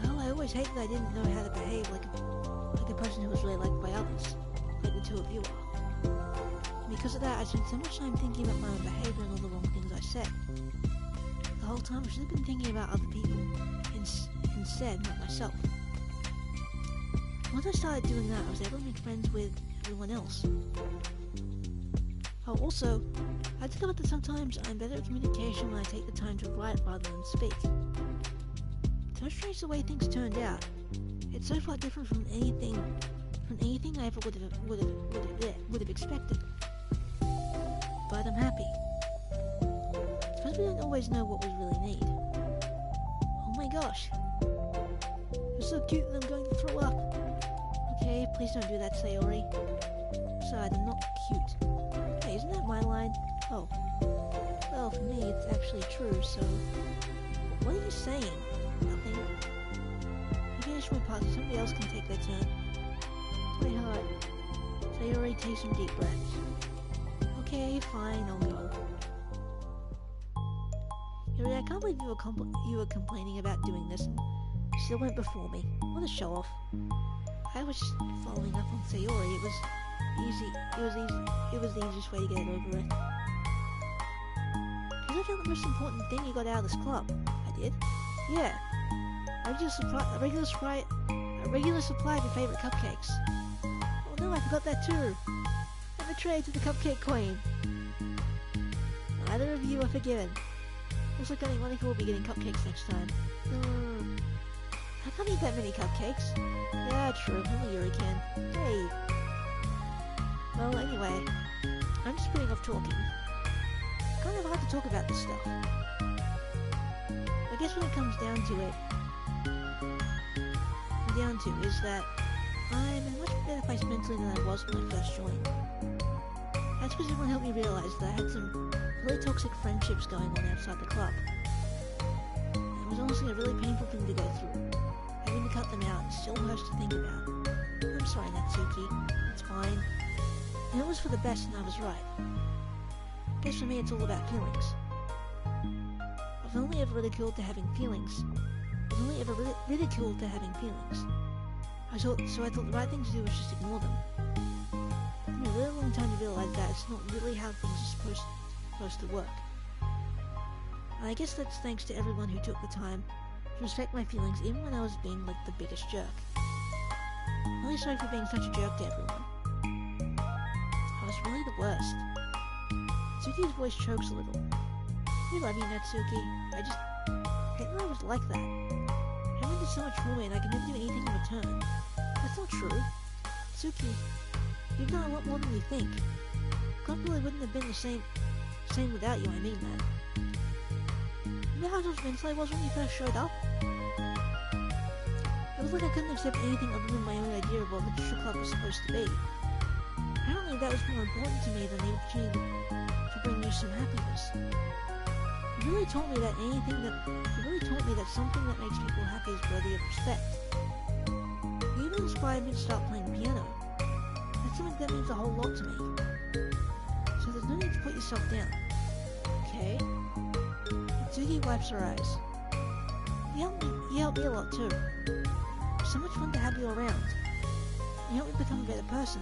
Well, I always hated that I didn't know how to behave like a person who was really liked by others, like the two of you are. And because of that, I spent so much time thinking about my own behavior and all the wrong things I said. The whole time I should have been thinking about other people instead, not myself. Once I started doing that, I was able to make friends with everyone else. Oh, also, I discovered that sometimes I'm better at communication when I take the time to write rather than speak. It's so strange the way things turned out. It's so far different from anything I ever would have expected. But I'm happy. Because we don't always know what we really need. Oh my gosh. You're so cute that I'm going to throw up. Okay, please don't do that, Sayori. Besides, I'm not cute. Hey, isn't that my line? Oh. Well, for me, it's actually true, so... What are you saying? Nothing. I finished my part so somebody else can take their turn. My heart. Sayori, take some deep breaths. Okay, fine, I'll go. Yuri, I can't believe you were complaining about doing this and still went before me. What a show-off. I was just following up on Sayori. It was the easiest way to get it over with. Because I found the most important thing you got out of this club. I did? Yeah. A regular supply of your favorite cupcakes. Oh no, I forgot that too. I'm a trade to the cupcake queen. Neither of you are forgiven. Looks like only one of you will be getting cupcakes next time. I can't eat that many cupcakes. Yeah, true. Only Yuri can. Hey. Well, anyway, I'm just putting off talking. Kind of hard to talk about this stuff. I guess when it comes down to it, is that I'm in a much better place mentally than I was when I first joined. That's because everyone helped me realize that I had some really toxic friendships going on outside the club. It was honestly a really painful thing to go through. Having to cut them out still hurts to think about. I'm sorry, Natsuki. It's fine. And it was for the best, and I was right. I guess for me, it's all about feelings. I've only ever ridiculed to having feelings. So I thought the right thing to do was just ignore them. It took me a really long time to realize that it's not really how things are supposed to work. And I guess that's thanks to everyone who took the time to respect my feelings even when I was being like the biggest jerk. I'm really sorry for being such a jerk to everyone. I was really the worst. Natsuki's voice chokes a little. We love you, Natsuki. I didn't know I was like that. Everyone did so much for me and I could never do anything in return. That's not true. Natsuki, you've done a lot more than you think. Club really wouldn't have been the same without you, I mean that. Remember how judgmental I was when you first showed up? It was like I couldn't accept anything other than my own idea of what literature club was supposed to be. Apparently that was more important to me than the opportunity to bring you some happiness. You really taught me that something that makes people happy is worthy of respect. You even inspired me to start playing piano. That's something that means a whole lot to me. So there's no need to put yourself down. Okay? Natsuki wipes her eyes. You helped me a lot too. It's so much fun to have you around. You helped me become a better person.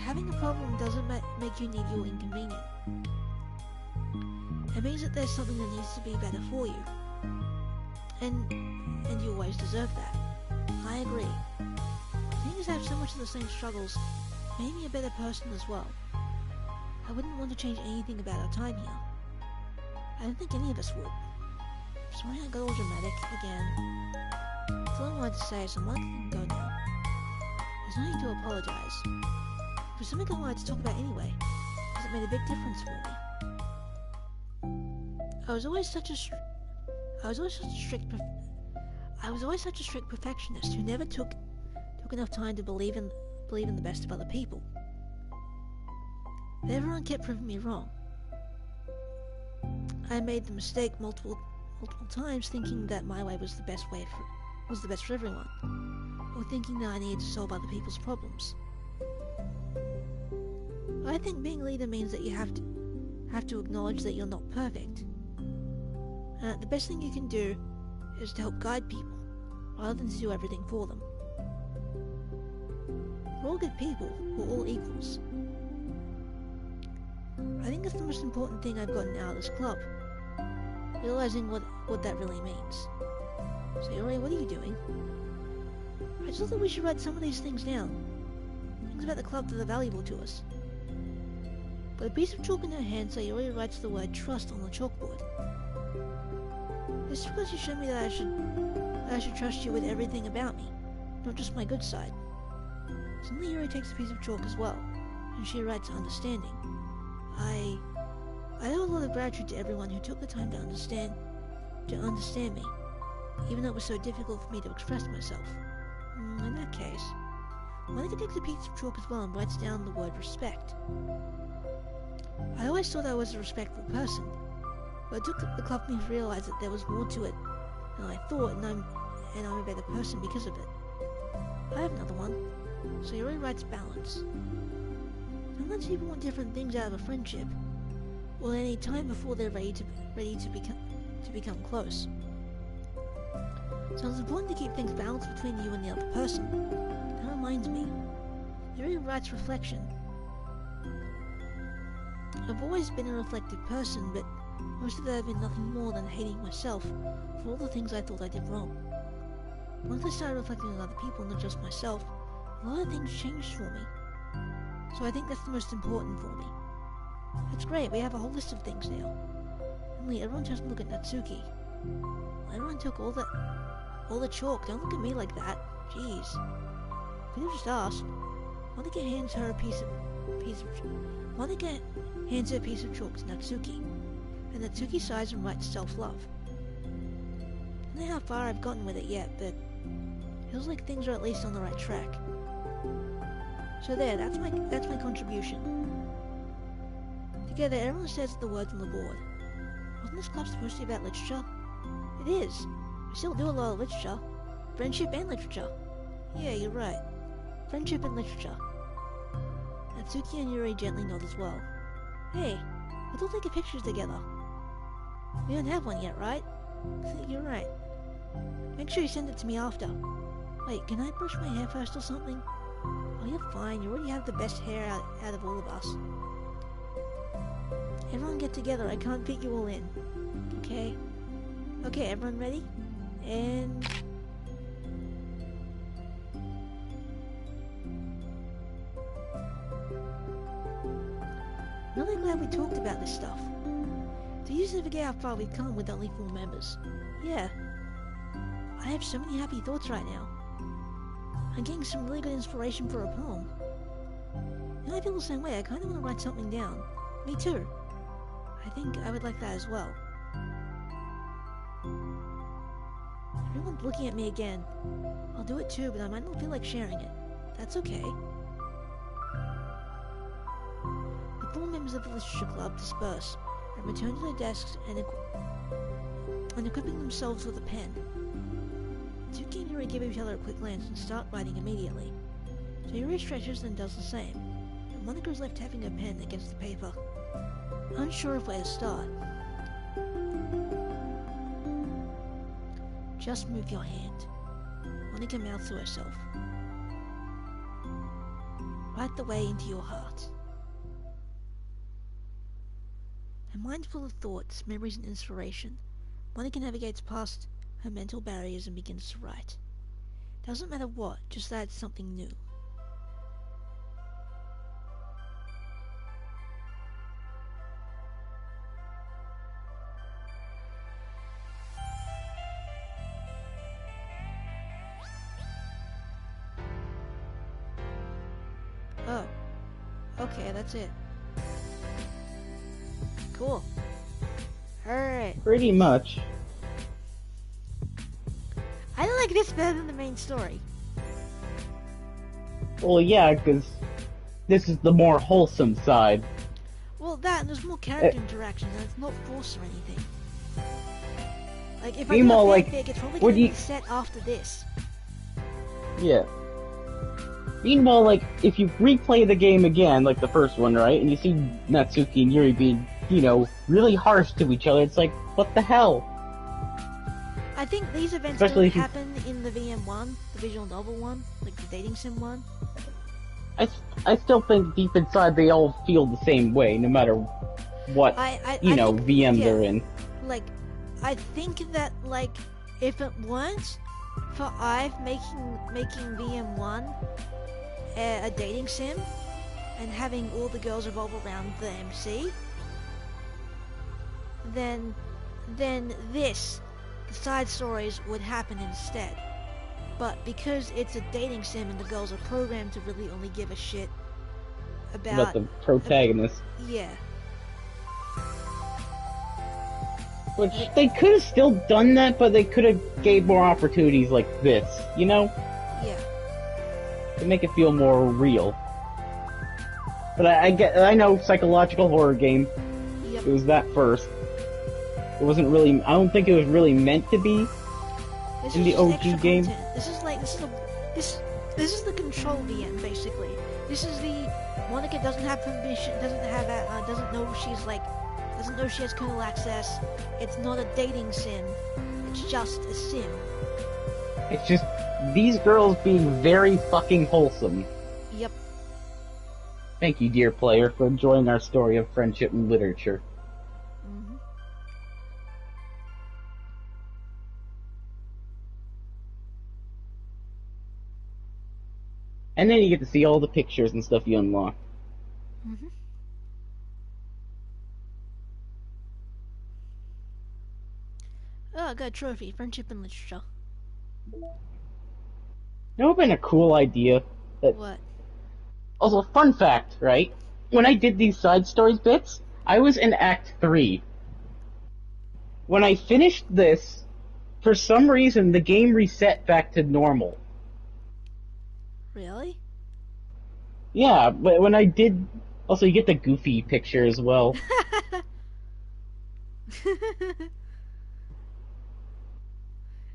Having a problem doesn't make you needy or inconvenient. It means that there's something that needs to be better for you. And you always deserve that. I agree. Seeing as I have so much of the same struggles made me a better person as well. I wouldn't want to change anything about our time here. I don't think any of us would. Sorry I got all dramatic again. That's all I wanted to say, so Mike can go now. There's no need to apologize. It was something I wanted to talk about anyway, because it made a big difference for me. I was always such a strict perfectionist who never took enough time to believe in the best of other people. But everyone kept proving me wrong. I made the mistake multiple times thinking that my way was the best for everyone, or thinking that I needed to solve other people's problems. I think being a leader means that you have to acknowledge that you're not perfect. The best thing you can do is to help guide people, rather than to do everything for them. We're all good people, we're all equals. I think it's the most important thing I've gotten out of this club, realizing what that really means. So Yuri, what are you doing? I just thought we should write some of these things down. Things about the club that are valuable to us. With a piece of chalk in her hand, Sayori writes the word trust on the chalkboard. This is because you showed me that I should trust you with everything about me, not just my good side. Suddenly Yuri takes a piece of chalk as well, and she writes understanding. I owe a lot of gratitude to everyone who took the time to understand me, even though it was so difficult for me to express myself. In that case, Monica takes a piece of chalk as well and writes down the word respect. I always thought I was a respectful person, but it took the club for me to realize that there was more to it than I thought, and I'm a better person because of it. I have another one. So Yuri writes balance. Sometimes people want different things out of a friendship, or any time before they're ready to become close. So it's important to keep things balanced between you and the other person. That reminds me. Yuri writes reflection. I've always been a reflective person, but most of it have been nothing more than hating myself for all the things I thought I did wrong. Once I started reflecting on other people, not just myself, a lot of things changed for me. So I think that's the most important for me. That's great, we have a whole list of things now. Only everyone just look at Natsuki. Everyone took all the chalk. Don't look at me like that. Jeez. Could you just ask? Monica hands her a piece of chalk to Natsuki, and Natsuki sighs and writes self-love. I don't know how far I've gotten with it yet, but feels like things are at least on the right track. So there, that's my contribution. Together, everyone says the words on the board. Wasn't this club supposed to be about literature? It is. We still do a lot of literature. Friendship and literature. Yeah, you're right. Friendship and literature. Natsuki and Yuri gently nod as well. Hey, let's all take a picture together. We don't have one yet, right? You're right. Make sure you send it to me after. Wait, can I brush my hair first or something? Oh, you're fine. You already have the best hair out of all of us. Everyone get together. I can't fit you all in. Okay? Okay, everyone ready? And... I'm really glad we talked about this stuff. It's easy to forget how far we've come with only 4 members. Yeah. I have so many happy thoughts right now. I'm getting some really good inspiration for a poem. And I feel the same way. I kind of want to write something down. Me too. I think I would like that as well. Everyone's looking at me again. I'll do it too, but I might not feel like sharing it. That's okay. The 4 members of the literature club disperse, and return to their desks and equipping themselves with a pen. Doki and Yuri give each other a quick glance and start writing immediately. So Yuri stretches and does the same, and Monika is left tapping her pen against the paper, unsure of where to start. Just move your hand, Monika mouths to herself. Right the way into your heart. Her mind full of thoughts, memories and inspiration, Monika navigates past her mental barriers and begins to write. Doesn't matter what, just add something new. Oh. Okay, that's it. Cool. Alright. Pretty much. I like this better than the main story. Well, yeah, because this is the more wholesome side. Well, that, and there's more character interactions, and it's not forced or anything. Like, if I do Meanwhile, a like, fanfic, it's probably what gonna do you- be set after this. Yeah. Meanwhile, like, if you replay the game again, like the first one, right, and you see Natsuki and Yuri being, you know, really harsh to each other, it's like, what the hell? I think these events Especially don't if you- happen in the VM1, the visual novel one, like the dating sim one. I still think deep inside they all feel the same way, no matter what, I think, VM yeah, they're in. Like, I think that, like, if it weren't for Ive making VM1 a dating sim, and having all the girls revolve around the MC, then this, the side stories would happen instead. But because it's a dating sim and the girls are programmed to really only give a shit About the protagonist. yeah. Which, they could have still done that, but they could have gave more opportunities like this, you know? Yeah. To make it feel more real. But I know psychological horror game. Yep. It was that first. It wasn't really, I don't think it was really meant to be This in is the just OG extra game. content. This is the control VM basically. This is the Monika doesn't have permission, doesn't know she has kernel access. It's not a dating sim. It's just a sim. It's just these girls being very fucking wholesome. Yep. Thank you, dear player, for enjoying our story of friendship and literature. Mm-hmm. And then you get to see all the pictures and stuff you unlock. Mm-hmm. Oh, I got a trophy. Friendship and literature. That would have been a cool idea. What? Also, fun fact, right? When I did these side stories bits, I was in Act 3. When I finished this, for some reason, the game reset back to normal. Really? Yeah, but when I did... Also, you get the goofy picture as well.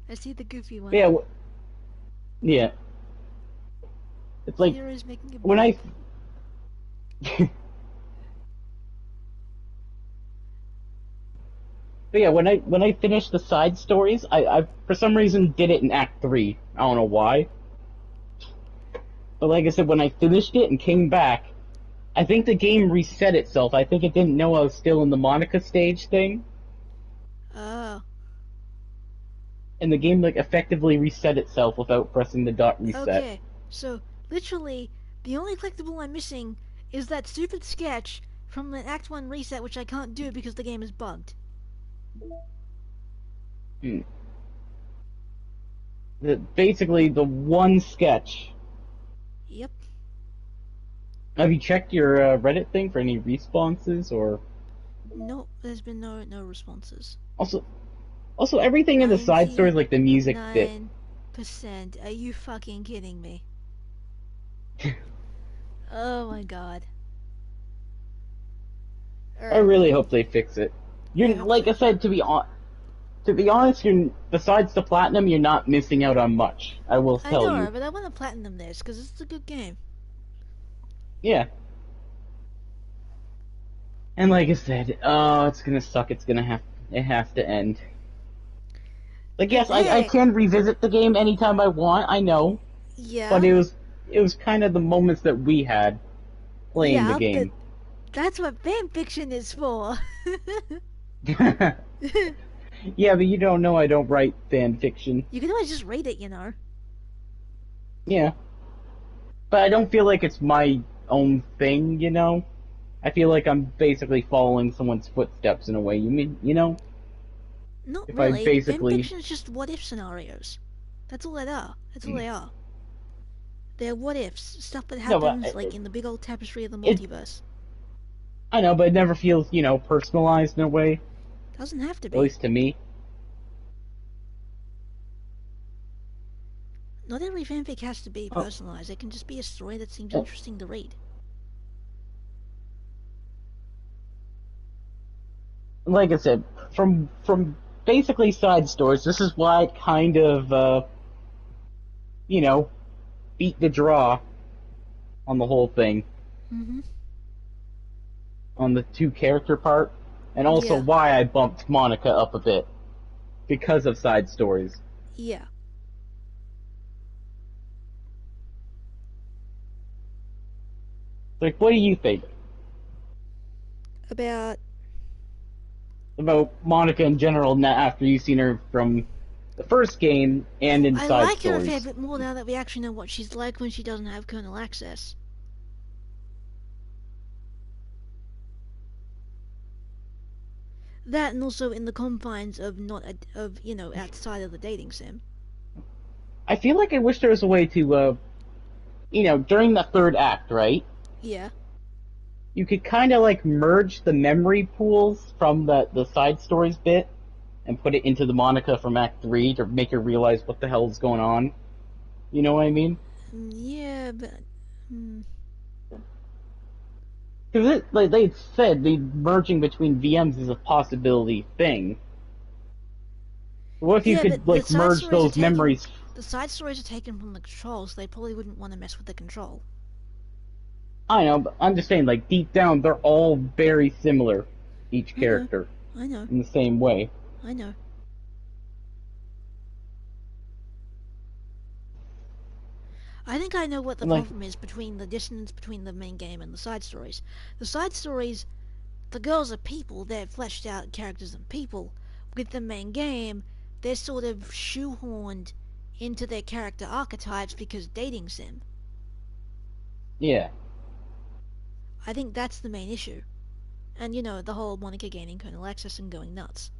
I see the goofy one. Yeah, yeah. It's like, Hero's making a when I... But yeah, when I finished the side stories, I for some reason did it in Act 3. I don't know why. But like I said, when I finished it and came back, I think the game reset itself. I think it didn't know I was still in the Monica stage thing. Oh. And the game like effectively reset itself without pressing the dot reset. Okay. So, literally, the only collectible I'm missing is that stupid sketch from the Act 1 reset, which I can't do because the game is bugged. Basically, the one sketch. Yep. Have you checked your Reddit thing for any responses or? No, there's been no responses. Also everything in the side stories, like the music bit. 9%. Are you fucking kidding me? Oh my god. I Alright, really hope they fix it. I You're hope like so. I said, to be honest, you're besides the platinum, you're not missing out on much. I will I tell know, you. but I want to platinum this because it's a good game. Yeah. And like I said, oh, it's gonna suck. It has to end. Like, But yes, I hey, can revisit the game anytime I want. I know, but yeah, it was kind of the moments that we had playing the yeah, but game. that's what fan fiction is for. Yeah, but you don't know I don't write fan fiction. You can always just read it, you know. Yeah, but I don't feel like it's my own thing. You know, I feel like I'm basically following someone's footsteps in a way. You mean, you know, Not if I really. Fan basically, fiction is just what if scenarios. That's all they are. That's all they are. They're what ifs, stuff that no, but happens like in the big old tapestry of the it, multiverse. I know, but it never feels, you know, personalized in a way. Doesn't have to At be. least to me. Not every fanfic has to be Oh, personalized. It can just be a story that seems oh, interesting to read. like I said, from basically side stories, this is why I kind of, you know, beat the draw on the whole thing, Mm-hmm. on the two character part, and also Yeah. why I bumped Monica up a bit because of side stories. Yeah. Like, what do you think About about Monica in general now after you've seen her from the first game and in I side like her a fair stories? bit more now that we actually know what she's like when she doesn't have kernel access. That and also in the confines of not of outside of the dating sim. I feel like I wish there was a way to, you know, during the third act, right? Yeah. You could kind of like merge the memory pools from the side stories bit and put it into the Monica from Act 3 to make her realize what the hell is going on. You know what I mean? Yeah, but mm, Because like they said, the merging between VMs is a possibility thing. What if you yeah, could but the like side merge stories are those taken. memories? The side stories are taken from the control, so they probably wouldn't want to mess with the control. I know, but I'm just saying, like deep down, they're all very similar, each I know. character, I know. in the same way. I know. I think I know what the And like, problem is between the dissonance between the main game and the side stories. The side stories, the girls are people, they're fleshed out characters and people. With the main game, they're sort of shoehorned into their character archetypes because dating sim. yeah. I think that's the main issue. And the whole Monica gaining kernel access and going nuts.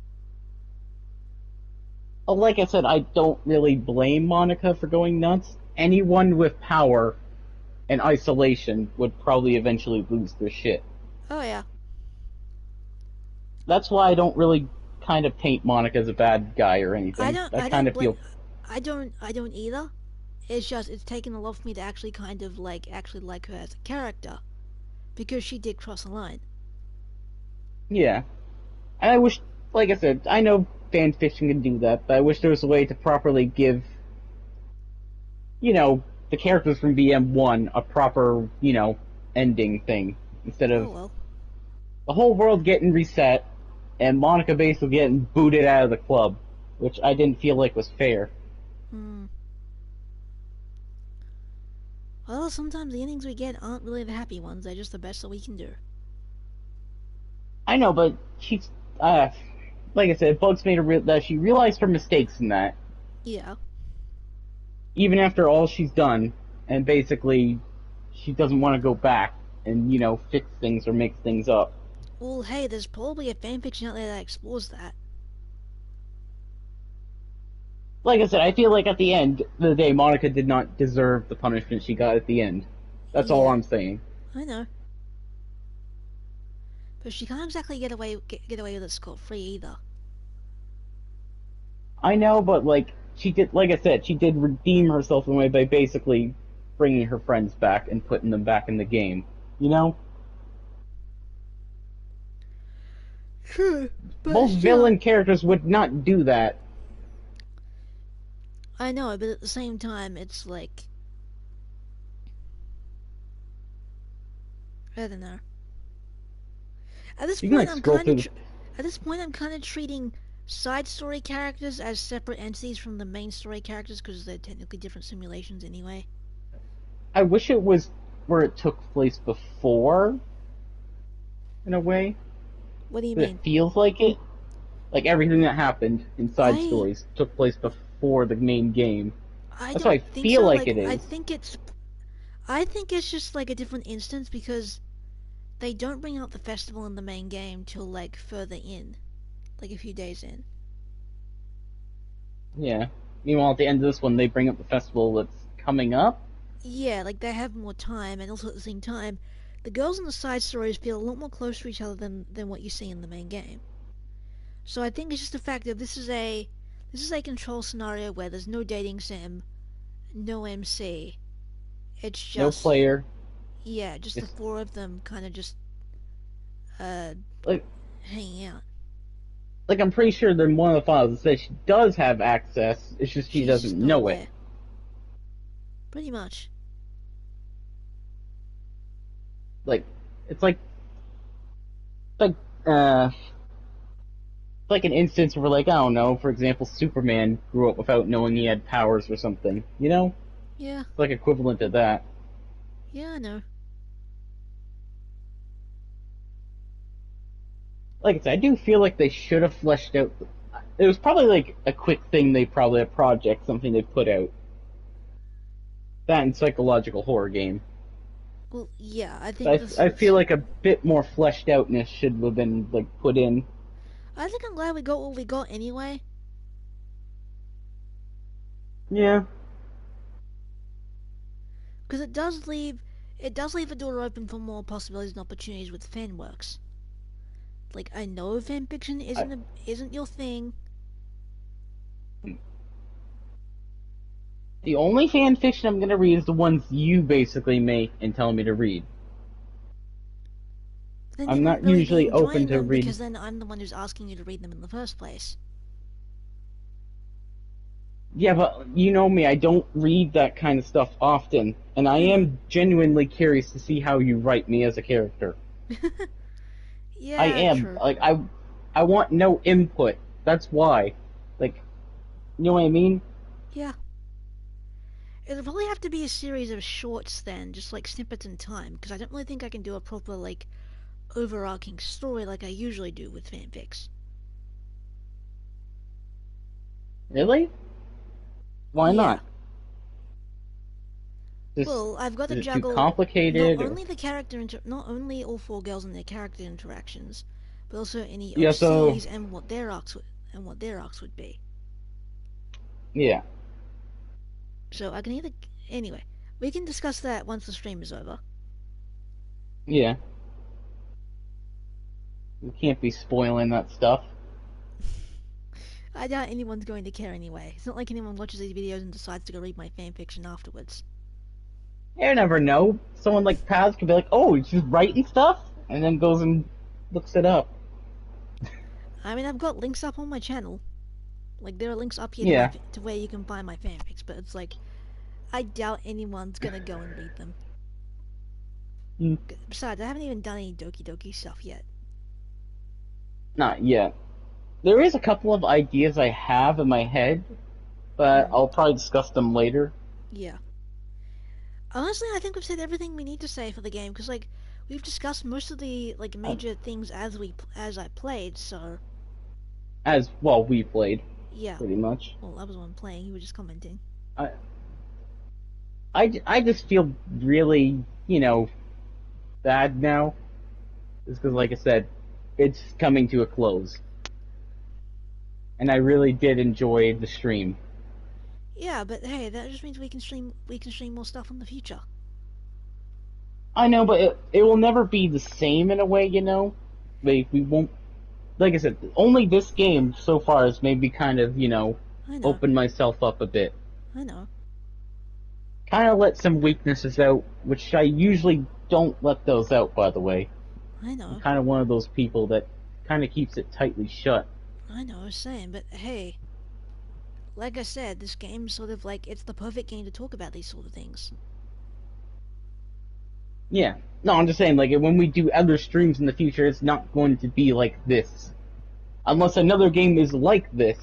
Like I said, I don't really blame Monica for going nuts. Anyone with power and isolation would probably eventually lose their shit. Oh yeah. That's why I don't really kind of paint Monica as a bad guy or I anything. don't I I kind don't of blame feel, I don't either. It's just it's taken a lot for me to actually kind of actually like her as a character. Because she did cross a line. yeah. And I wish, like I said, I know fan fiction can do that, but I wish there was a way to properly give, you know, the characters from BM1 a proper, you know, ending thing. Instead Oh of well. the whole world getting reset and Monica basically getting booted out of the club, which I didn't feel like was fair. Hmm. Well, sometimes the endings we get aren't really the happy ones. They're just the best that we can do. I know, but she's, like I said, it bugs me that she realized her mistakes in that, Yeah. even after all she's done, and basically she doesn't want to go back and, you know, fix things or make things up. Well, hey, there's probably a fanfiction out there that explores that. Like I said, I feel like at the end of the day, Monica did not deserve the punishment she got at the end. That's all Yeah, I'm saying. I know. But she can't exactly get away with it scot-free either. I know, but like she did, like I said, she did redeem herself in a way by basically bringing her friends back and putting them back in the game. You know? True, but Most still, villain characters would not do that. I know, but at the same time, it's like, I don't know. At this You can point, like I'm scroll kind through of, the. at this point, I'm kind of treating side story characters as separate entities from the main story characters because they're technically different simulations anyway. I wish it was where it took place before, in a way. What do you It mean? feels like it. Like everything that happened in side I stories took place before the main game. I That's why don't I think feel so. like Like it is. I think it's just like a different instance because they don't bring out the festival in the main game till like further in, like a few days in. Yeah. Meanwhile, at the end of this one, they bring up the festival that's coming up. Yeah, like they have more time, and also at the same time, the girls in the side stories feel a lot more close to each other than what you see in the main game. So I think it's just the fact that this is a control scenario where there's no dating sim, no MC. It's No just player. yeah, just the Just four of them kind of just uh like hanging out. I'm pretty sure that in one of the files it says she does have access. It's just she She's doesn't just not know it. aware, pretty much. Like it's like uh like an instance where like I don't know, for example, Superman grew up without knowing he had powers or something. You know, Yeah, it's like equivalent to that. yeah, I know. Like I said, I do feel like they should have fleshed out. It was probably like a quick thing. They probably a project, something they put out. That and psychological horror game. Well, yeah, I think I, this I feel is. like a bit more fleshed outness should have been like put in. I think I'm glad we got what we got anyway. Yeah, Because it does leave the door open for more possibilities and opportunities with fan works. Like I know fan fiction I, isn't your thing. the only fan fiction I'm gonna read is the ones you basically make and tell me to read. But then you I'm wouldn't not really be usually open enjoying to them read. because then I'm the one who's asking you to read them in the first place. Yeah, but you know me, I don't read that kind of stuff often, and I I know. am genuinely curious to see how you write me as a character. I Yeah, am true. like I want no input. That's why. Like, you know what I mean? Yeah. It'll probably have to be a series of shorts then, just like snippets in time, because I don't really think I can do a proper, like, overarching story like I usually do with fanfics. Really? Why Yeah. not? Just Well, I've got to is it too juggle not complicated? Or... only not only all four girls and their character interactions, but also any Yeah. So OCs and what their arcs would be. yeah, So I can either anyway, we can discuss that once the stream is over. yeah. We can't be spoiling that stuff. I doubt anyone's going to care anyway. It's not like anyone watches these videos and decides to go read my fanfiction afterwards. You never know. Someone like Paz could be like, "Oh, he's just writing stuff," and then goes and looks it up. I mean, I've got links up on my channel. Like there are links up here to Yeah. to where you can find my fanfics, but it's like I doubt anyone's gonna go and read them. Mm, Besides, I haven't even done any Doki Doki stuff yet. not yet. There is a couple of ideas I have in my head, but Mm, I'll probably discuss them later. yeah. Honestly, I think we've said everything we need to say for the game because like we've discussed most of the like Uh, major things as I played. So As well, we played yeah. pretty much. Well, I was the one playing. You were just commenting. I, I just feel really, bad now. Just because, like I said, it's coming to a close. And I really did enjoy the stream. Yeah, but hey, that just means we can stream more stuff in the future. I know, but it will never be the same in a way, we won't, like I said, only this game so far has made me kind of, I know. open myself up a bit. I know. Kind of let some weaknesses out, which I usually don't let those out, by the way. I I'm know. kind of one of those people that kind of keeps it tightly shut. I know, I was saying, but hey, like I said, this game's sort of like, it's the perfect game to talk about these sort of things. Yeah. No, I'm just saying, like, when we do other streams in the future, it's not going to be like this. Unless another game is like this.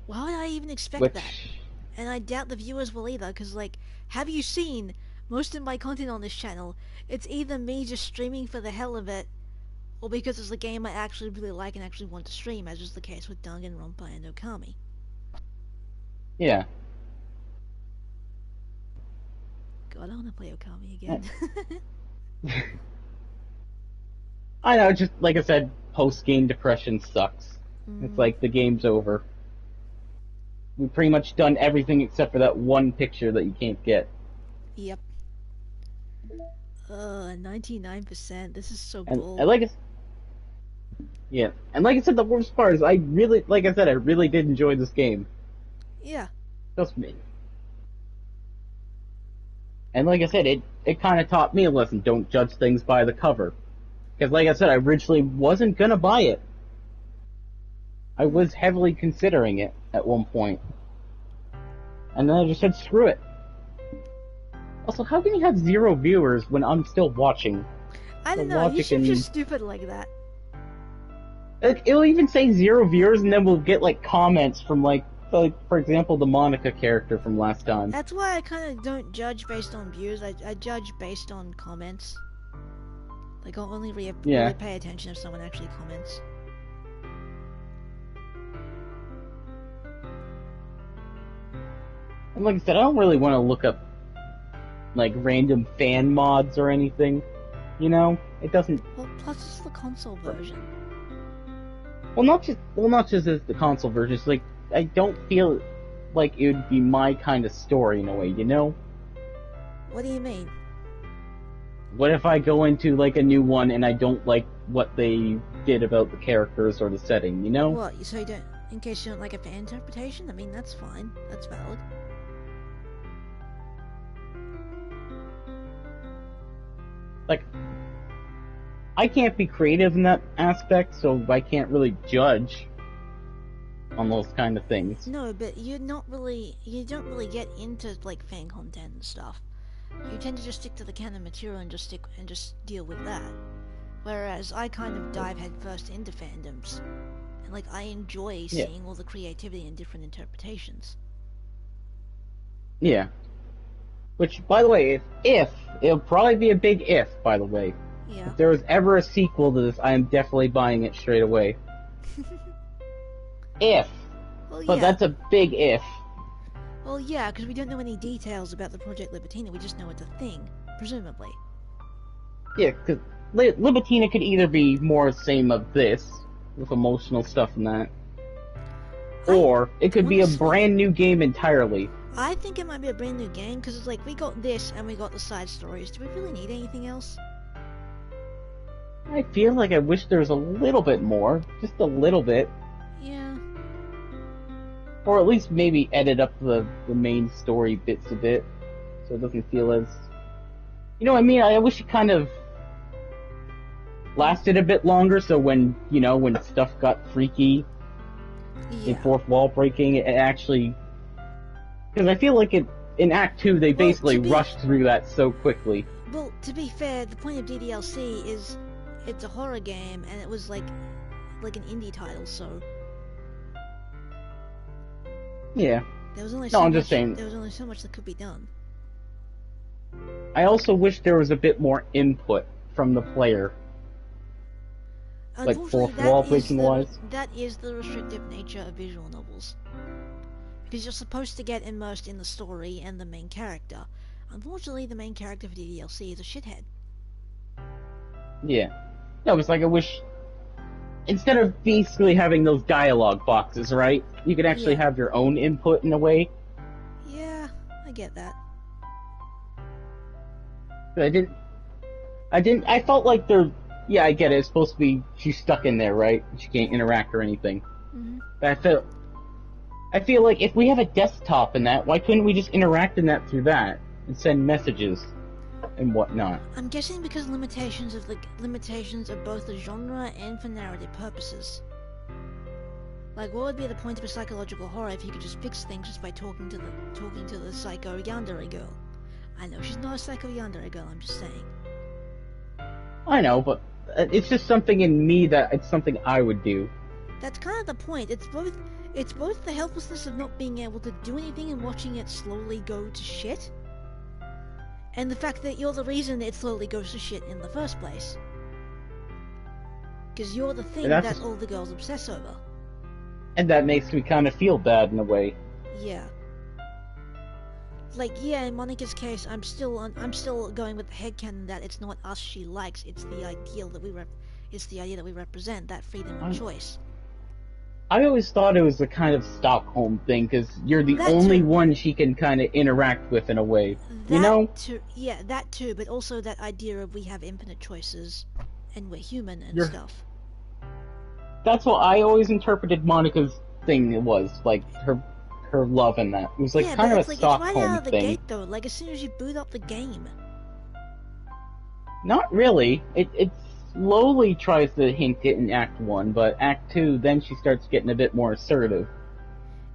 Why would I even expect Which... that? And I doubt the viewers will either, because, like, have you seen most of my content on this channel? It's either me just streaming for the hell of it, or because it's a game I actually really like and actually want to stream, as is the case with Danganronpa and Okami. Yeah. God, I want to play Okami again. I know, just like I said, post-game depression sucks. It's like the game's over. We've pretty much done everything except for that one picture that you can't get. Yep. 99%. This is so bull. And like I said, the worst part is I really did enjoy this game. Yeah. Just me. And like I said, it kind of taught me a lesson. Don't judge things by the cover. Because like I said, I originally wasn't gonna buy it. I was heavily considering it at one point. And then I just said, screw it. Also, how can you have 0 viewers when I'm still watching? I don't know, YouTube's just stupid like that. It'll even say 0 viewers, and then we'll get, like, comments from, like, for example, the Monica character from last time. That's why I kind of don't judge based on views, I judge based on comments. Like, I'll only really pay attention if someone actually comments. And like I said, I don't really want to look up, like, random fan mods or anything. You know? It doesn't... Well, plus it's the console version. Well, not just as the console version, it's like, I don't feel like it would be my kind of story in a way, you know? What do you mean? What if I go into, like, a new one and I don't like what they did about the characters or the setting, you know? What, so you don't... In case you don't like a fan interpretation? I mean, that's fine. That's valid. Like, I can't be creative in that aspect, so I can't really judge on those kind of things. No, but you don't really get into, like, fan content and stuff. You tend to just stick to the canon material and just deal with that. Whereas I kind of dive headfirst into fandoms. And, like, I enjoy seeing all the creativity and different interpretations. Yeah. Which, by the way, it'll probably be a big if, by the way. Yeah. If there was ever a sequel to this, I am definitely buying it straight away. If. Well, but that's a big if. Well, yeah, because we don't know any details about the Project Libitina, we just know it's a thing, presumably. Yeah, because Libitina could either be more the same of this, with emotional stuff and that, or it could be a brand new game entirely. I think it might be a brand new game, because it's like, we got this, and we got the side stories. Do we really need anything else? I feel like I wish there was a little bit more. Just a little bit. Yeah. Or at least maybe edit up the main story bits a bit, so it doesn't feel as... You know what I mean? I wish it kind of lasted a bit longer, so when, you know, when stuff got freaky, and fourth wall breaking, it actually... Because I feel like in Act 2, they basically rushed through that so quickly. Well, to be fair, the point of DDLC is it's a horror game, and it was like an indie title, so... Yeah. There was only I'm just saying. There was only so much that could be done. I also wish there was a bit more input from the player. Like fourth wall breaking wise. That is the restrictive nature of visual novels. Because you're supposed to get immersed in the story and the main character. Unfortunately, the main character for DDLC is a shithead. Yeah. No, it's like I wish... Instead of basically having those dialogue boxes, right? You could actually have your own input in a way. Yeah, I get that. I felt like they're... Yeah, I get it. It's supposed to be... She's stuck in there, right? She can't interact or anything. Mm-hmm. But I feel like if we have a desktop in that, why couldn't we just interact in that through that? And send messages? and whatnot. I'm guessing because limitations of both the genre and for narrative purposes. Like, what would be the point of a psychological horror if you could just fix things just by talking to the psycho yandere girl? I know she's not a psycho yandere girl. I'm just saying. I know, but it's just something in me that it's something I would do. That's kind of the point. It's both the helplessness of not being able to do anything and watching it slowly go to shit, and the fact that you're the reason it slowly goes to shit in the first place. Because you're the thing that all the girls obsess over. And that makes me kind of feel bad in a way. Yeah. Like, yeah, in Monica's case, I'm still going with the headcanon that it's not us she likes, it's the ideal that we represent, that freedom of choice. I always thought it was a kind of Stockholm thing, because you're the only one she can kind of interact with in a way. You know? Yeah, that too, but also that idea of we have infinite choices, and we're human and stuff. That's what I always interpreted Monica's thing was, like, her love in that. It was like kind of a Stockholm it's right out of the thing. gate, though, like as soon as you boot up the game. Not really. It slowly tries to hint it in Act 1, but Act 2, then she starts getting a bit more assertive.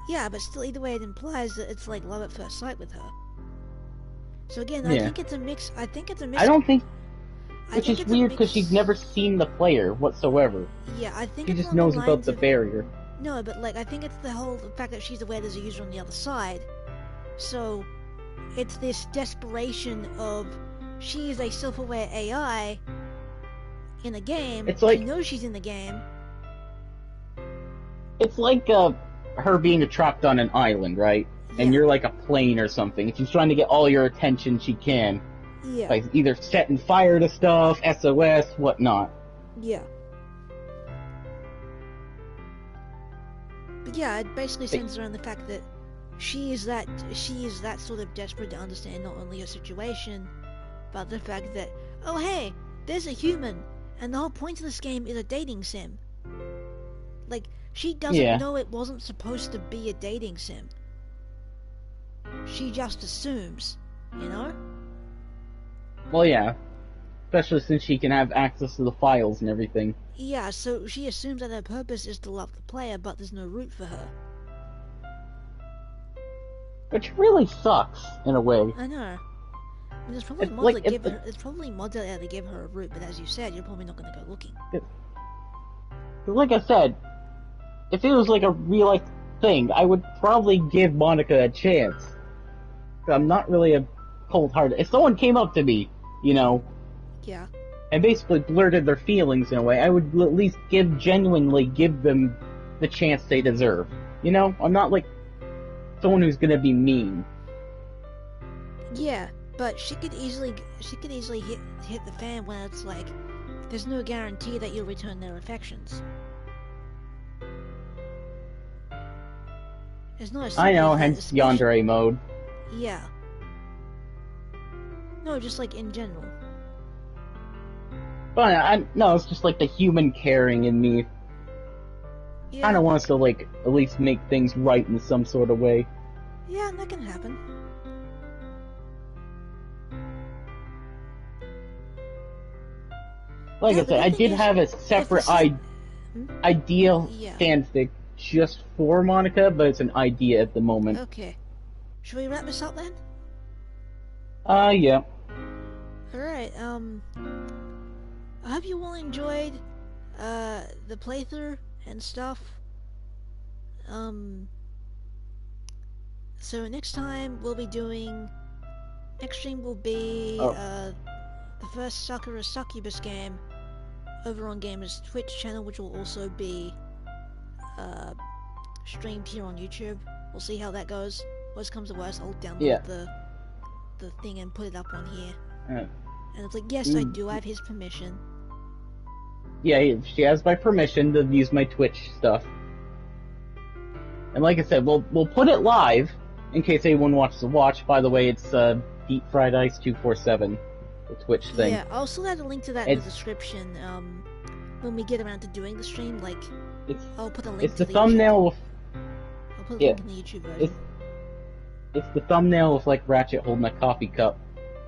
Yeah, but still, either way, it implies that it's like love at first sight with her. So again, I think it's a mix. I don't think... Which is weird because she's never seen the player whatsoever. Yeah, I think she just knows about the barrier. No, but like I think it's the fact that she's aware there's a user on the other side. So it's this desperation of she is a self-aware AI in a game. It's like, she knows she's in the game. It's like her being trapped on an island, right? Yeah. And you're like a plane or something. She's trying to get all your attention she can. Yeah. Like either setting fire to stuff, SOS, whatnot. Yeah. But yeah, it basically centers around the fact that she is that sort of desperate to understand not only her situation, but the fact that, oh hey, there's a human, and the whole point of this game is a dating sim. Like, she doesn't know it wasn't supposed to be a dating sim. She just assumes, you know? Well, yeah. Especially since she can have access to the files and everything. Yeah, so she assumes that her purpose is to love the player, but there's no root for her. Which really sucks, in a way. I know. I mean, there's probably mods that give her... There's probably mods out there that give her a root, but as you said, you're probably not going to go looking. Like I said, if it was like a real-life thing, I would probably give Monica a chance. I'm not really a cold-hearted... If someone came up to me, you know... Yeah. And basically blurted their feelings in a way, I would at least genuinely give them the chance they deserve. You know? I'm not like someone who's gonna be mean. Yeah, but she could easily hit the fan when it's like, there's no guarantee that you'll return their affections. There's no... I know, hence yandere mode. Yeah. No, just like in general. But no, it's just like the human caring in me. Yeah. Kinda wants to, like, at least make things right in some sort of way. Yeah, that can happen. Like I said, I did have a separate ideal fanfic just for Monica, but it's an idea at the moment. Okay. Should we wrap this up then? Yeah. Alright, I hope you all enjoyed, the playthrough and stuff. So next time we'll be doing... Next stream will be, the first Sakura Succubus game over on Gamer's Twitch channel, which will also be, streamed here on YouTube. We'll see how that goes. Worst comes to worst, I'll download the thing and put it up on here. And it's like, yes, I do have his permission. Yeah, she has my permission to use my Twitch stuff. And like I said, we'll put it live in case anyone wants to watch. By the way, it's Deep Fried Ice 247, the Twitch thing. Yeah, I'll also add a link to that in the description. When we get around to doing the stream, like I'll put a link. It's the thumbnail. I'll put a link in the YouTube version. It's the thumbnail of like Ratchet holding a coffee cup.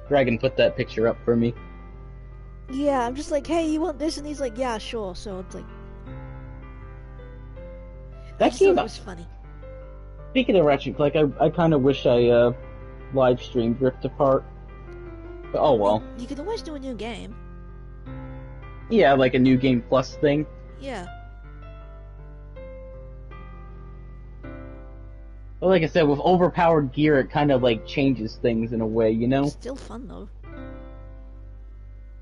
Dragon put that picture up for me. Yeah, I'm just like, hey, you want this? And he's like, yeah, sure. So it's like, I That just thought game. it was funny. Speaking of Ratchet and Clank, I kind of wish I live streamed Rift Apart. But oh well. You could always do a new game. Yeah, like a new game plus thing. Yeah. But like I said, with overpowered gear, it kind of like changes things in a way, you know? Still fun though.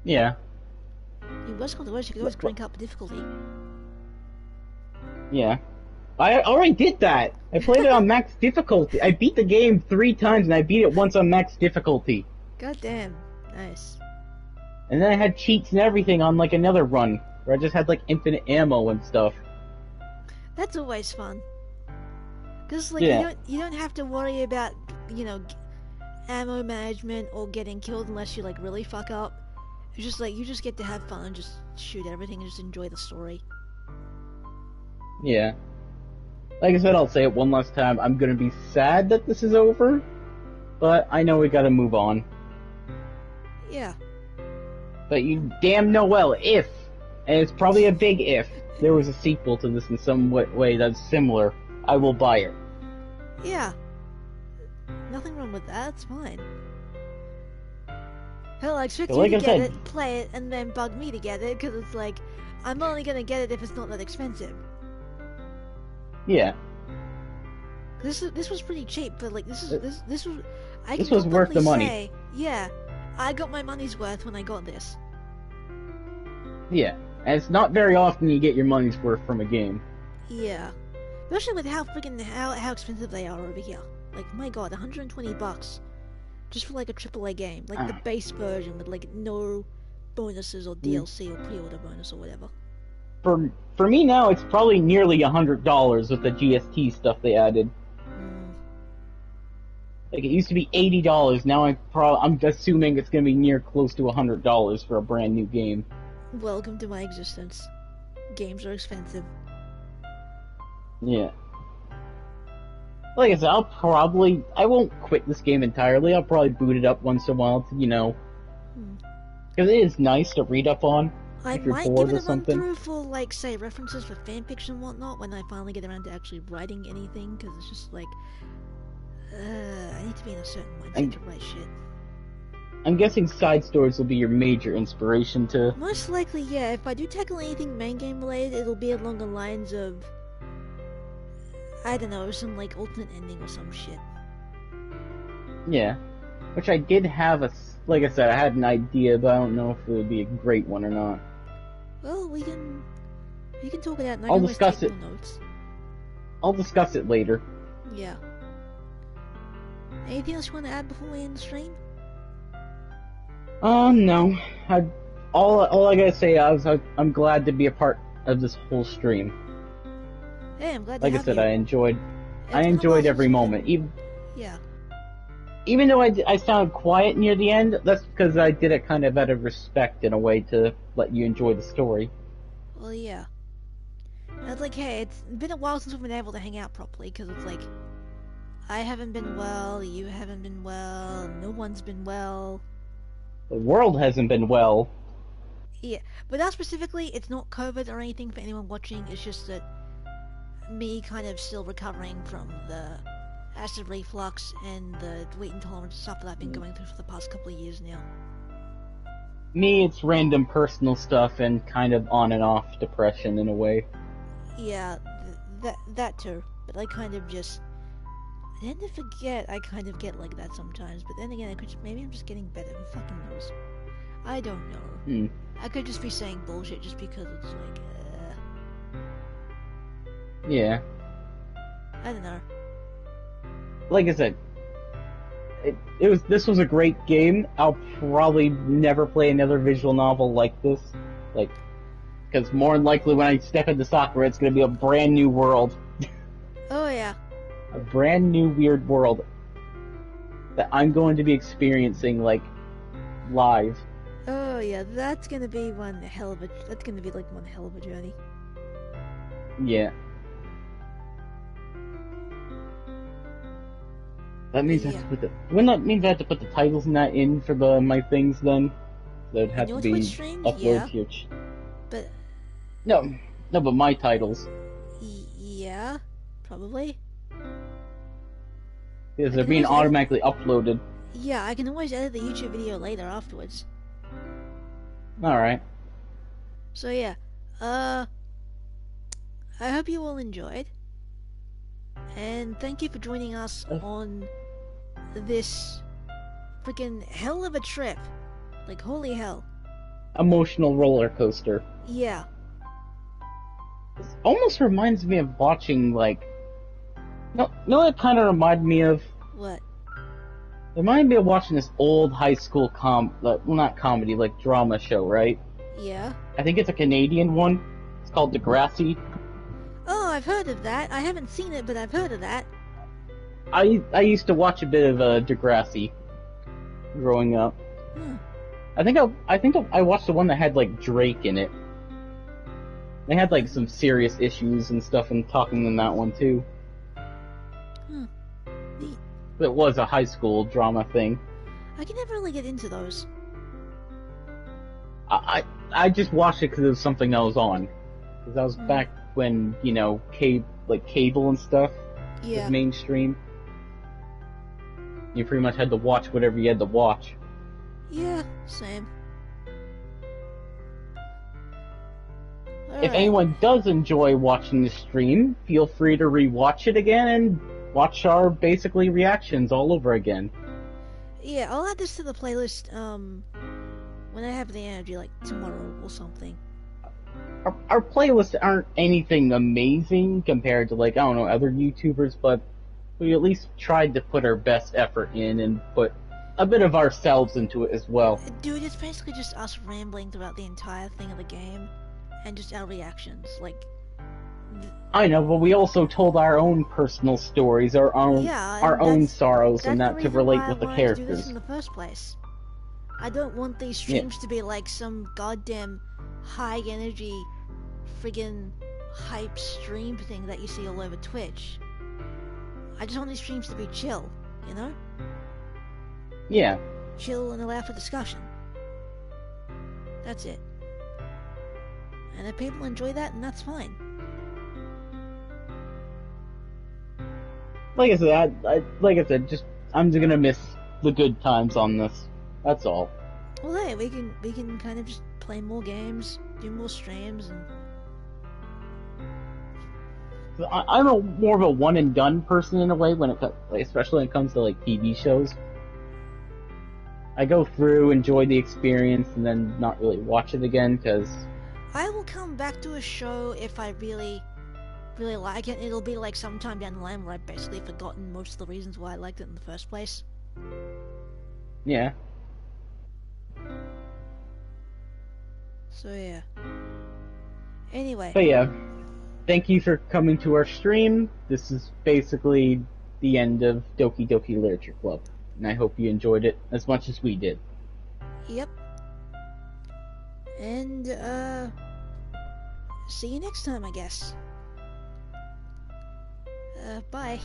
Yeah. You could always crank up the difficulty. Yeah. I already did that. I played it on max difficulty. I beat the game 3 times, and I beat it once on max difficulty. God damn. Nice. And then I had cheats and everything on like another run, where I just had like infinite ammo and stuff. That's always fun. Cause like Yeah. you don't have to worry about ammo management or getting killed unless you like really fuck up. It's just like you just get to have fun and just shoot everything and just enjoy the story. Yeah. Like I said, I'll say it one last time. I'm gonna be sad that this is over, but I know we gotta move on. Yeah. But you damn know well, if, and it's probably a big if, there was a sequel to this in some way that's similar, I will buy it. Yeah. Nothing wrong with that. It's fine. Hell, I expect Like you I to get said- it, play it, and then bug me to get it, because it's like, I'm only gonna get it if it's not that expensive. Yeah. This was pretty cheap, but like this was I This can was worth the confidently money. say, yeah, I got my money's worth when I got this. Yeah. And it's not very often you get your money's worth from a game. Yeah, especially with how expensive they are over here. Like my god, $120 just for like a AAA game, like the base version with like no bonuses or DLC or pre-order bonus or whatever. For me now, it's probably nearly $100 with the GST stuff they added. Like, it used to be $80, now I'm assuming it's gonna be near close to $100 for a brand new game. Welcome to my existence. Games are expensive. Yeah. Like I said, I won't quit this game entirely, I'll probably boot it up once in a while to, because it is nice to read up on. I If you're might bored give it or a run something. through for, like, say, references for fanfiction and whatnot when I finally get around to actually writing anything, because it's just like, I need to be in a certain mindset to write shit. I'm guessing side stories will be your major inspiration to... Most likely, yeah. If I do tackle anything main game related, it'll be along the lines of, I don't know, some, like, alternate ending or some shit. Yeah. Which I did have like I said, I had an idea, but I don't know if it would be a great one or not. Well, we can talk it out and I I'll can always discuss take it. more notes. I'll discuss it later. Yeah. Anything else you want to add before we end the stream? No. All I gotta say is I'm glad to be a part of this whole stream. Hey, I'm glad to Like I have said, you. I enjoyed It's been a while every since moment. Yeah. Even though I sounded quiet near the end, that's because I did it kind of out of respect in a way to let you enjoy the story. Well, yeah. And it's like, hey, it's been a while since we've been able to hang out properly, because it's like, I haven't been well, you haven't been well, no one's been well. The world hasn't been well. Yeah, but now specifically, it's not COVID or anything for anyone watching, it's just that me kind of still recovering from the acid reflux and the weight intolerance stuff that I've been going through for the past couple of years now. Me, it's random personal stuff and kind of on and off depression in a way. Yeah, that too. But I kind of just... I tend to forget I kind of get like that sometimes, but then again, maybe I'm just getting better. Who fucking knows? I don't know. I could just be saying bullshit just because it's like, Yeah. I don't know. Like I said, this was a great game. I'll probably never play another visual novel like this. Like, because more than likely when I step into Sakura, it's going to be a brand new world. Oh yeah. A brand new weird world that I'm going to be experiencing, like, live. Oh yeah, that's gonna be one hell of a journey. Yeah. That means I Yeah. have to put the. Wouldn't that mean I have to put the titles in that in for my things then? That'd have In to your Twitch be streams, uploaded yeah. to your. But, No, no, but my titles yeah. Probably. because I they're can being always edit. automatically uploaded. Yeah, I can always edit the YouTube video later afterwards. All right. So yeah, uh, I hope you all enjoyed, and thank you for joining us on this freaking hell of a trip. Like, holy hell. Emotional roller coaster. Yeah. This almost reminds me of watching like. No, it kind of reminded me of. What? It reminded me of watching this old high school well, not comedy, like drama show, right? Yeah. I think it's a Canadian one. It's called Degrassi. Oh, I've heard of that. I haven't seen it, but I've heard of that. I used to watch a bit of Degrassi growing up. Hmm. I think I watched the one that had like Drake in it. They had like some serious issues and stuff and talking in that one too. Hmm. Neat. It was a high school drama thing. I can never really get into those. I just watched it because it was something that was on. Because that was back when cable and stuff Yeah. was mainstream. You pretty much had to watch whatever you had to watch. Yeah, same. If anyone does enjoy watching the stream, feel free to rewatch it again and watch our basically reactions all over again. Yeah, I'll add this to the playlist, when I have the energy, like tomorrow or something. Our playlists aren't anything amazing compared to, like, I don't know, other YouTubers, but we at least tried to put our best effort in and put a bit of ourselves into it as well. Dude, it's basically just us rambling throughout the entire thing of the game, and just our reactions, like... I know, but we also told our own personal stories, our own sorrows, and that to relate with the characters. To do this in the first place. I don't want these streams to be like some goddamn high energy, friggin' hype stream thing that you see all over Twitch. I just want these streams to be chill, you know? Yeah. Chill and allow for discussion. That's it. And if people enjoy that, then that's fine. Like I said, I'm just gonna miss the good times on this. That's all. Well, hey, we can kind of just play more games, do more streams, and... I'm more of a one and done person in a way especially when it comes to like TV shows. I go through, enjoy the experience, and then not really watch it again because I will come back to a show if I really like it. It'll be like sometime down the line where I've basically forgotten most of the reasons why I liked it in the first place. Yeah. So yeah. Anyway. But yeah, thank you for coming to our stream. This is basically the end of Doki Doki Literature Club, and I hope you enjoyed it as much as we did. Yep. And see you next time, I guess. Bye.